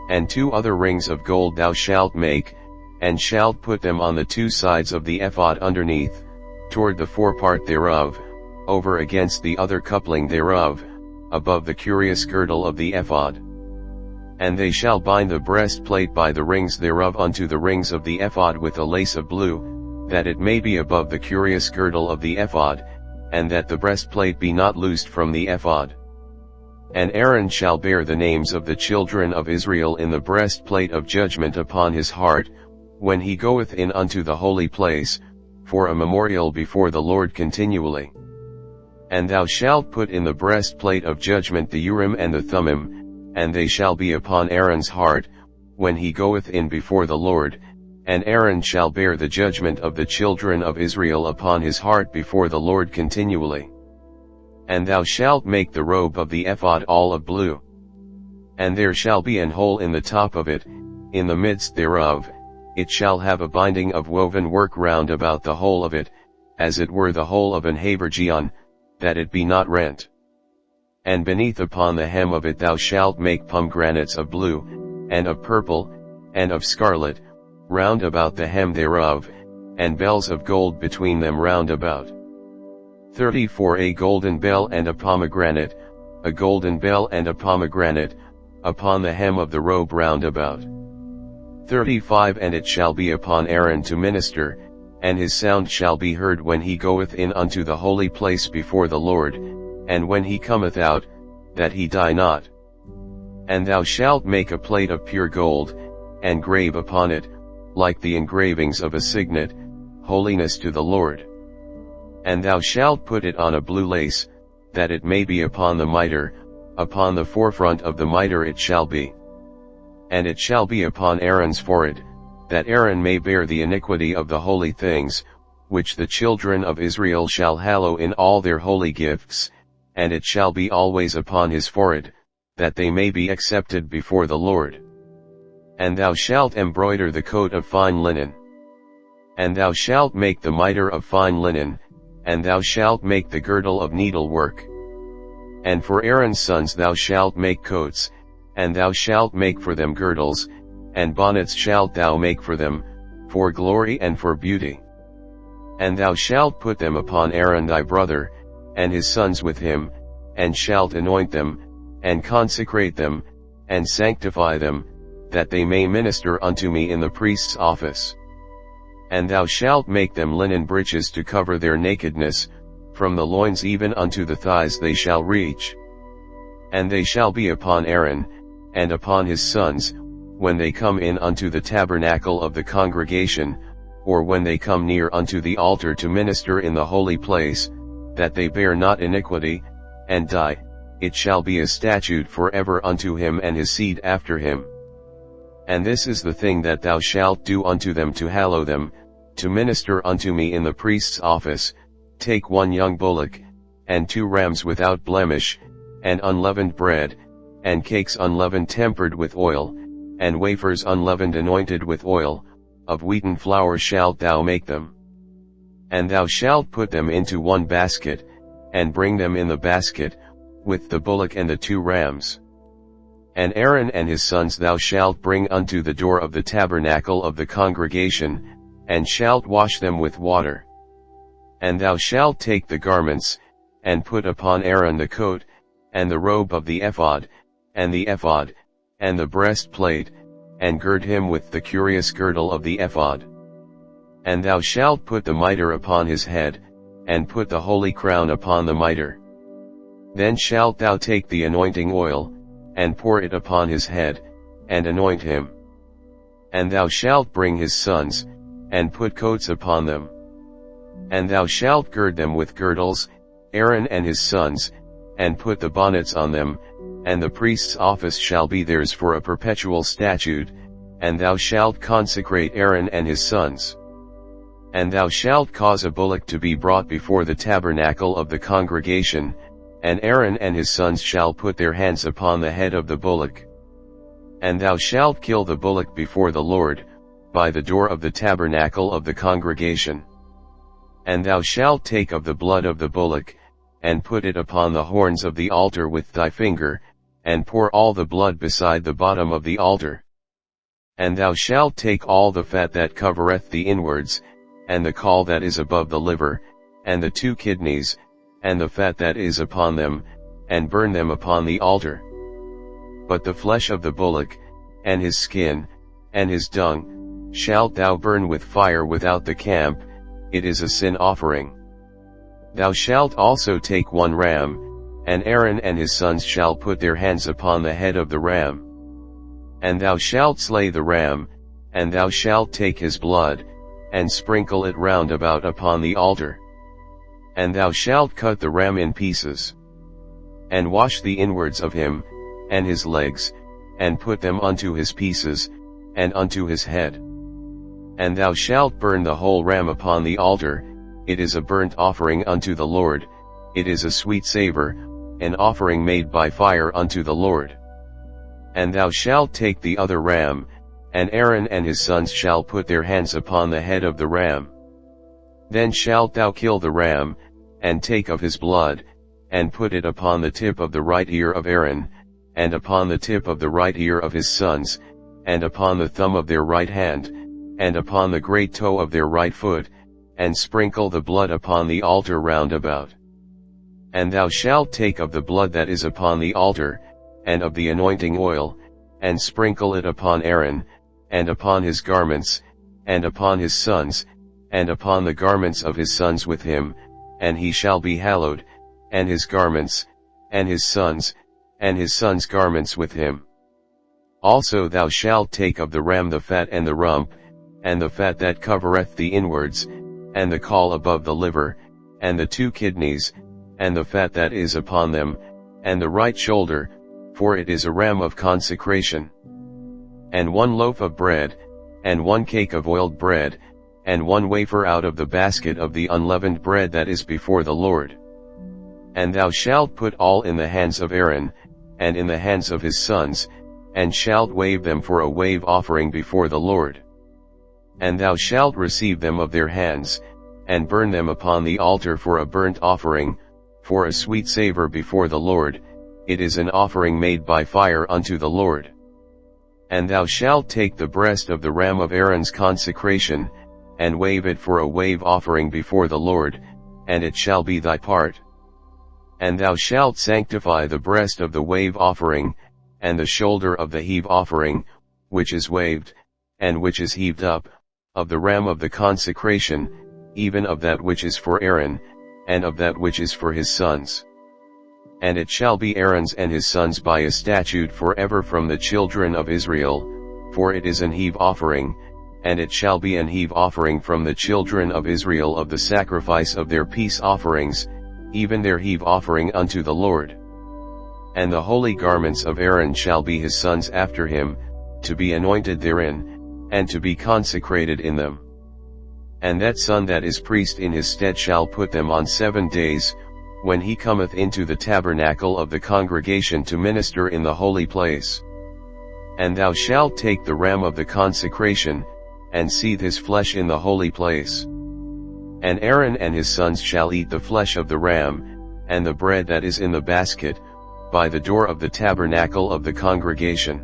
And 2 other rings of gold thou shalt make, and shalt put them on the 2 sides of the ephod underneath, toward the forepart thereof, over against the other coupling thereof, above the curious girdle of the ephod. And they shall bind the breastplate by the rings thereof unto the rings of the ephod with a lace of blue, that it may be above the curious girdle of the ephod, and that the breastplate be not loosed from the ephod. And Aaron shall bear the names of the children of Israel in the breastplate of judgment upon his heart, when he goeth in unto the holy place, for a memorial before the Lord continually. And thou shalt put in the breastplate of judgment the Urim and the Thummim, and they shall be upon Aaron's heart, when he goeth in before the Lord, and Aaron shall bear the judgment of the children of Israel upon his heart before the Lord continually. And thou shalt make the robe of the ephod all of blue. And there shall be an hole in the top of it, in the midst thereof, it shall have a binding of woven work round about the whole of it, as it were the whole of an habergeon, that it be not rent. And beneath upon the hem of it thou shalt make pomegranates of blue, and of purple, and of scarlet, round about the hem thereof, and bells of gold between them round about. 34 A golden bell and a pomegranate, a golden bell and a pomegranate, upon the hem of the robe round about. 35 And it shall be upon Aaron to minister, and his sound shall be heard when he goeth in unto the holy place before the Lord, and when he cometh out, that he die not. And thou shalt make a plate of pure gold, and grave upon it, like the engravings of a signet, holiness to the Lord. And thou shalt put it on a blue lace, that it may be upon the mitre, upon the forefront of the mitre it shall be. And it shall be upon Aaron's forehead, that Aaron may bear the iniquity of the holy things, which the children of Israel shall hallow in all their holy gifts, and it shall be always upon his forehead, that they may be accepted before the Lord. And thou shalt embroider the coat of fine linen. And thou shalt make the mitre of fine linen, and thou shalt make the girdle of needlework. And for Aaron's sons thou shalt make coats, and thou shalt make for them girdles, and bonnets shalt thou make for them, for glory and for beauty. And thou shalt put them upon Aaron thy brother, and his sons with him, and shalt anoint them, and consecrate them, and sanctify them, that they may minister unto me in the priest's office. And thou shalt make them linen breeches to cover their nakedness, from the loins even unto the thighs they shall reach. And they shall be upon Aaron, and upon his sons, when they come in unto the tabernacle of the congregation, or when they come near unto the altar to minister in the holy place, that they bear not iniquity, and die. It shall be a statute forever unto him and his seed after him. And this is the thing that thou shalt do unto them to hallow them, to minister unto me in the priest's office. Take 1 young bullock, and 2 rams without blemish, and unleavened bread, and cakes unleavened tempered with oil, and wafers unleavened anointed with oil, of wheaten flour shalt thou make them. And thou shalt put them into 1 basket, and bring them in the basket, with the bullock and the 2 rams. And Aaron and his sons thou shalt bring unto the door of the tabernacle of the congregation, and shalt wash them with water. And thou shalt take the garments, and put upon Aaron the coat, and the robe of the ephod, and the breastplate, and gird him with the curious girdle of the ephod. And thou shalt put the mitre upon his head, and put the holy crown upon the mitre. Then shalt thou take the anointing oil, and pour it upon his head, and anoint him. And thou shalt bring his sons, and put coats upon them. And thou shalt gird them with girdles, Aaron and his sons, and put the bonnets on them, and the priest's office shall be theirs for a perpetual statute, and thou shalt consecrate Aaron and his sons. And thou shalt cause a bullock to be brought before the tabernacle of the congregation, and Aaron and his sons shall put their hands upon the head of the bullock. And thou shalt kill the bullock before the Lord, by the door of the tabernacle of the congregation. And thou shalt take of the blood of the bullock, and put it upon the horns of the altar with thy finger, and pour all the blood beside the bottom of the altar. And thou shalt take all the fat that covereth the inwards, and the caul that is above the liver, and the 2 kidneys, and the fat that is upon them, and burn them upon the altar. But the flesh of the bullock, and his skin, and his dung, shalt thou burn with fire without the camp. It is a sin offering. Thou shalt also take 1 ram, and Aaron and his sons shall put their hands upon the head of the ram. And thou shalt slay the ram, and thou shalt take his blood, and sprinkle it round about upon the altar. And thou shalt cut the ram in pieces, and wash the inwards of him, and his legs, and put them unto his pieces, and unto his head. And thou shalt burn the whole ram upon the altar. It is a burnt offering unto the Lord, it is a sweet savor, an offering made by fire unto the Lord. And thou shalt take the other ram, and Aaron and his sons shall put their hands upon the head of the ram. Then shalt thou kill the ram, and take of his blood, and put it upon the tip of the right ear of Aaron, and upon the tip of the right ear of his sons, and upon the thumb of their right hand, and upon the great toe of their right foot, and sprinkle the blood upon the altar round about. And thou shalt take of the blood that is upon the altar, and of the anointing oil, and sprinkle it upon Aaron, and upon his garments, and upon his sons, and upon the garments of his sons with him, and he shall be hallowed, and his garments, and his sons' garments with him. Also thou shalt take of the ram the fat and the rump, and the fat that covereth the inwards, and the caul above the liver, and the 2 kidneys, and the fat that is upon them, and the right shoulder, for it is a ram of consecration. And 1 loaf of bread, and 1 cake of oiled bread, and 1 wafer out of the basket of the unleavened bread that is before the Lord. And thou shalt put all in the hands of Aaron, and in the hands of his sons, and shalt wave them for a wave offering before the Lord. And thou shalt receive them of their hands, and burn them upon the altar for a burnt offering, for a sweet savor before the Lord. It is an offering made by fire unto the Lord. And thou shalt take the breast of the ram of Aaron's consecration, and wave it for a wave offering before the Lord, and it shall be thy part. And thou shalt sanctify the breast of the wave offering, and the shoulder of the heave offering, which is waved, and which is heaved up, of the ram of the consecration, even of that which is for Aaron, and of that which is for his sons. And it shall be Aaron's and his sons by a statute forever from the children of Israel, for it is an heave offering, and it shall be an heave offering from the children of Israel of the sacrifice of their peace offerings, even their heave offering unto the Lord. And the holy garments of Aaron shall be his sons after him, to be anointed therein, and to be consecrated in them. And that son that is priest in his stead shall put them on 7 days, when he cometh into the tabernacle of the congregation to minister in the holy place. And thou shalt take the ram of the consecration, and seethe his flesh in the holy place. And Aaron and his sons shall eat the flesh of the ram, and the bread that is in the basket, by the door of the tabernacle of the congregation.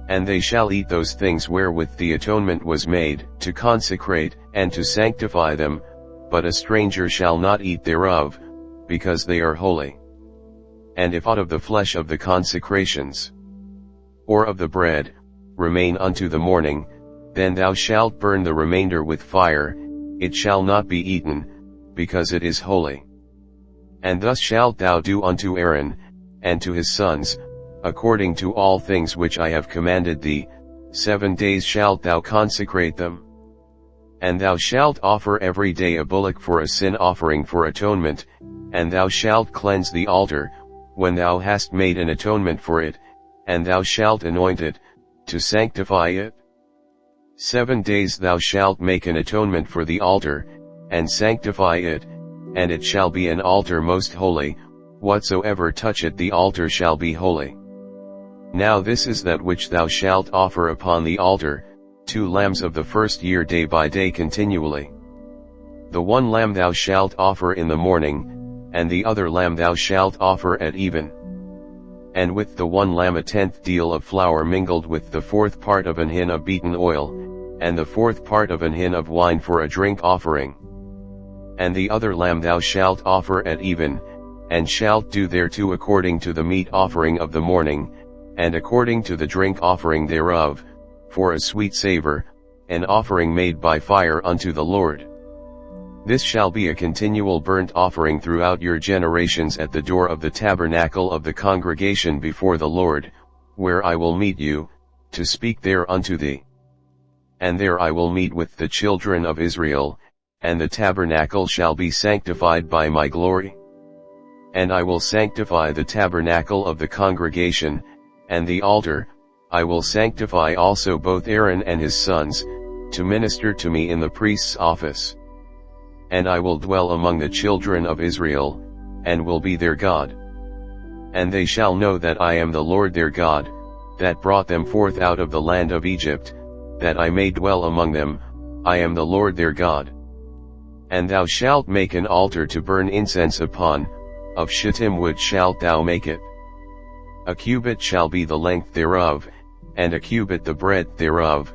And they shall eat those things wherewith the atonement was made, to consecrate, and to sanctify them, but a stranger shall not eat thereof, because they are holy. And if aught of the flesh of the consecrations, or of the bread, remain unto the morning, then thou shalt burn the remainder with fire, it shall not be eaten, because it is holy. And thus shalt thou do unto Aaron, and to his sons, according to all things which I have commanded thee. 7 days shalt thou consecrate them. And thou shalt offer every day a bullock for a sin offering for atonement, and thou shalt cleanse the altar, when thou hast made an atonement for it, and thou shalt anoint it, to sanctify it. 7 days thou shalt make an atonement for the altar, and sanctify it, and it shall be an altar most holy, whatsoever toucheth the altar shall be holy. Now this is that which thou shalt offer upon the altar, 2 lambs of the first year day by day continually. The 1 lamb thou shalt offer in the morning, and the other lamb thou shalt offer at even. And with the 1 lamb a 10th deal of flour mingled with the 4th part of an hin of beaten oil, and the 4th part of an hin of wine for a drink offering. And the other lamb thou shalt offer at even, and shalt do thereto according to the meat offering of the morning, and according to the drink offering thereof, for a sweet savor, an offering made by fire unto the Lord. This shall be a continual burnt offering throughout your generations at the door of the tabernacle of the congregation before the Lord, where I will meet you, to speak there unto thee. And there I will meet with the children of Israel, and the tabernacle shall be sanctified by my glory. And I will sanctify the tabernacle of the congregation, and the altar, I will sanctify also both Aaron and his sons, to minister to me in the priest's office. And I will dwell among the children of Israel, and will be their God. And they shall know that I am the Lord their God, that brought them forth out of the land of Egypt, that I may dwell among them. I am the Lord their God. And thou shalt make an altar to burn incense upon, of shittim wood shalt thou make it. A cubit shall be the length thereof, and a cubit the breadth thereof,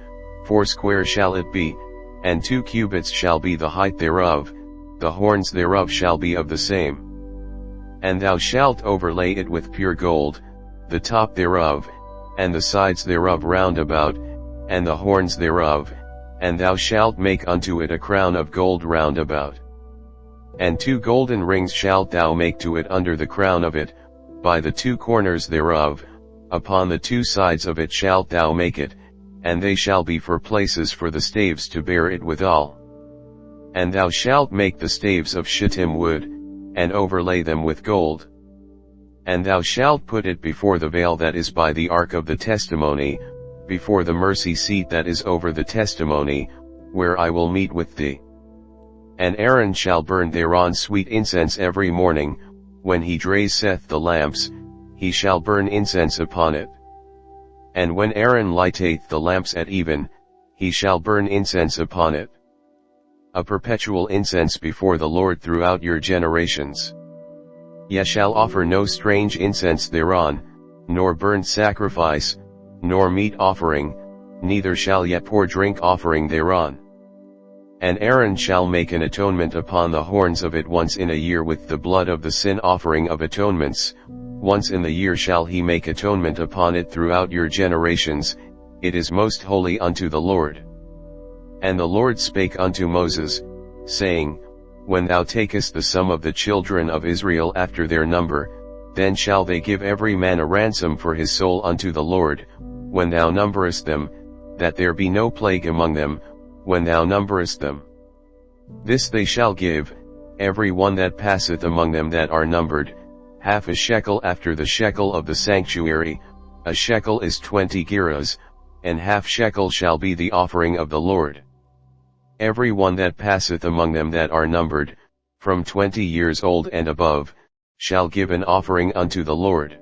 4 shall it be, and 2 cubits shall be the height thereof, the horns thereof shall be of the same. And thou shalt overlay it with pure gold, the top thereof, and the sides thereof round about, and the horns thereof, and thou shalt make unto it a crown of gold round about. And 2 golden rings shalt thou make to it under the crown of it, by the 2 corners thereof, upon the 2 sides of it shalt thou make it, and they shall be for places for the staves to bear it withal. And thou shalt make the staves of shittim wood, and overlay them with gold. And thou shalt put it before the veil that is by the ark of the testimony, before the mercy seat that is over the testimony, where I will meet with thee. And Aaron shall burn thereon sweet incense every morning, when he raiseth the lamps, he shall burn incense upon it. And when Aaron lighteth the lamps at even, he shall burn incense upon it. A perpetual incense before the Lord throughout your generations. Ye shall offer no strange incense thereon, nor burnt sacrifice, nor meat offering, neither shall ye pour drink offering thereon. And Aaron shall make an atonement upon the horns of it once in a year with the blood of the sin offering of atonements, once in the year shall he make atonement upon it throughout your generations, it is most holy unto the Lord. And the Lord spake unto Moses, saying, When thou takest the sum of the children of Israel after their number, then shall they give every man a ransom for his soul unto the Lord, when thou numberest them, that there be no plague among them, when thou numberest them. This they shall give, every one that passeth among them that are numbered, half a shekel after the shekel of the sanctuary, a shekel is 20 gerahs, and half shekel shall be the offering of the Lord. Every one that passeth among them that are numbered, from 20 years old and above, shall give an offering unto the Lord.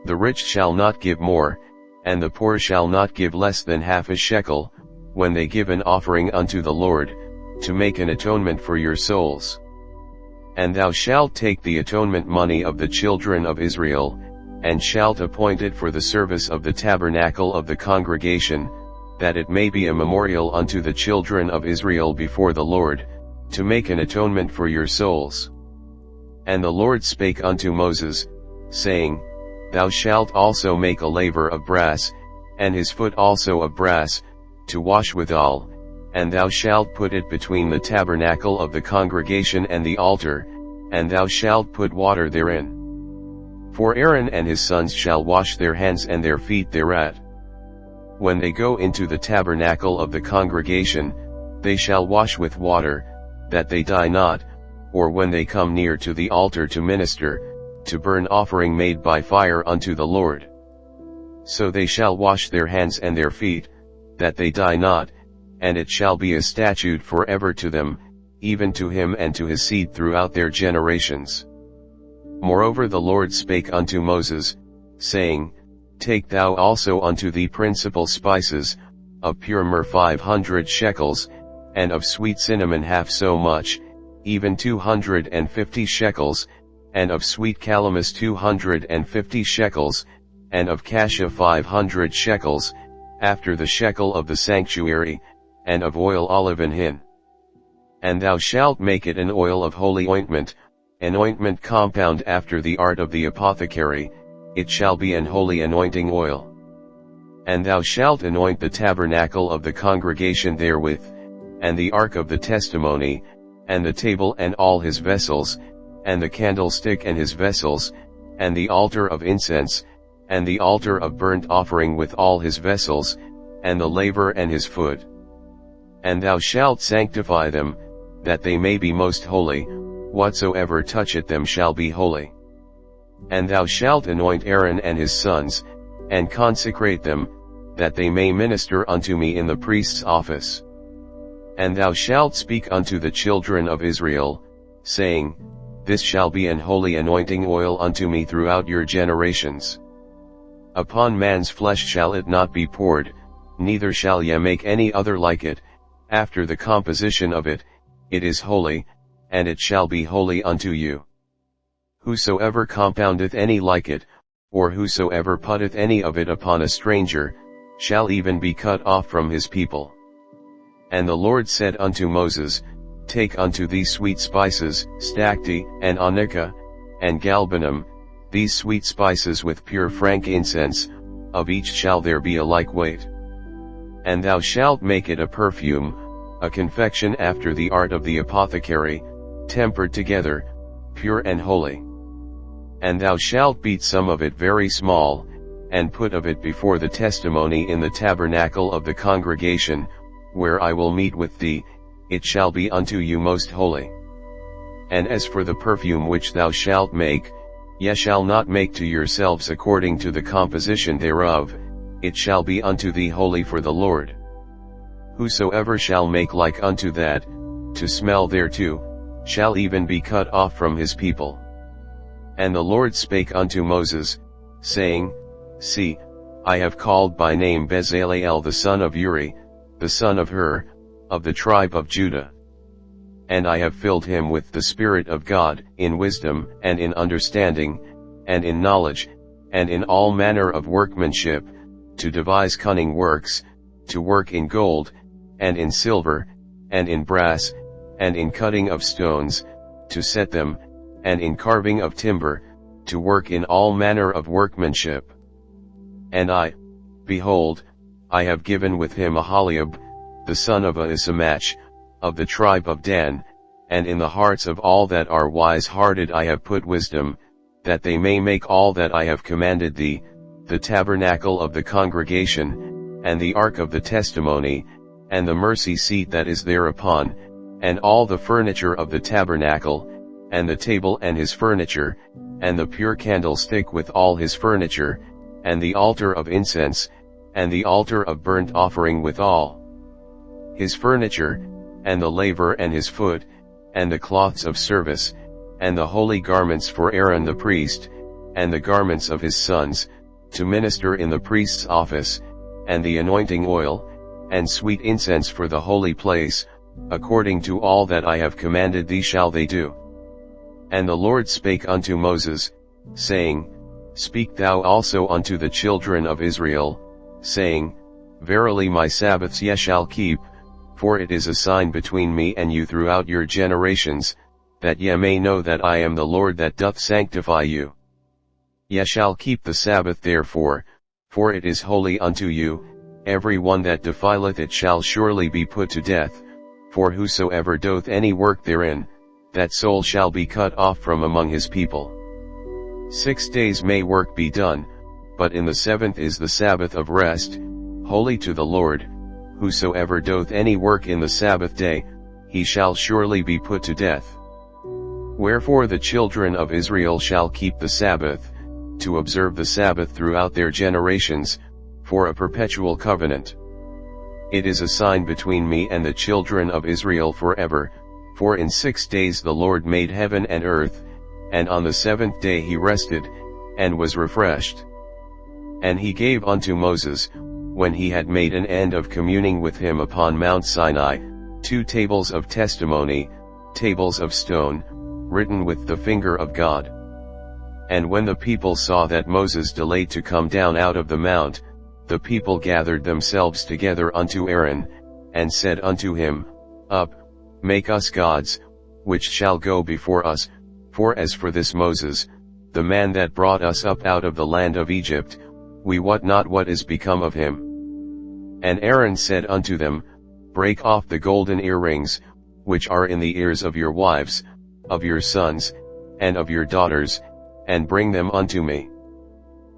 The rich shall not give more, and the poor shall not give less than half a shekel, when they give an offering unto the Lord, to make an atonement for your souls. And thou shalt take the atonement money of the children of Israel, and shalt appoint it for the service of the tabernacle of the congregation, that it may be a memorial unto the children of Israel before the Lord, to make an atonement for your souls. And the Lord spake unto Moses, saying, Thou shalt also make a laver of brass, and his foot also of brass, to wash withal, and thou shalt put it between the tabernacle of the congregation and the altar, and thou shalt put water therein. For Aaron and his sons shall wash their hands and their feet thereat. When they go into the tabernacle of the congregation, they shall wash with water, that they die not, or when they come near to the altar to minister, to burn offering made by fire unto the Lord. So they shall wash their hands and their feet, that they die not, and it shall be a statute forever to them, even to him and to his seed throughout their generations. Moreover the Lord spake unto Moses, saying, Take thou also unto thee principal spices, of pure myrrh 500 shekels, and of sweet cinnamon half so much, even 250 shekels, and of sweet calamus 250 shekels, and of cassia 500 shekels, after the shekel of the sanctuary, and of oil olive and hin. And thou shalt make it an oil of holy ointment, an ointment compound after the art of the apothecary, it shall be an holy anointing oil. And thou shalt anoint the tabernacle of the congregation therewith, and the ark of the testimony, and the table and all his vessels, and the candlestick and his vessels, and the altar of incense, and the altar of burnt offering with all his vessels, and the laver and his foot. And thou shalt sanctify them, that they may be most holy, whatsoever toucheth them shall be holy. And thou shalt anoint Aaron and his sons, and consecrate them, that they may minister unto me in the priest's office. And thou shalt speak unto the children of Israel, saying, This shall be an holy anointing oil unto me throughout your generations. Upon man's flesh shall it not be poured, neither shall ye make any other like it, after the composition of it, it is holy, and it shall be holy unto you. Whosoever compoundeth any like it, or whosoever putteth any of it upon a stranger, shall even be cut off from his people. And the Lord said unto Moses, Take unto thee sweet spices, stacte, and onycha, and galbanum, these sweet spices with pure frankincense, of each shall there be a like weight. And thou shalt make it a perfume, a confection after the art of the apothecary, tempered together, pure and holy. And thou shalt beat some of it very small, and put of it before the testimony in the tabernacle of the congregation, where I will meet with thee, it shall be unto you most holy. And as for the perfume which thou shalt make, ye shall not make to yourselves according to the composition thereof, it shall be unto thee holy for the Lord. Whosoever shall make like unto that, to smell thereto, shall even be cut off from his people. And the Lord spake unto Moses, saying, See, I have called by name Bezaleel the son of Uri, the son of Hur, of the tribe of Judah. And I have filled him with the Spirit of God, in wisdom, and in understanding, and in knowledge, and in all manner of workmanship, to devise cunning works, to work in gold, and in silver, and in brass, and in cutting of stones, to set them, and in carving of timber, to work in all manner of workmanship. And I, behold, I have given with him Aholiab, the son of Ahisamach, of the tribe of Dan, and in the hearts of all that are wise-hearted I have put wisdom, that they may make all that I have commanded thee, the tabernacle of the congregation, and the ark of the testimony, and the mercy seat that is thereupon, and all the furniture of the tabernacle, and the table and his furniture, and the pure candlestick with all his furniture, and the altar of incense, and the altar of burnt offering with all his furniture, and the laver and his foot, and the cloths of service, and the holy garments for Aaron the priest, and the garments of his sons, to minister in the priest's office, and the anointing oil, and sweet incense for the holy place, according to all that I have commanded thee shall they do. And the Lord spake unto Moses, saying, Speak thou also unto the children of Israel, saying, Verily my Sabbaths ye shall keep, for it is a sign between me and you throughout your generations, that ye may know that I am the Lord that doth sanctify you. Ye shall keep the Sabbath therefore, for it is holy unto you. Every one that defileth it shall surely be put to death, for whosoever doth any work therein, that soul shall be cut off from among his people. 6 days may work be done, but in the seventh is the Sabbath of rest, holy to the Lord. Whosoever doth any work in the Sabbath day, he shall surely be put to death. Wherefore the children of Israel shall keep the Sabbath, to observe the Sabbath throughout their generations, for a perpetual covenant. It is a sign between me and the children of Israel forever, for in 6 days the Lord made heaven and earth, and on the seventh day he rested, and was refreshed. And he gave unto Moses, when he had made an end of communing with him upon Mount Sinai, 2 tables of testimony, tables of stone, written with the finger of God. And when the people saw that Moses delayed to come down out of the mount, the people gathered themselves together unto Aaron, and said unto him, Up, make us gods, which shall go before us, for as for this Moses, the man that brought us up out of the land of Egypt, we wot not what is become of him. And Aaron said unto them, Break off the golden earrings, which are in the ears of your wives, of your sons, and of your daughters, and bring them unto me.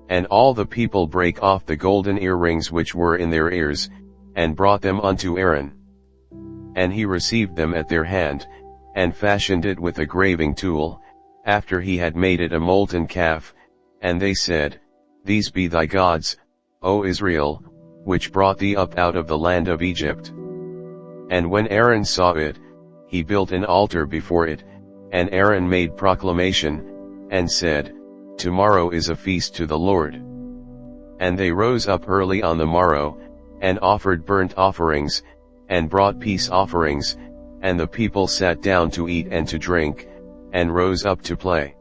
And all the people brake off the golden earrings which were in their ears, and brought them unto Aaron. And he received them at their hand, and fashioned it with a graving tool, after he had made it a molten calf, and they said, These be thy gods, O Israel, which brought thee up out of the land of Egypt. And when Aaron saw it, he built an altar before it, and Aaron made proclamation, and said, Tomorrow is a feast to the Lord. And they rose up early on the morrow, and offered burnt offerings, and brought peace offerings, and the people sat down to eat and to drink, and rose up to play.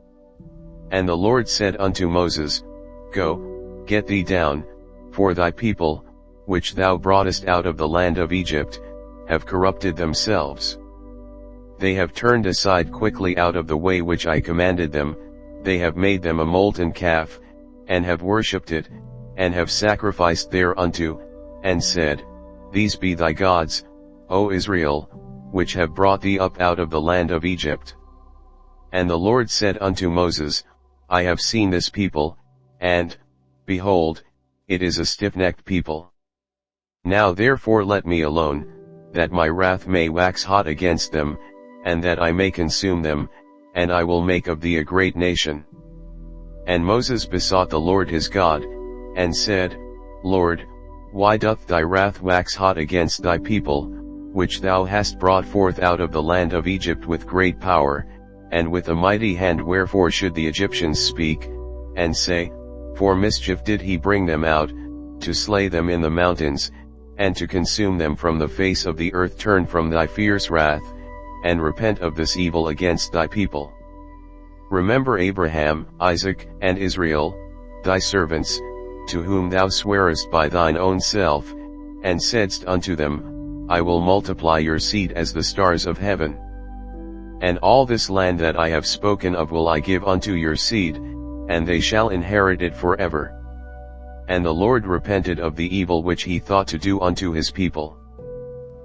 And the Lord said unto Moses, Go, get thee down, for thy people, which thou broughtest out of the land of Egypt, have corrupted themselves. They have turned aside quickly out of the way which I commanded them, they have made them a molten calf, and have worshipped it, and have sacrificed thereunto, and said, These be thy gods, O Israel, which have brought thee up out of the land of Egypt. And the Lord said unto Moses, I have seen this people, and, behold, it is a stiff-necked people. Now therefore let me alone, that my wrath may wax hot against them, and that I may consume them, and I will make of thee a great nation. And Moses besought the Lord his God, and said, Lord, why doth thy wrath wax hot against thy people, which thou hast brought forth out of the land of Egypt with great power, and with a mighty hand? Wherefore should the Egyptians speak, and say, For mischief did he bring them out, to slay them in the mountains, and to consume them from the face of the earth? Turn from thy fierce wrath, and repent of this evil against thy people. Remember Abraham, Isaac, and Israel, thy servants, to whom thou swarest by thine own self, and saidst unto them, I will multiply your seed as the stars of heaven. And all this land that I have spoken of will I give unto your seed, and they shall inherit it forever. And the Lord repented of the evil which he thought to do unto his people.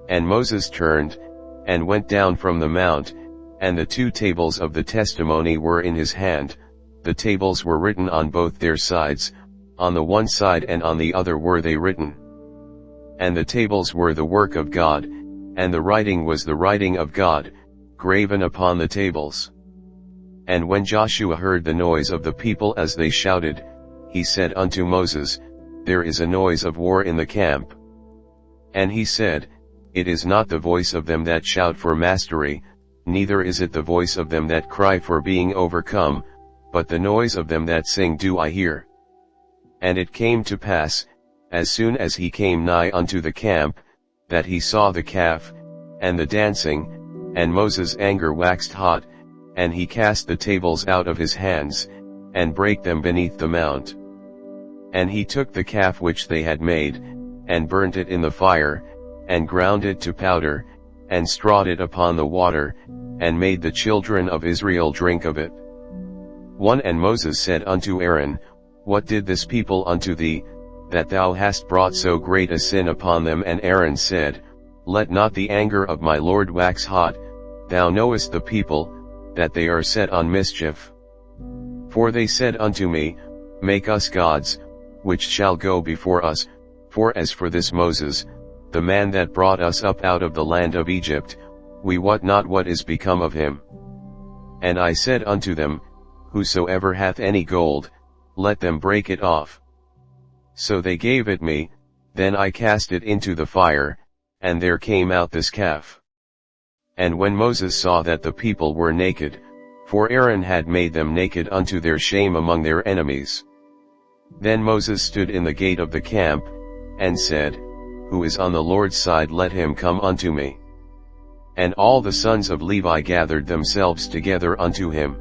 And Moses turned, and went down from the mount, and the 2 tables of the testimony were in his hand. The tables were written on both their sides, on the one side and on the other were they written. And the tables were the work of God, and the writing was the writing of God, graven upon the tables. And when Joshua heard the noise of the people as they shouted, he said unto Moses, There is a noise of war in the camp. And he said, It is not the voice of them that shout for mastery, neither is it the voice of them that cry for being overcome, but the noise of them that sing do I hear. And it came to pass, as soon as he came nigh unto the camp, that he saw the calf, and the dancing, and Moses' anger waxed hot, and he cast the tables out of his hands, and brake them beneath the mount. And he took the calf which they had made, and burnt it in the fire, and ground it to powder, and strawed it upon the water, and made the children of Israel drink of it. 1 And Moses said unto Aaron, What did this people unto thee, that thou hast brought so great a sin upon them? And Aaron said, Let not the anger of my Lord wax hot, thou knowest the people, that they are set on mischief. For they said unto me, Make us gods, which shall go before us, for as for this Moses, the man that brought us up out of the land of Egypt, we wot not what is become of him. And I said unto them, Whosoever hath any gold, let them break it off. So they gave it me, then I cast it into the fire, and there came out this calf. And when Moses saw that the people were naked, for Aaron had made them naked unto their shame among their enemies. Then Moses stood in the gate of the camp, and said, Who is on the Lord's side, let him come unto me. And all the sons of Levi gathered themselves together unto him.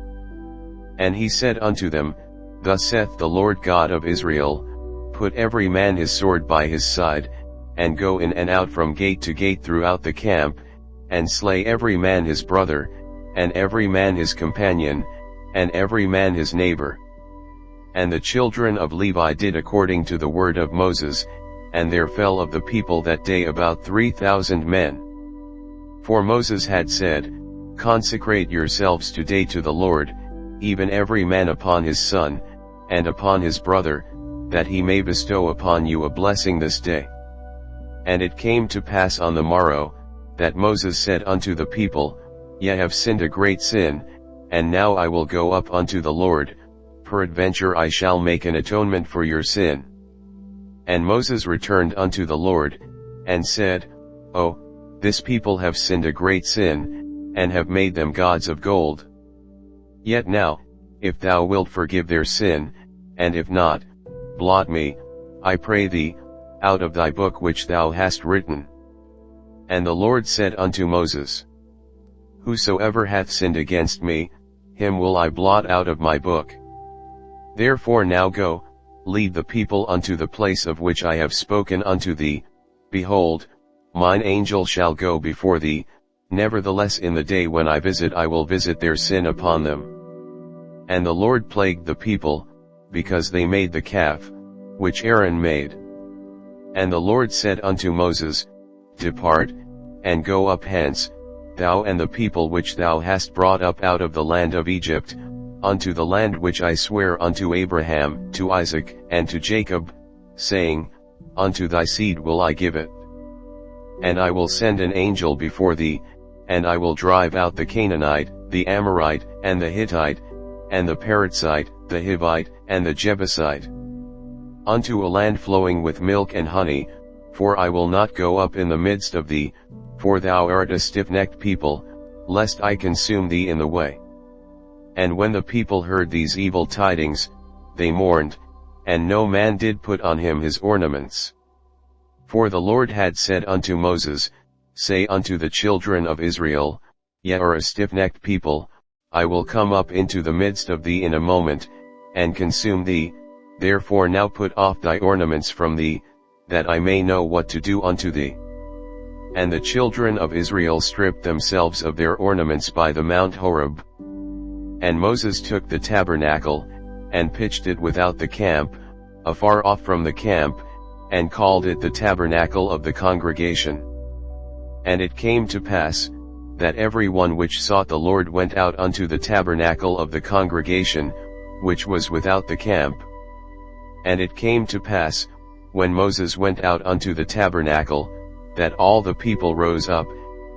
And he said unto them, Thus saith the Lord God of Israel, Put every man his sword by his side, and go in and out from gate to gate throughout the camp, and slay every man his brother, and every man his companion, and every man his neighbor. And the children of Levi did according to the word of Moses, and there fell of the people that day about 3,000 men. For Moses had said, Consecrate yourselves today to the Lord, even every man upon his son, and upon his brother, that he may bestow upon you a blessing this day. And it came to pass on the morrow, that Moses said unto the people, Ye have sinned a great sin, and now I will go up unto the Lord, peradventure I shall make an atonement for your sin. And Moses returned unto the Lord, and said, O, this people have sinned a great sin, and have made them gods of gold. Yet now, if thou wilt forgive their sin, and if not, blot me, I pray thee, out of thy book which thou hast written. And the Lord said unto Moses, Whosoever hath sinned against me, him will I blot out of my book. Therefore now go, lead the people unto the place of which I have spoken unto thee. Behold, mine angel shall go before thee, nevertheless in the day when I will visit their sin upon them. And the Lord plagued the people, because they made the calf, which Aaron made. And the Lord said unto Moses, Depart, and go up hence, thou and the people which thou hast brought up out of the land of Egypt, unto the land which I swear unto Abraham, to Isaac, and to Jacob, saying, Unto thy seed will I give it. And I will send an angel before thee, and I will drive out the Canaanite, the Amorite, and the Hittite, and the Perizzite, the Hivite, and the Jebusite. unto a land flowing with milk and honey, for I will not go up in the midst of thee, for thou art a stiff-necked people, lest I consume thee in the way. And when the people heard these evil tidings, they mourned, and no man did put on him his ornaments. For the Lord had said unto Moses, Say unto the children of Israel, Ye are a stiff-necked people, I will come up into the midst of thee in a moment, and consume thee, therefore now put off thy ornaments from thee, that I may know what to do unto thee. And the children of Israel stripped themselves of their ornaments by the Mount Horeb. And Moses took the tabernacle, and pitched it without the camp, afar off from the camp, and called it the tabernacle of the congregation. And it came to pass, that every one which sought the Lord went out unto the tabernacle of the congregation, which was without the camp. And it came to pass, when Moses went out unto the tabernacle, that all the people rose up,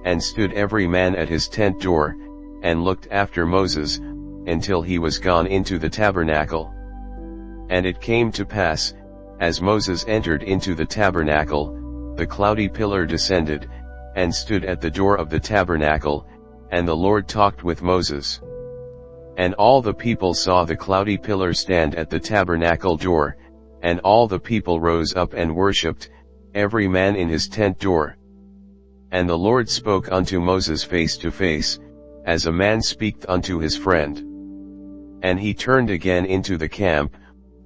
and stood every man at his tent door, and looked after Moses, until he was gone into the tabernacle. And it came to pass, as Moses entered into the tabernacle, the cloudy pillar descended, and stood at the door of the tabernacle, and the Lord talked with Moses. And all the people saw the cloudy pillar stand at the tabernacle door, and all the people rose up and worshipped, every man in his tent door. And the Lord spoke unto Moses face to face, as a man speaketh unto his friend. And he turned again into the camp,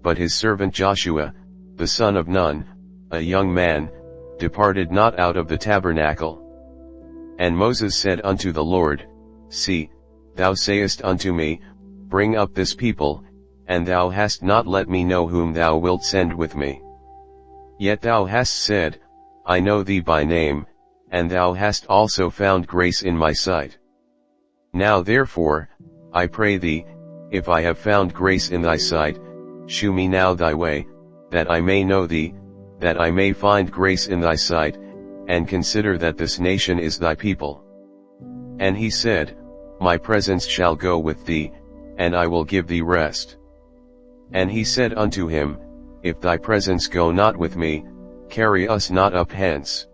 but his servant Joshua, the son of Nun, a young man, departed not out of the tabernacle. And Moses said unto the Lord, See, thou sayest unto me, Bring up this people, and thou hast not let me know whom thou wilt send with me. Yet thou hast said, I know thee by name, and thou hast also found grace in my sight. Now therefore, I pray thee, if I have found grace in thy sight, shew me now thy way, that I may know thee, that I may find grace in thy sight, and consider that this nation is thy people. And he said, My presence shall go with thee, and I will give thee rest. And he said unto him, If thy presence go not with me, carry us not up hence.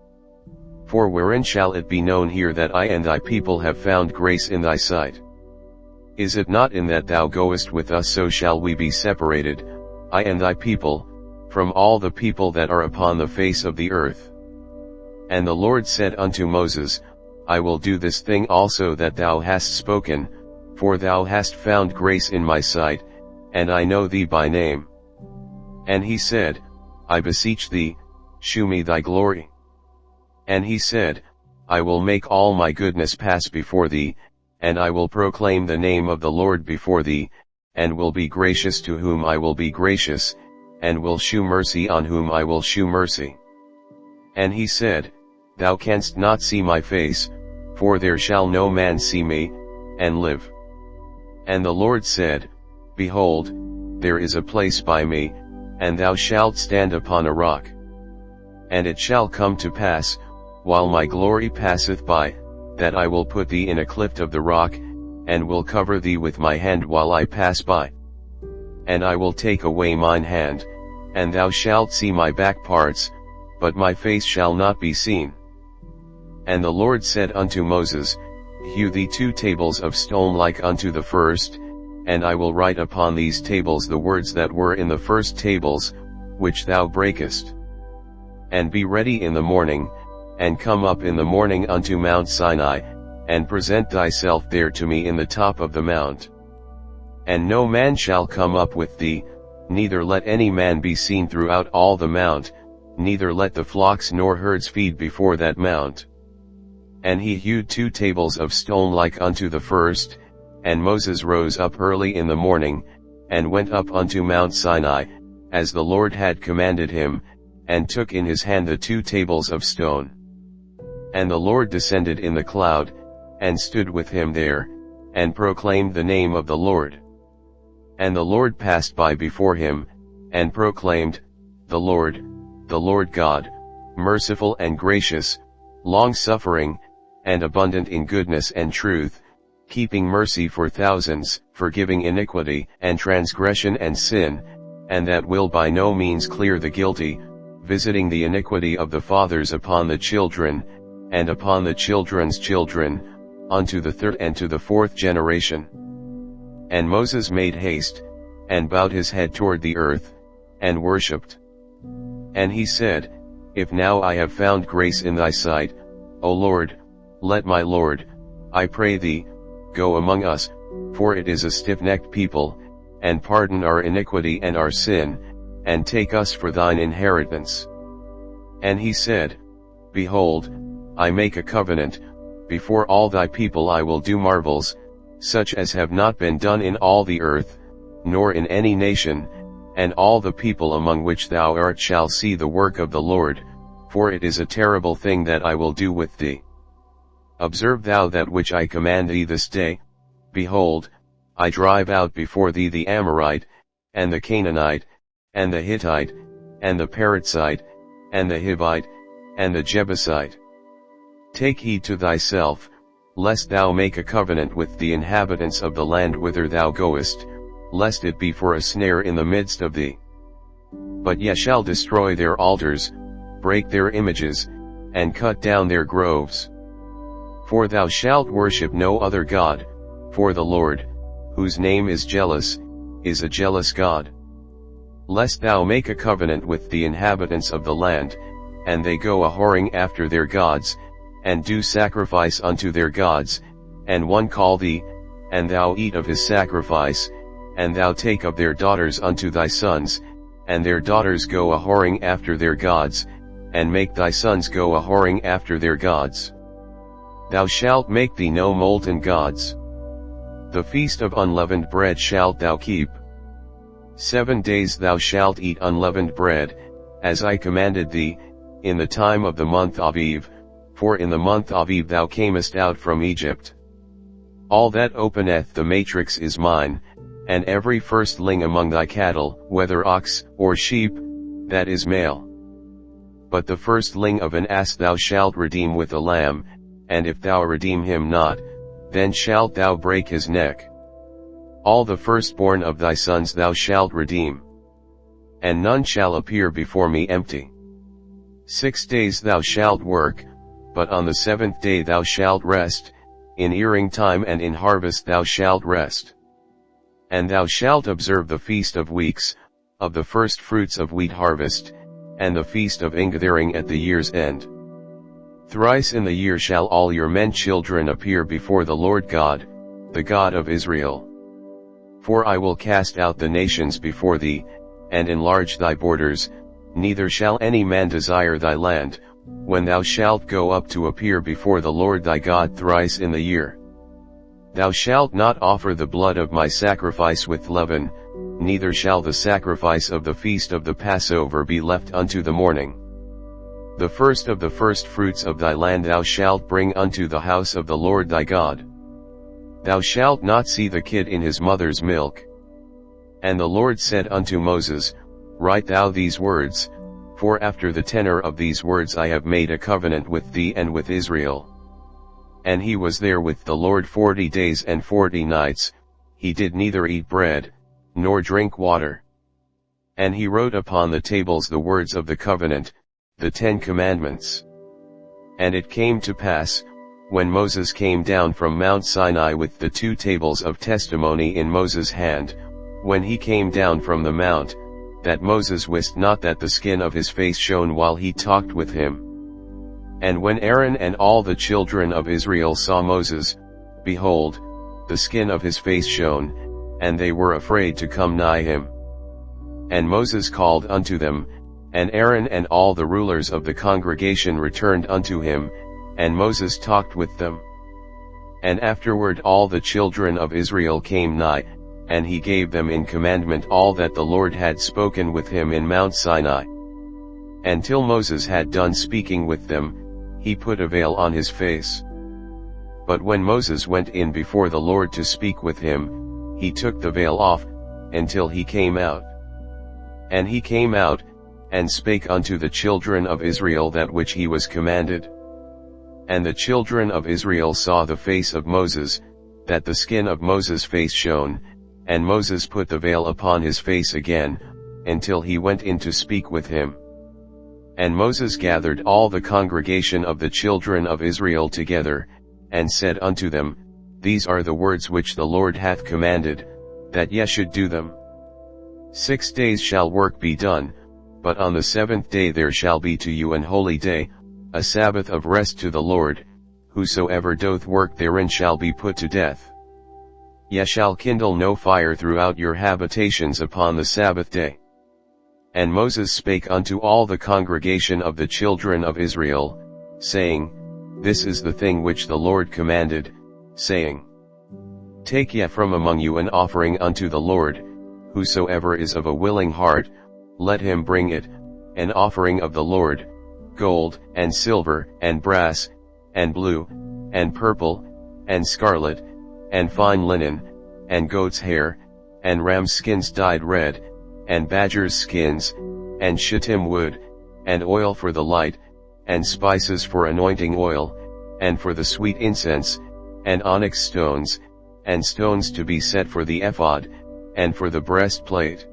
For wherein shall it be known here that I and thy people have found grace in thy sight? Is it not in that thou goest with us, so shall we be separated, I and thy people, from all the people that are upon the face of the earth? And the Lord said unto Moses, I will do this thing also that thou hast spoken, for thou hast found grace in my sight, and I know thee by name. And he said, I beseech thee, shew me thy glory. And he said, I will make all my goodness pass before thee, and I will proclaim the name of the Lord before thee, and will be gracious to whom I will be gracious, and will shew mercy on whom I will shew mercy. And he said, Thou canst not see my face, for there shall no man see me, and live. And the Lord said, Behold, there is a place by me, and thou shalt stand upon a rock. And it shall come to pass, while my glory passeth by, that I will put thee in a cleft of the rock, and will cover thee with my hand while I pass by. And I will take away mine hand, and thou shalt see my back parts, but my face shall not be seen. And the Lord said unto Moses, Hew thee 2 tables of stone like unto the first, and I will write upon these tables the words that were in the first tables, which thou breakest. And be ready in the morning, and come up in the morning unto Mount Sinai, and present thyself there to me in the top of the mount. And no man shall come up with thee, neither let any man be seen throughout all the mount, neither let the flocks nor herds feed before that mount. And he hewed 2 tables of stone like unto the first, and Moses rose up early in the morning, and went up unto Mount Sinai, as the Lord had commanded him, and took in his hand the 2 tables of stone. And the Lord descended in the cloud, and stood with him there, and proclaimed the name of the Lord. And the Lord passed by before him, and proclaimed, The Lord God, merciful and gracious, long-suffering, and abundant in goodness and truth, keeping mercy for thousands, forgiving iniquity and transgression and sin, and that will by no means clear the guilty, visiting the iniquity of the fathers upon the children, and upon the children's children, unto the third and to the fourth generation. And Moses made haste, and bowed his head toward the earth, and worshipped. And he said, If now I have found grace in thy sight, O Lord, let my Lord, I pray thee, go among us, for it is a stiff-necked people, and pardon our iniquity and our sin, and take us for thine inheritance. And he said, Behold, I make a covenant, before all thy people I will do marvels, such as have not been done in all the earth, nor in any nation, and all the people among which thou art shall see the work of the Lord, for it is a terrible thing that I will do with thee. Observe thou that which I command thee this day. Behold, I drive out before thee the Amorite, and the Canaanite, and the Hittite, and the Perizzite, and the Hivite, and the Jebusite. Take heed to thyself, lest thou make a covenant with the inhabitants of the land whither thou goest, lest it be for a snare in the midst of thee. But ye shall destroy their altars, break their images, and cut down their groves. For thou shalt worship no other God, for the Lord, whose name is jealous, is a jealous God. Lest thou make a covenant with the inhabitants of the land, and they go a-whoring after their gods, and do sacrifice unto their gods, and one call thee, and thou eat of his sacrifice, and thou take of their daughters unto thy sons, and their daughters go a-whoring after their gods, and make thy sons go a-whoring after their gods. Thou shalt make thee no molten gods. The feast of unleavened bread shalt thou keep. 7 days thou shalt eat unleavened bread, as I commanded thee, in the time of the month Aviv, for in the month Aviv thou camest out from Egypt. All that openeth the matrix is mine, and every firstling among thy cattle, whether ox, or sheep, that is male. But the firstling of an ass thou shalt redeem with a lamb, and if thou redeem him not, then shalt thou break his neck. All the firstborn of thy sons thou shalt redeem. And none shall appear before me empty. 6 days thou shalt work, but on the 7th day thou shalt rest, in earing time and in harvest thou shalt rest. And thou shalt observe the feast of weeks, of the first fruits of wheat harvest, and the feast of ingathering at the year's end. Thrice in the year shall all your men children appear before the Lord God, the God of Israel. For I will cast out the nations before thee, and enlarge thy borders, neither shall any man desire thy land, when thou shalt go up to appear before the Lord thy God thrice in the year. Thou shalt not offer the blood of my sacrifice with leaven, neither shall the sacrifice of the feast of the Passover be left unto the morning. The first of the firstfruits of thy land thou shalt bring unto the house of the Lord thy God. Thou shalt not see the kid in his mother's milk. And the Lord said unto Moses, Write thou these words, for after the tenor of these words I have made a covenant with thee and with Israel. And he was there with the Lord 40 days and 40 nights, he did neither eat bread, nor drink water. And he wrote upon the tables the words of the covenant, the 10 commandments. And it came to pass, when Moses came down from Mount Sinai with the 2 tables of testimony in Moses' hand, when he came down from the mount, that Moses wist not that the skin of his face shone while he talked with him. And when Aaron and all the children of Israel saw Moses, behold, the skin of his face shone, and they were afraid to come nigh him. And Moses called unto them, and Aaron and all the rulers of the congregation returned unto him, and Moses talked with them. And afterward all the children of Israel came nigh, and he gave them in commandment all that the Lord had spoken with him in Mount Sinai. And till Moses had done speaking with them, he put a veil on his face. But when Moses went in before the Lord to speak with him, he took the veil off, until he came out. And he came out, and spake unto the children of Israel that which he was commanded. And the children of Israel saw the face of Moses, that the skin of Moses' face shone, and Moses put the veil upon his face again, until he went in to speak with him. And Moses gathered all the congregation of the children of Israel together, and said unto them, These are the words which the Lord hath commanded, that ye should do them. 6 days shall work be done, but on the 7th day there shall be to you an holy day, a Sabbath of rest to the Lord. Whosoever doth work therein shall be put to death. Ye shall kindle no fire throughout your habitations upon the Sabbath day. And Moses spake unto all the congregation of the children of Israel, saying, This is the thing which the Lord commanded, saying, Take ye from among you an offering unto the Lord, whosoever is of a willing heart, let him bring it, an offering of the Lord, gold, and silver, and brass, and blue, and purple, and scarlet, and fine linen, and goat's hair, and ram's skins dyed red, and badger's skins, and shittim wood, and oil for the light, and spices for anointing oil, and for the sweet incense, and onyx stones, and stones to be set for the ephod, and for the breastplate.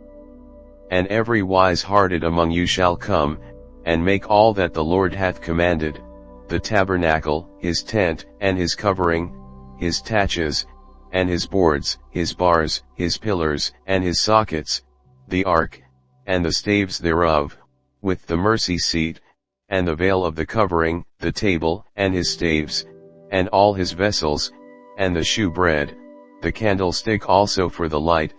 And every wise-hearted among you shall come, and make all that the Lord hath commanded, the tabernacle, his tent, and his covering, his taches, and his boards, his bars, his pillars, and his sockets, the ark, and the staves thereof, with the mercy seat, and the veil of the covering, the table, and his staves, and all his vessels, and the shewbread, the candlestick also for the light,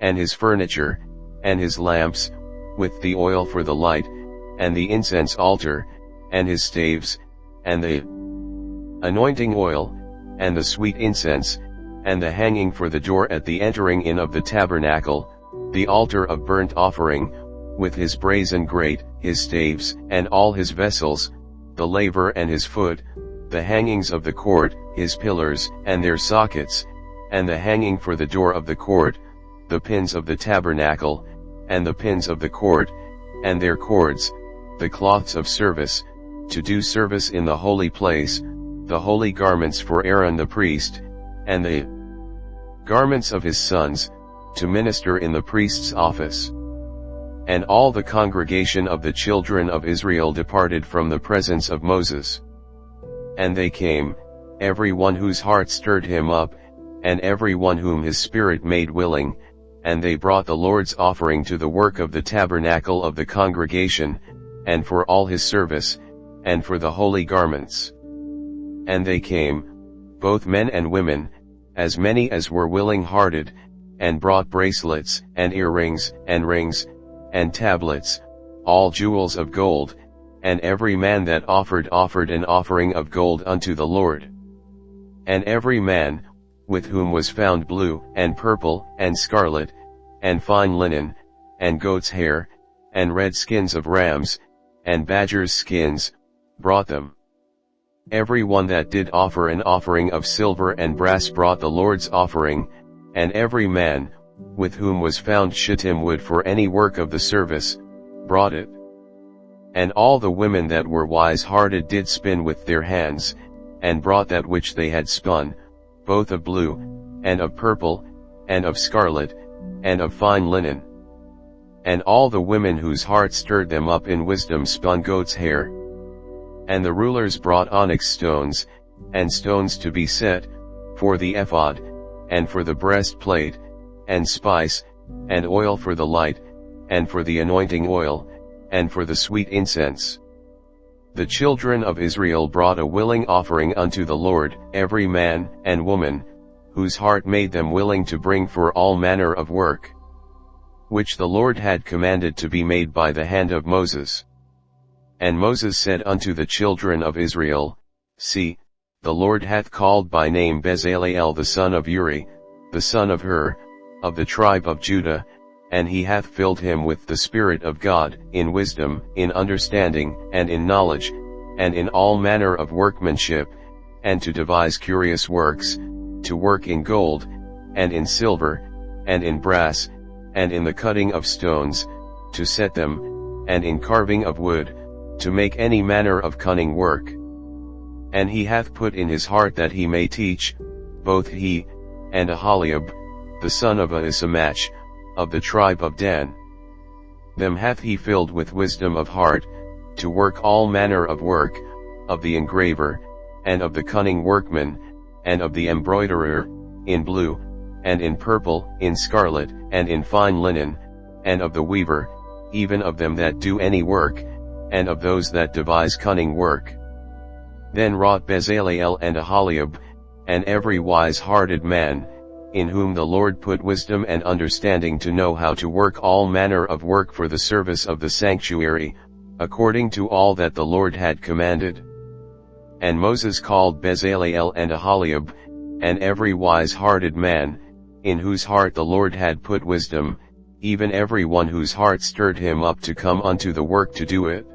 and his furniture, and his lamps, with the oil for the light, and the incense altar, and his staves, and the anointing oil, and the sweet incense, and the hanging for the door at the entering in of the tabernacle, the altar of burnt offering, with his brazen grate, his staves, and all his vessels, the laver and his foot, the hangings of the court, his pillars, and their sockets, and the hanging for the door of the court, the pins of the tabernacle, and the pins of the court, and their cords, the cloths of service, to do service in the holy place, the holy garments for Aaron the priest, and the garments of his sons, to minister in the priest's office. And all the congregation of the children of Israel departed from the presence of Moses. And they came, every one whose heart stirred him up, and every one whom his spirit made willing, and they brought the Lord's offering to the work of the tabernacle of the congregation, and for all his service, and for the holy garments. And they came, both men and women, as many as were willing-hearted, and brought bracelets, and earrings, and rings, and tablets, all jewels of gold, and every man that offered an offering of gold unto the Lord. And every man, with whom was found blue, and purple, and scarlet, and fine linen, and goat's hair, and red skins of rams, and badgers' skins, brought them. Every one that did offer an offering of silver and brass brought the Lord's offering, and every man, with whom was found shittim wood for any work of the service, brought it. And all the women that were wise-hearted did spin with their hands, and brought that which they had spun, both of blue, and of purple, and of scarlet, and of fine linen. And all the women whose heart stirred them up in wisdom spun goat's hair. And the rulers brought onyx stones, and stones to be set, for the ephod, and for the breastplate, and spice, and oil for the light, and for the anointing oil, and for the sweet incense. The children of Israel brought a willing offering unto the Lord, every man and woman, whose heart made them willing to bring for all manner of work, which the Lord had commanded to be made by the hand of Moses. And Moses said unto the children of Israel, See, the Lord hath called by name Bezaleel the son of Uri, the son of Hur, of the tribe of Judah, and he hath filled him with the Spirit of God, in wisdom, in understanding, and in knowledge, and in all manner of workmanship, and to devise curious works, to work in gold, and in silver, and in brass, and in the cutting of stones, to set them, and in carving of wood, to make any manner of cunning work. And he hath put in his heart that he may teach, both he, and Aholiab, the son of Ahisamach, of the tribe of Dan. Them hath he filled with wisdom of heart, to work all manner of work, of the engraver, and of the cunning workman, and of the embroiderer, in blue, and in purple, in scarlet, and in fine linen, and of the weaver, even of them that do any work, and of those that devise cunning work. Then wrought Bezaleel and Aholiab, and every wise-hearted man, in whom the Lord put wisdom and understanding to know how to work all manner of work for the service of the sanctuary, according to all that the Lord had commanded. And Moses called Bezaleel and Aholiab, and every wise-hearted man, in whose heart the Lord had put wisdom, even every one whose heart stirred him up to come unto the work to do it.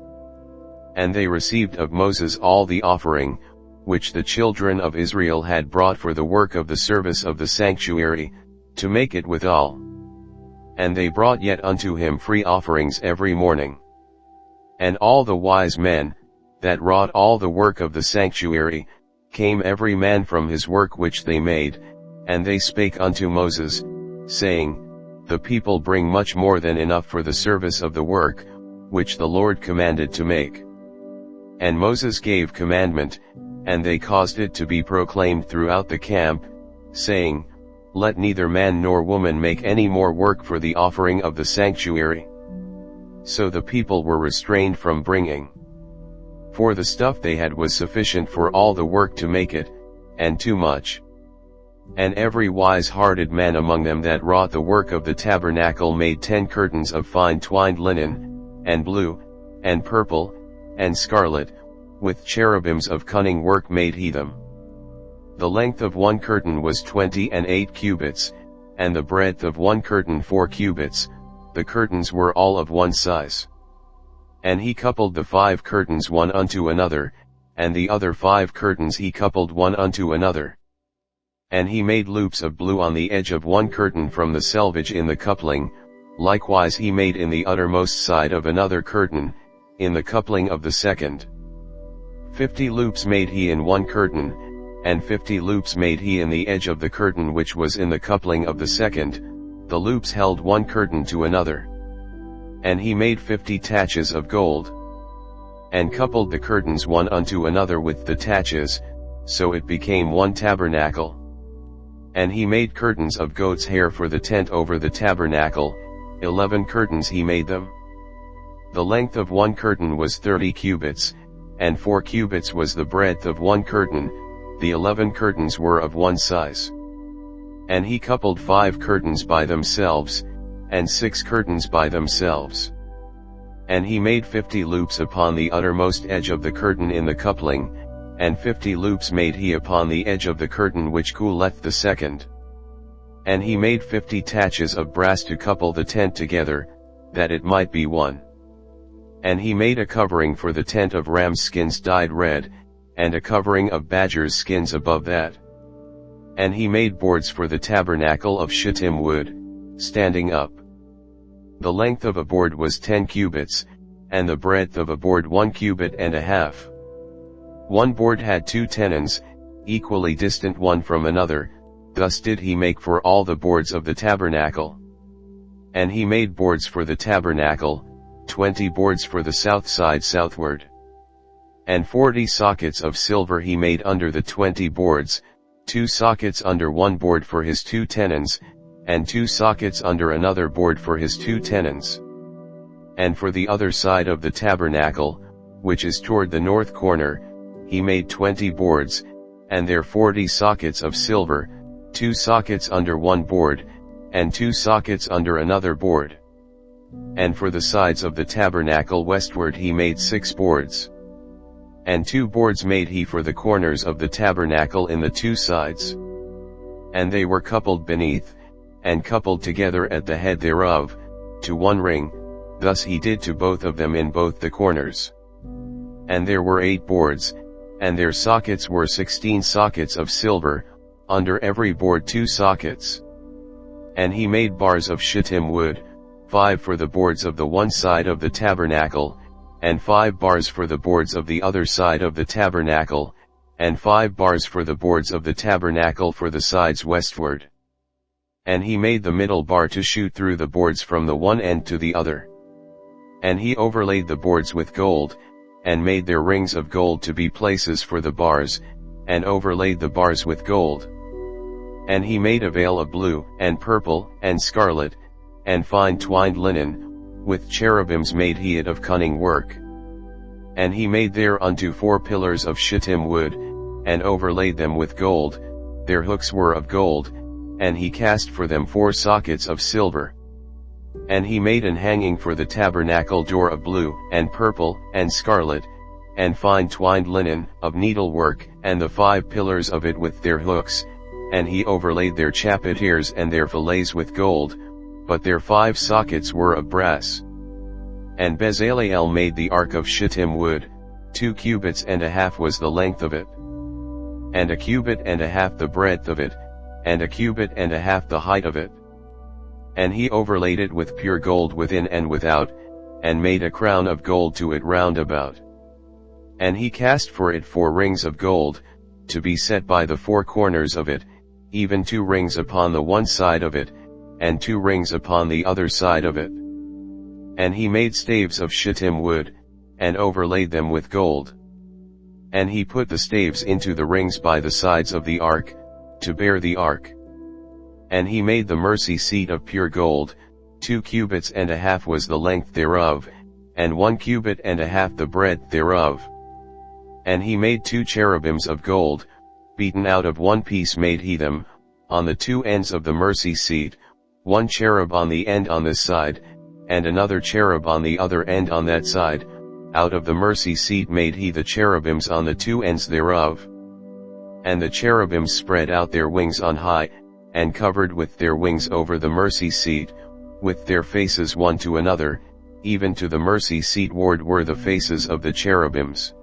And they received of Moses all the offering, which the children of Israel had brought for the work of the service of the sanctuary, to make it withal. And they brought yet unto him free offerings every morning. And all the wise men, that wrought all the work of the sanctuary, came every man from his work which they made, and they spake unto Moses, saying, The people bring much more than enough for the service of the work, which the Lord commanded to make. And Moses gave commandment, and they caused it to be proclaimed throughout the camp, saying, Let neither man nor woman make any more work for the offering of the sanctuary. So the people were restrained from bringing. For the stuff they had was sufficient for all the work to make it, and too much. And every wise-hearted man among them that wrought the work of the tabernacle made 10 curtains of fine twined linen, and blue, and purple, and scarlet, with cherubims of cunning work made he them. The length of one curtain was 28 cubits, and the breadth of one curtain 4 cubits, the curtains were all of one size. And he coupled the 5 curtains one unto another, and the other 5 curtains he coupled one unto another. And he made loops of blue on the edge of one curtain from the selvage in the coupling, likewise he made in the uttermost side of another curtain, in the coupling of the second. 50 loops made he in one curtain, and 50 loops made he in the edge of the curtain which was in the coupling of the second, the loops held one curtain to another. And he made 50 taches of gold, and coupled the curtains one unto another with the taches, so it became one tabernacle. And he made curtains of goat's hair for the tent over the tabernacle, 11 curtains he made them. The length of one curtain was 30 cubits, and 4 cubits was the breadth of one curtain, the 11 curtains were of one size. And he coupled 5 curtains by themselves, and 6 curtains by themselves. And he made 50 loops upon the uttermost edge of the curtain in the coupling, and 50 loops made he upon the edge of the curtain which cooleth the second. And he made 50 taches of brass to couple the tent together, that it might be one. And he made a covering for the tent of ram's skins dyed red, and a covering of badger's skins above that. And he made boards for the tabernacle of shittim wood, standing up. The length of a board was 10 cubits, and the breadth of a board 1 cubit and a half. One board had 2 tenons, equally distant one from another, thus did he make for all the boards of the tabernacle. And he made boards for the tabernacle, 20 boards for the south side southward. And 40 sockets of silver he made under the 20 boards, 2 sockets under one board for his 2 tenons, and 2 sockets under another board for his 2 tenons. And for the other side of the tabernacle, which is toward the north corner, he made 20 boards, and there 40 sockets of silver, 2 sockets under one board, and 2 sockets under another board. And for the sides of the tabernacle westward he made 6 boards. And 2 boards made he for the corners of the tabernacle in the 2 sides. And they were coupled beneath, and coupled together at the head thereof, to one ring, thus he did to both of them in both the corners. And there were 8 boards, and their sockets were 16 sockets of silver, under every board 2 sockets. And he made bars of shittim wood, 5 for the boards of the one side of the tabernacle, and 5 bars for the boards of the other side of the tabernacle, and 5 bars for the boards of the tabernacle for the sides westward. And he made the middle bar to shoot through the boards from the one end to the other. And he overlaid the boards with gold, and made their rings of gold to be places for the bars, and overlaid the bars with gold. And he made a veil of blue, and purple, and scarlet, and fine twined linen, with cherubims made he it of cunning work. And he made thereunto 4 pillars of shittim wood, and overlaid them with gold, their hooks were of gold, and he cast for them 4 sockets of silver. And he made an hanging for the tabernacle door of blue, and purple, and scarlet, and fine twined linen, of needlework, and the 5 pillars of it with their hooks, and he overlaid their chapiters and their fillets with gold, but their 5 sockets were of brass. And Bezaleel made the ark of shittim wood, 2 cubits and a half was the length of it, and a cubit and a half the breadth of it, and a cubit and a half the height of it. And he overlaid it with pure gold within and without, and made a crown of gold to it round about. And he cast for it 4 rings of gold, to be set by the 4 corners of it, even 2 rings upon the one side of it, and 2 rings upon the other side of it. And he made staves of shittim wood, and overlaid them with gold. And he put the staves into the rings by the sides of the ark, to bear the ark. And he made the mercy seat of pure gold, 2 cubits and a half was the length thereof, and 1 cubit and a half the breadth thereof. And he made 2 cherubims of gold, beaten out of 1 piece made he them, on the 2 ends of the mercy seat, 1 cherub on the end on this side, and another cherub on the other end on that side. Out of the mercy seat made he the cherubims on the 2 ends thereof. And the cherubims spread out their wings on high, and covered with their wings over the mercy seat, with their faces one to another, even to the mercy seat ward were the faces of the cherubims.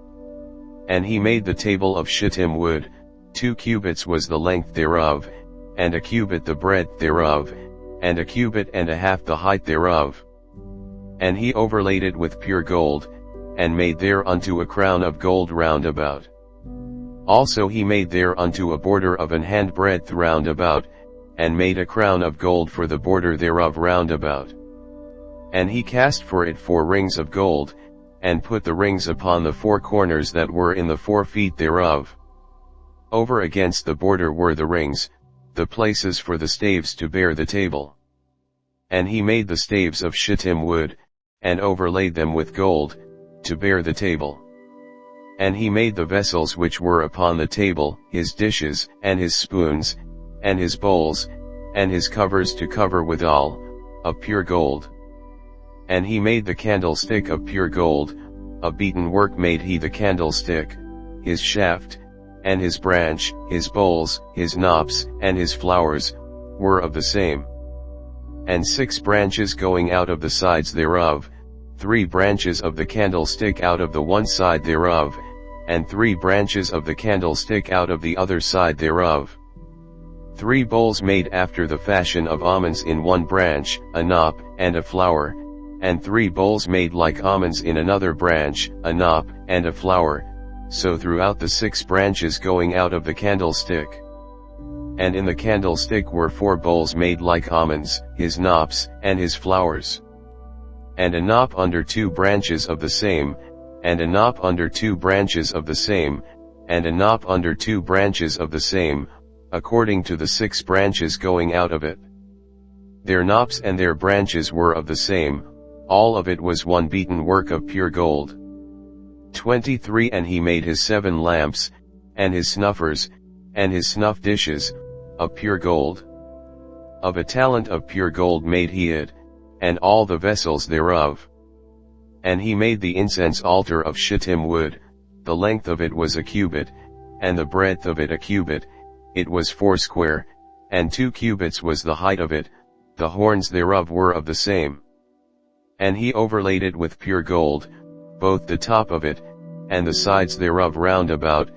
And he made the table of shittim wood, 2 cubits was the length thereof, and a cubit the breadth thereof, and a cubit and a half the height thereof. And he overlaid it with pure gold, and made thereunto a crown of gold round about. Also he made thereunto a border of an handbreadth round about, and made a crown of gold for the border thereof round about. And he cast for it 4 rings of gold, and put the rings upon the 4 corners that were in the 4 feet thereof. Over against the border were the rings, the places for the staves to bear the table. And he made the staves of shittim wood, and overlaid them with gold, to bear the table. And he made the vessels which were upon the table, his dishes, and his spoons, and his bowls, and his covers to cover withal, of pure gold. And he made the candlestick of pure gold, of beaten work made he the candlestick, his shaft, and his branch, his bowls, his knops, and his flowers, were of the same. And 6 branches going out of the sides thereof, 3 branches of the candlestick out of the one side thereof, and 3 branches of the candlestick out of the other side thereof. 3 bowls made after the fashion of almonds in one branch, a knop, and a flower, and 3 bowls made like almonds in another branch, a knop, and a flower, so throughout the 6 branches going out of the candlestick. And in the candlestick were 4 bowls made like almonds, his knops, and his flowers. And a knop under 2 branches of the same, and a knop under 2 branches of the same, and a knop under 2 branches of the same, according to the 6 branches going out of it. Their knops and their branches were of the same, all of it was one beaten work of pure gold. 23 And he made his 7 lamps, and his snuffers, and his snuff dishes, of pure gold. Of a talent of pure gold made he it, and all the vessels thereof. And he made the incense altar of shittim wood, the length of it was a cubit, and the breadth of it a cubit, it was 4 square, and 2 cubits was the height of it, the horns thereof were of the same. And he overlaid it with pure gold, both the top of it, and the sides thereof round about,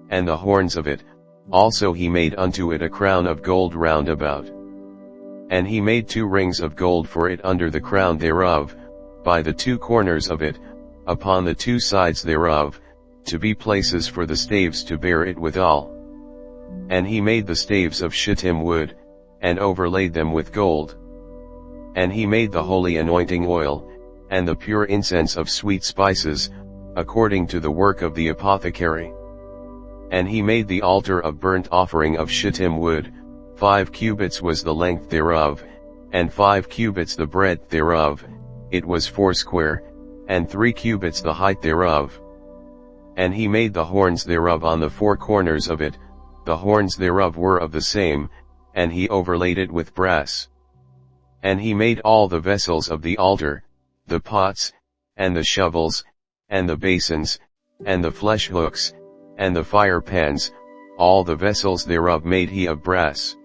and the horns of it, also he made unto it a crown of gold round about. And he made 2 rings of gold for it under the crown thereof, by the 2 corners of it, upon the 2 sides thereof, to be places for the staves to bear it withal. And he made the staves of shittim wood, and overlaid them with gold. And he made the holy anointing oil, and the pure incense of sweet spices, according to the work of the apothecary. And he made the altar of burnt offering of shittim wood, 5 cubits was the length thereof, and 5 cubits the breadth thereof, it was 4 square, and 3 cubits the height thereof. And he made the horns thereof on the 4 corners of it, the horns thereof were of the same, and he overlaid it with brass. And he made all the vessels of the altar, the pots, and the shovels, and the basins, and the flesh hooks, and the fire pans, all the vessels thereof made he of brass.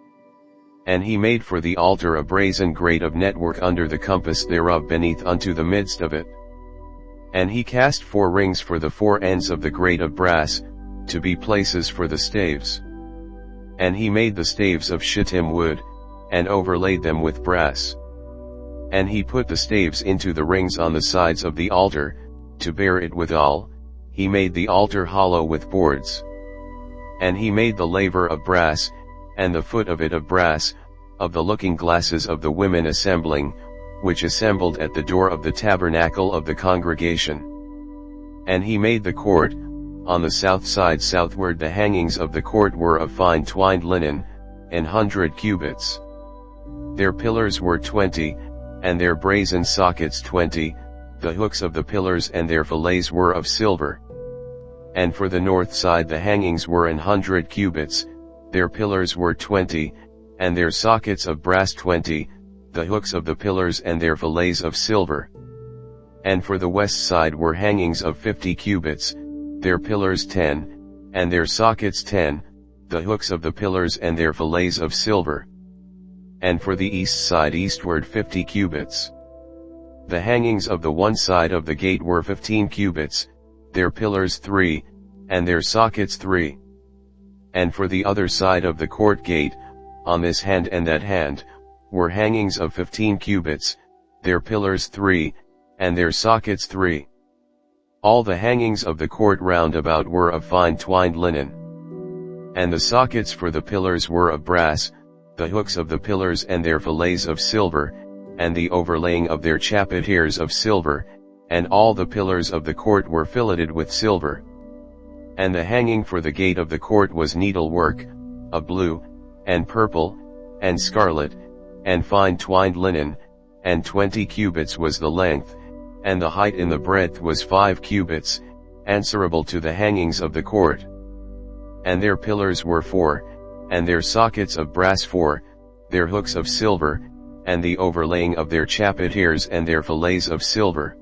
And he made for the altar a brazen grate of network under the compass thereof beneath unto the midst of it. And he cast 4 rings for the 4 ends of the grate of brass, to be places for the staves. And he made the staves of shittim wood, and overlaid them with brass. And he put the staves into the rings on the sides of the altar, to bear it withal. He made the altar hollow with boards. And he made the laver of brass, and the foot of it of brass, of the looking glasses of the women assembling, which assembled at the door of the tabernacle of the congregation. And he made the court, on the south side southward the hangings of the court were of fine twined linen, 100 cubits. Their pillars were 20, and their brazen sockets 20, the hooks of the pillars and their fillets were of silver. And for the north side the hangings were 100 cubits, their pillars were 20, and their sockets of brass 20, the hooks of the pillars and their fillets of silver. And for the west side were hangings of 50 cubits, their pillars 10, and their sockets 10, the hooks of the pillars and their fillets of silver. And for the east side eastward 50 cubits. The hangings of the one side of the gate were 15 cubits, their pillars 3, and their sockets 3. And for the other side of the court gate, on this hand and that hand, were hangings of 15 cubits, their pillars 3, and their sockets 3. All the hangings of the court round about were of fine twined linen. And the sockets for the pillars were of brass, the hooks of the pillars and their fillets of silver, and the overlaying of their chapiters of silver, and all the pillars of the court were filleted with silver. And the hanging for the gate of the court was needlework, of blue, and purple, and scarlet, and fine twined linen, and 20 cubits was the length, and the height in the breadth was 5 cubits, answerable to the hangings of the court. And their pillars were 4, and their sockets of brass 4, their hooks of silver, and the overlaying of their chapiters and their fillets of silver.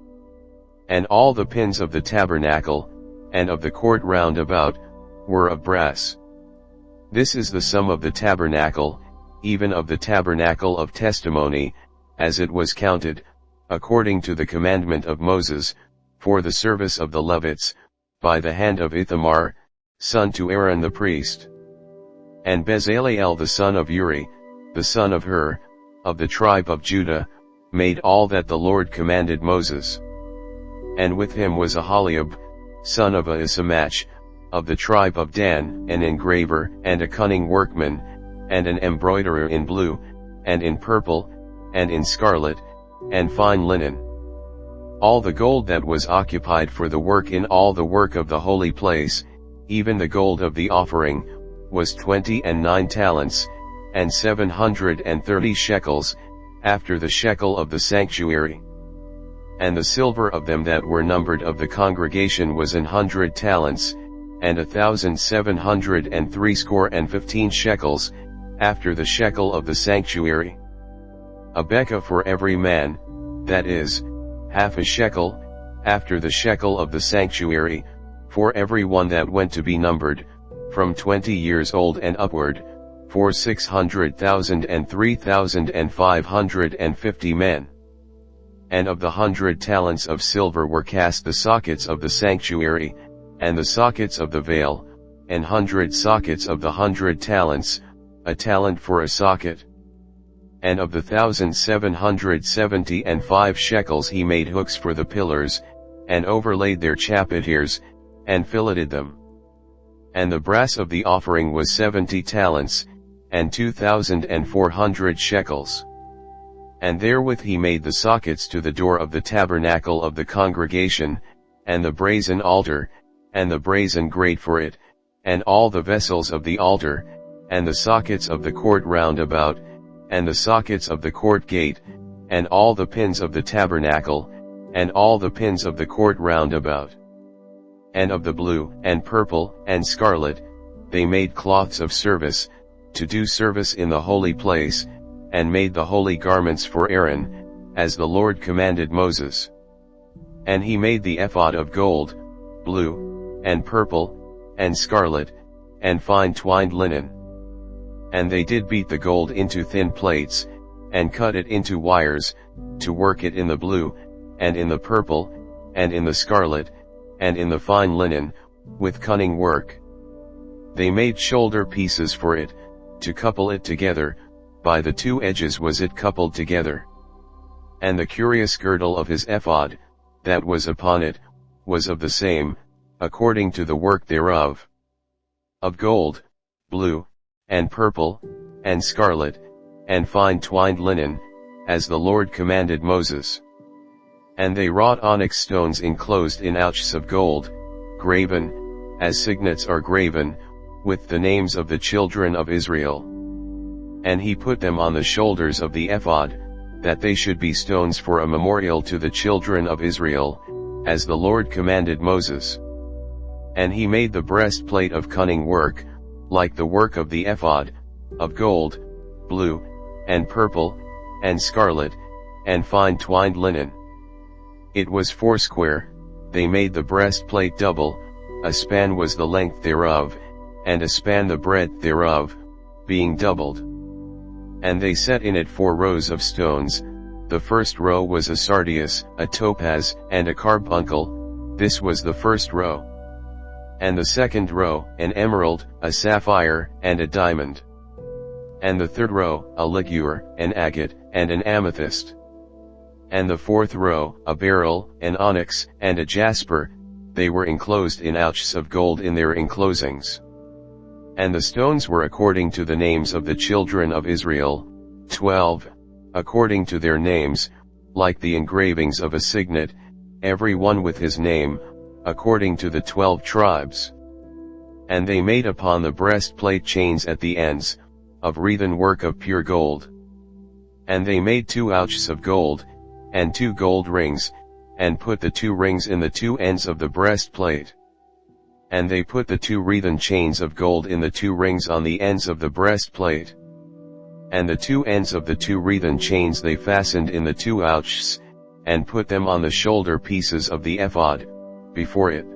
And all the pins of the tabernacle, and of the court round about, were of brass. This is the sum of the tabernacle, even of the tabernacle of testimony, as it was counted, according to the commandment of Moses, for the service of the Levites, by the hand of Ithamar, son to Aaron the priest. And Bezaleel the son of Uri, the son of Hur, of the tribe of Judah, made all that the Lord commanded Moses. And with him was Aholiab, son of Ahisamach, of the tribe of Dan, an engraver, and a cunning workman, and an embroiderer in blue, and in purple, and in scarlet, and fine linen. All the gold that was occupied for the work in all the work of the holy place, even the gold of the offering, was 29 talents, and 730 shekels, after the shekel of the sanctuary. And the silver of them that were numbered of the congregation was 100 talents, and 1,703 shekels, after the shekel of the sanctuary. A bekah for every man, that is, half a shekel, after the shekel of the sanctuary, for every one that went to be numbered, from 20 years old and upward, for 600,000 and 3,550 men. And of the 100 talents of silver were cast the sockets of the sanctuary, and the sockets of the veil, 100 sockets of the 100 talents, a talent for a socket. And of the 1,775 shekels he made hooks for the pillars, and overlaid their chapiters, and filleted them. And the brass of the offering was 70 talents, and 2,400 shekels. And therewith he made the sockets to the door of the tabernacle of the congregation, and the brazen altar, and the brazen grate for it, and all the vessels of the altar, and the sockets of the court round about, and the sockets of the court gate, and all the pins of the tabernacle, and all the pins of the court round about. And of the blue, and purple, and scarlet, they made cloths of service, to do service in the holy place, and made the holy garments for Aaron, as the Lord commanded Moses. And he made the ephod of gold, blue, and purple, and scarlet, and fine twined linen. And they did beat the gold into thin plates, and cut it into wires, to work it in the blue, and in the purple, and in the scarlet, and in the fine linen, with cunning work. They made shoulder pieces for it, to couple it together, by the two edges was it coupled together. And the curious girdle of his ephod, that was upon it, was of the same, according to the work thereof. Of gold, blue, and purple, and scarlet, and fine twined linen, as the Lord commanded Moses. And they wrought onyx stones enclosed in ouches of gold, graven, as signets are graven, with the names of the children of Israel. And he put them on the shoulders of the ephod, that they should be stones for a memorial to the children of Israel, as the Lord commanded Moses. And he made the breastplate of cunning work, like the work of the ephod, of gold, blue, and purple, and scarlet, and fine twined linen. It was foursquare. They made the breastplate double, a span was the length thereof, and a span the breadth thereof, being doubled. And they set in it 4 rows of stones, the first row was a sardius, a topaz, and a carbuncle, this was the first row. And the second row, an emerald, a sapphire, and a diamond. And the third row, a ligure, an agate, and an amethyst. And the fourth row, a beryl, an onyx, and a jasper, they were enclosed in ouches of gold in their enclosings. And the stones were according to the names of the children of Israel, 12, according to their names, like the engravings of a signet, every one with his name, according to the 12 tribes. And they made upon the breastplate chains at the ends, of wreathen work of pure gold. And they made 2 ouches of gold, and 2 gold rings, and put the 2 rings in the 2 ends of the breastplate. And they put the 2 wreathen chains of gold in the 2 rings on the ends of the breastplate. And the 2 ends of the 2 wreathen chains they fastened in the 2 ouches, and put them on the shoulder pieces of the ephod, before it.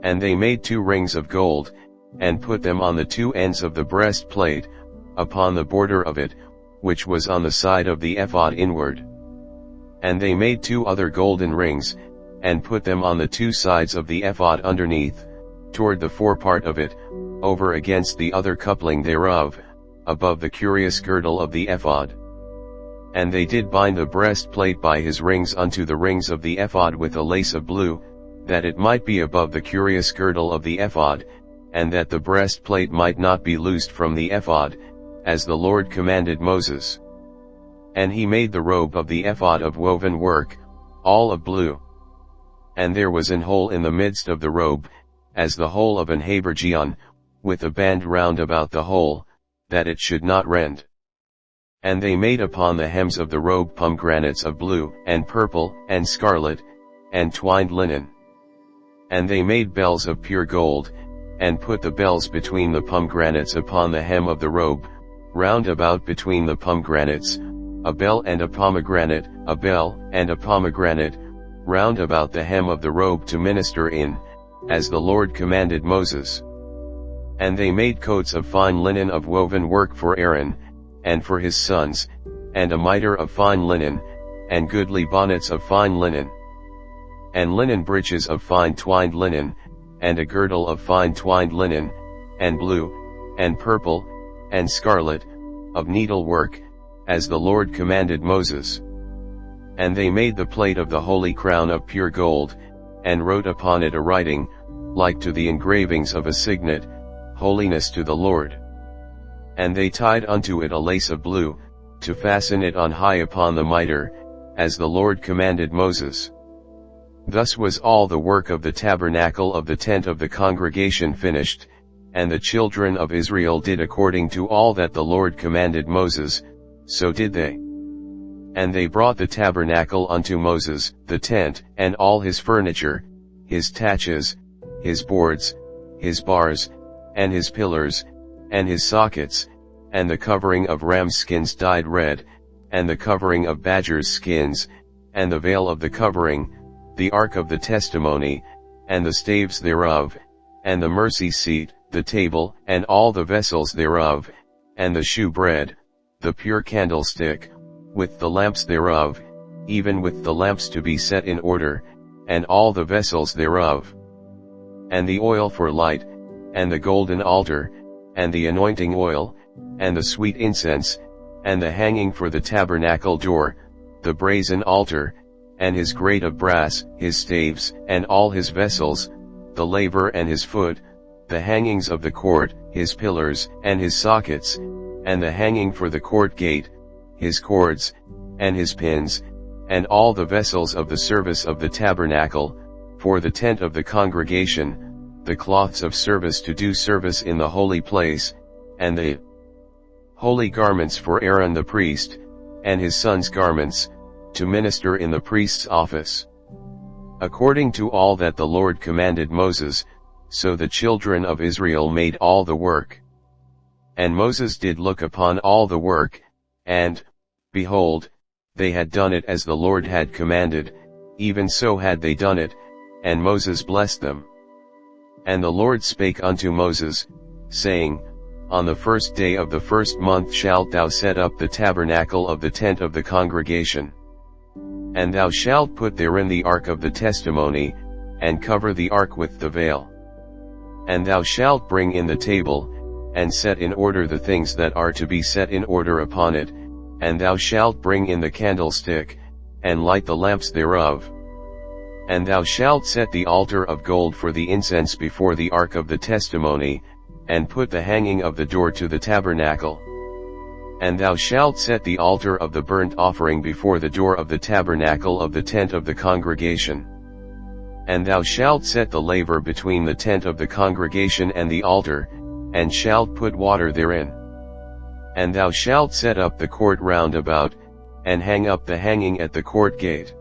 And they made 2 rings of gold, and put them on the 2 ends of the breastplate, upon the border of it, which was on the side of the ephod inward. And they made 2 other golden rings, and put them on the 2 sides of the ephod underneath, toward the forepart of it, over against the other coupling thereof, above the curious girdle of the ephod. And they did bind the breastplate by his rings unto the rings of the ephod with a lace of blue, that it might be above the curious girdle of the ephod, and that the breastplate might not be loosed from the ephod, as the Lord commanded Moses. And he made the robe of the ephod of woven work, all of blue. And there was an hole in the midst of the robe, as the hole of an habergeon, with a band round about the hole, that it should not rend. And they made upon the hems of the robe pomegranates of blue, and purple, and scarlet, and twined linen. And they made bells of pure gold, and put the bells between the pomegranates upon the hem of the robe, round about between the pomegranates, a bell and a pomegranate, a bell and a pomegranate, round about the hem of the robe to minister in, as the Lord commanded Moses. And they made coats of fine linen of woven work for Aaron, and for his sons, and a mitre of fine linen, and goodly bonnets of fine linen. And linen breeches of fine twined linen, and a girdle of fine twined linen, and blue, and purple, and scarlet, of needlework, as the Lord commanded Moses. And they made the plate of the holy crown of pure gold, and wrote upon it a writing, like to the engravings of a signet, Holiness to the Lord. And they tied unto it a lace of blue, to fasten it on high upon the mitre, as the Lord commanded Moses. Thus was all the work of the tabernacle of the tent of the congregation finished, and the children of Israel did according to all that the Lord commanded Moses, so did they. And they brought the tabernacle unto Moses, the tent, and all his furniture, his taches, his boards, his bars, and his pillars, and his sockets, and the covering of rams' skins dyed red, and the covering of badgers' skins, and the veil of the covering, the ark of the testimony, and the staves thereof, and the mercy seat, the table, and all the vessels thereof, and the shewbread, the pure candlestick, with the lamps thereof, even with the lamps to be set in order, and all the vessels thereof. And the oil for light, and the golden altar, and the anointing oil, and the sweet incense, and the hanging for the tabernacle door, the brazen altar, and his grate of brass, his staves, and all his vessels, the laver and his foot, the hangings of the court, his pillars, and his sockets, and the hanging for the court gate, his cords, and his pins, and all the vessels of the service of the tabernacle, for the tent of the congregation, the cloths of service to do service in the holy place, and the holy garments for Aaron the priest, and his sons' garments, to minister in the priest's office. According to all that the Lord commanded Moses, so the children of Israel made all the work. And Moses did look upon all the work, and, behold, they had done it as the Lord had commanded, even so had they done it, and Moses blessed them. And the Lord spake unto Moses, saying, On the first day of the first month shalt thou set up the tabernacle of the tent of the congregation. And thou shalt put therein the ark of the testimony, and cover the ark with the veil. And thou shalt bring in the table, and set in order the things that are to be set in order upon it, and thou shalt bring in the candlestick, and light the lamps thereof. And thou shalt set the altar of gold for the incense before the ark of the testimony, and put the hanging of the door to the tabernacle. And thou shalt set the altar of the burnt offering before the door of the tabernacle of the tent of the congregation. And thou shalt set the laver between the tent of the congregation and the altar, and shalt put water therein. And thou shalt set up the court round about, and hang up the hanging at the court gate.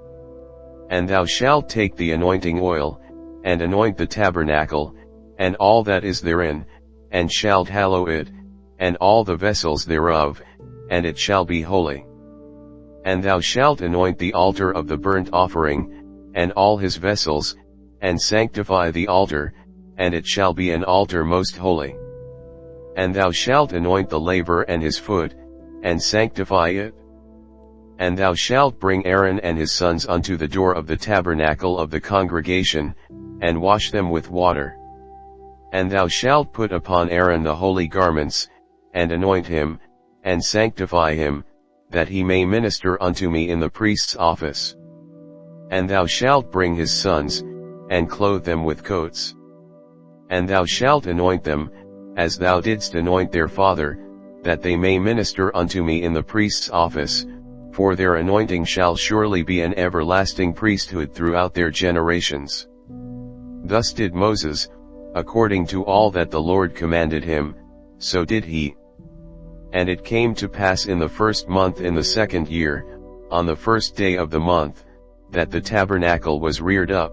And thou shalt take the anointing oil, and anoint the tabernacle, and all that is therein, and shalt hallow it, and all the vessels thereof, and it shall be holy. And thou shalt anoint the altar of the burnt offering, and all his vessels, and sanctify the altar, and it shall be an altar most holy. And thou shalt anoint the laver and his foot, and sanctify it. And thou shalt bring Aaron and his sons unto the door of the tabernacle of the congregation, and wash them with water. And thou shalt put upon Aaron the holy garments, and anoint him, and sanctify him, that he may minister unto me in the priest's office. And thou shalt bring his sons, and clothe them with coats. And thou shalt anoint them, as thou didst anoint their father, that they may minister unto me in the priest's office, for their anointing shall surely be an everlasting priesthood throughout their generations. Thus did Moses, according to all that the Lord commanded him, so did he. And it came to pass in the first month in the second year, on the first day of the month, that the tabernacle was reared up.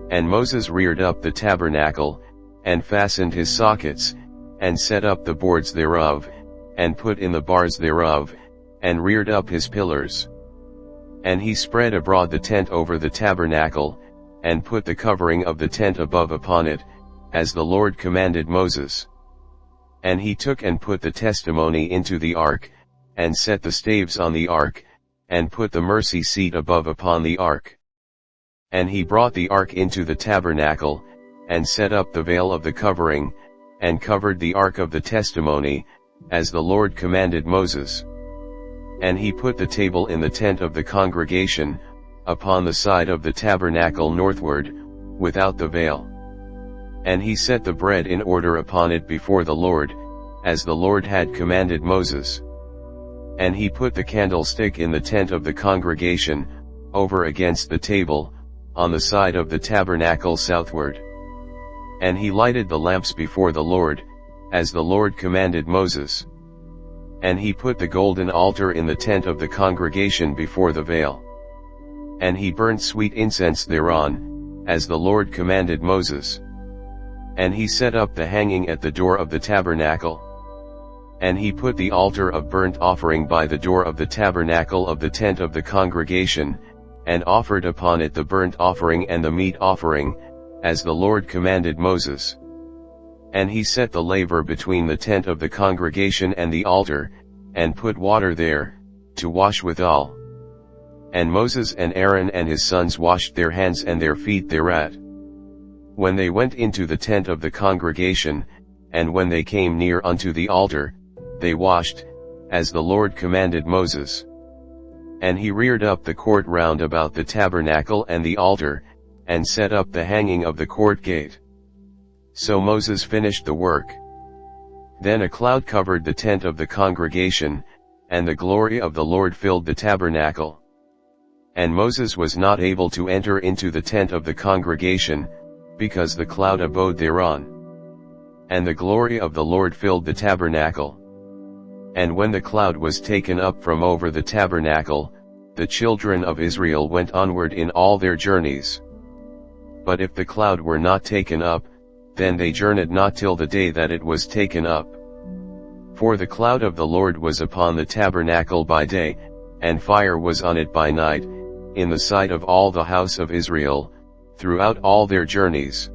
And Moses reared up the tabernacle, and fastened his sockets, and set up the boards thereof, and put in the bars thereof, and reared up his pillars. And he spread abroad the tent over the tabernacle, and put the covering of the tent above upon it, as the Lord commanded Moses. And he took and put the testimony into the ark, and set the staves on the ark, and put the mercy seat above upon the ark. And he brought the ark into the tabernacle, and set up the veil of the covering, and covered the ark of the testimony, as the Lord commanded Moses. And he put the table in the tent of the congregation, upon the side of the tabernacle northward, without the veil. And he set the bread in order upon it before the Lord, as the Lord had commanded Moses. And he put the candlestick in the tent of the congregation, over against the table, on the side of the tabernacle southward. And he lighted the lamps before the Lord, as the Lord commanded Moses. And he put the golden altar in the tent of the congregation before the veil. And he burnt sweet incense thereon, as the Lord commanded Moses. And he set up the hanging at the door of the tabernacle. And he put the altar of burnt offering by the door of the tabernacle of the tent of the congregation, and offered upon it the burnt offering and the meat offering, as the Lord commanded Moses. And he set the laver between the tent of the congregation and the altar, and put water there, to wash withal. And Moses and Aaron and his sons washed their hands and their feet thereat. When they went into the tent of the congregation, and when they came near unto the altar, they washed, as the Lord commanded Moses. And he reared up the court round about the tabernacle and the altar, and set up the hanging of the court gate. So Moses finished the work. Then a cloud covered the tent of the congregation, and the glory of the Lord filled the tabernacle. And Moses was not able to enter into the tent of the congregation, because the cloud abode thereon. And the glory of the Lord filled the tabernacle. And when the cloud was taken up from over the tabernacle, the children of Israel went onward in all their journeys. But if the cloud were not taken up, then they journeyed not till the day that it was taken up. For the cloud of the Lord was upon the tabernacle by day, and fire was on it by night, in the sight of all the house of Israel, throughout all their journeys.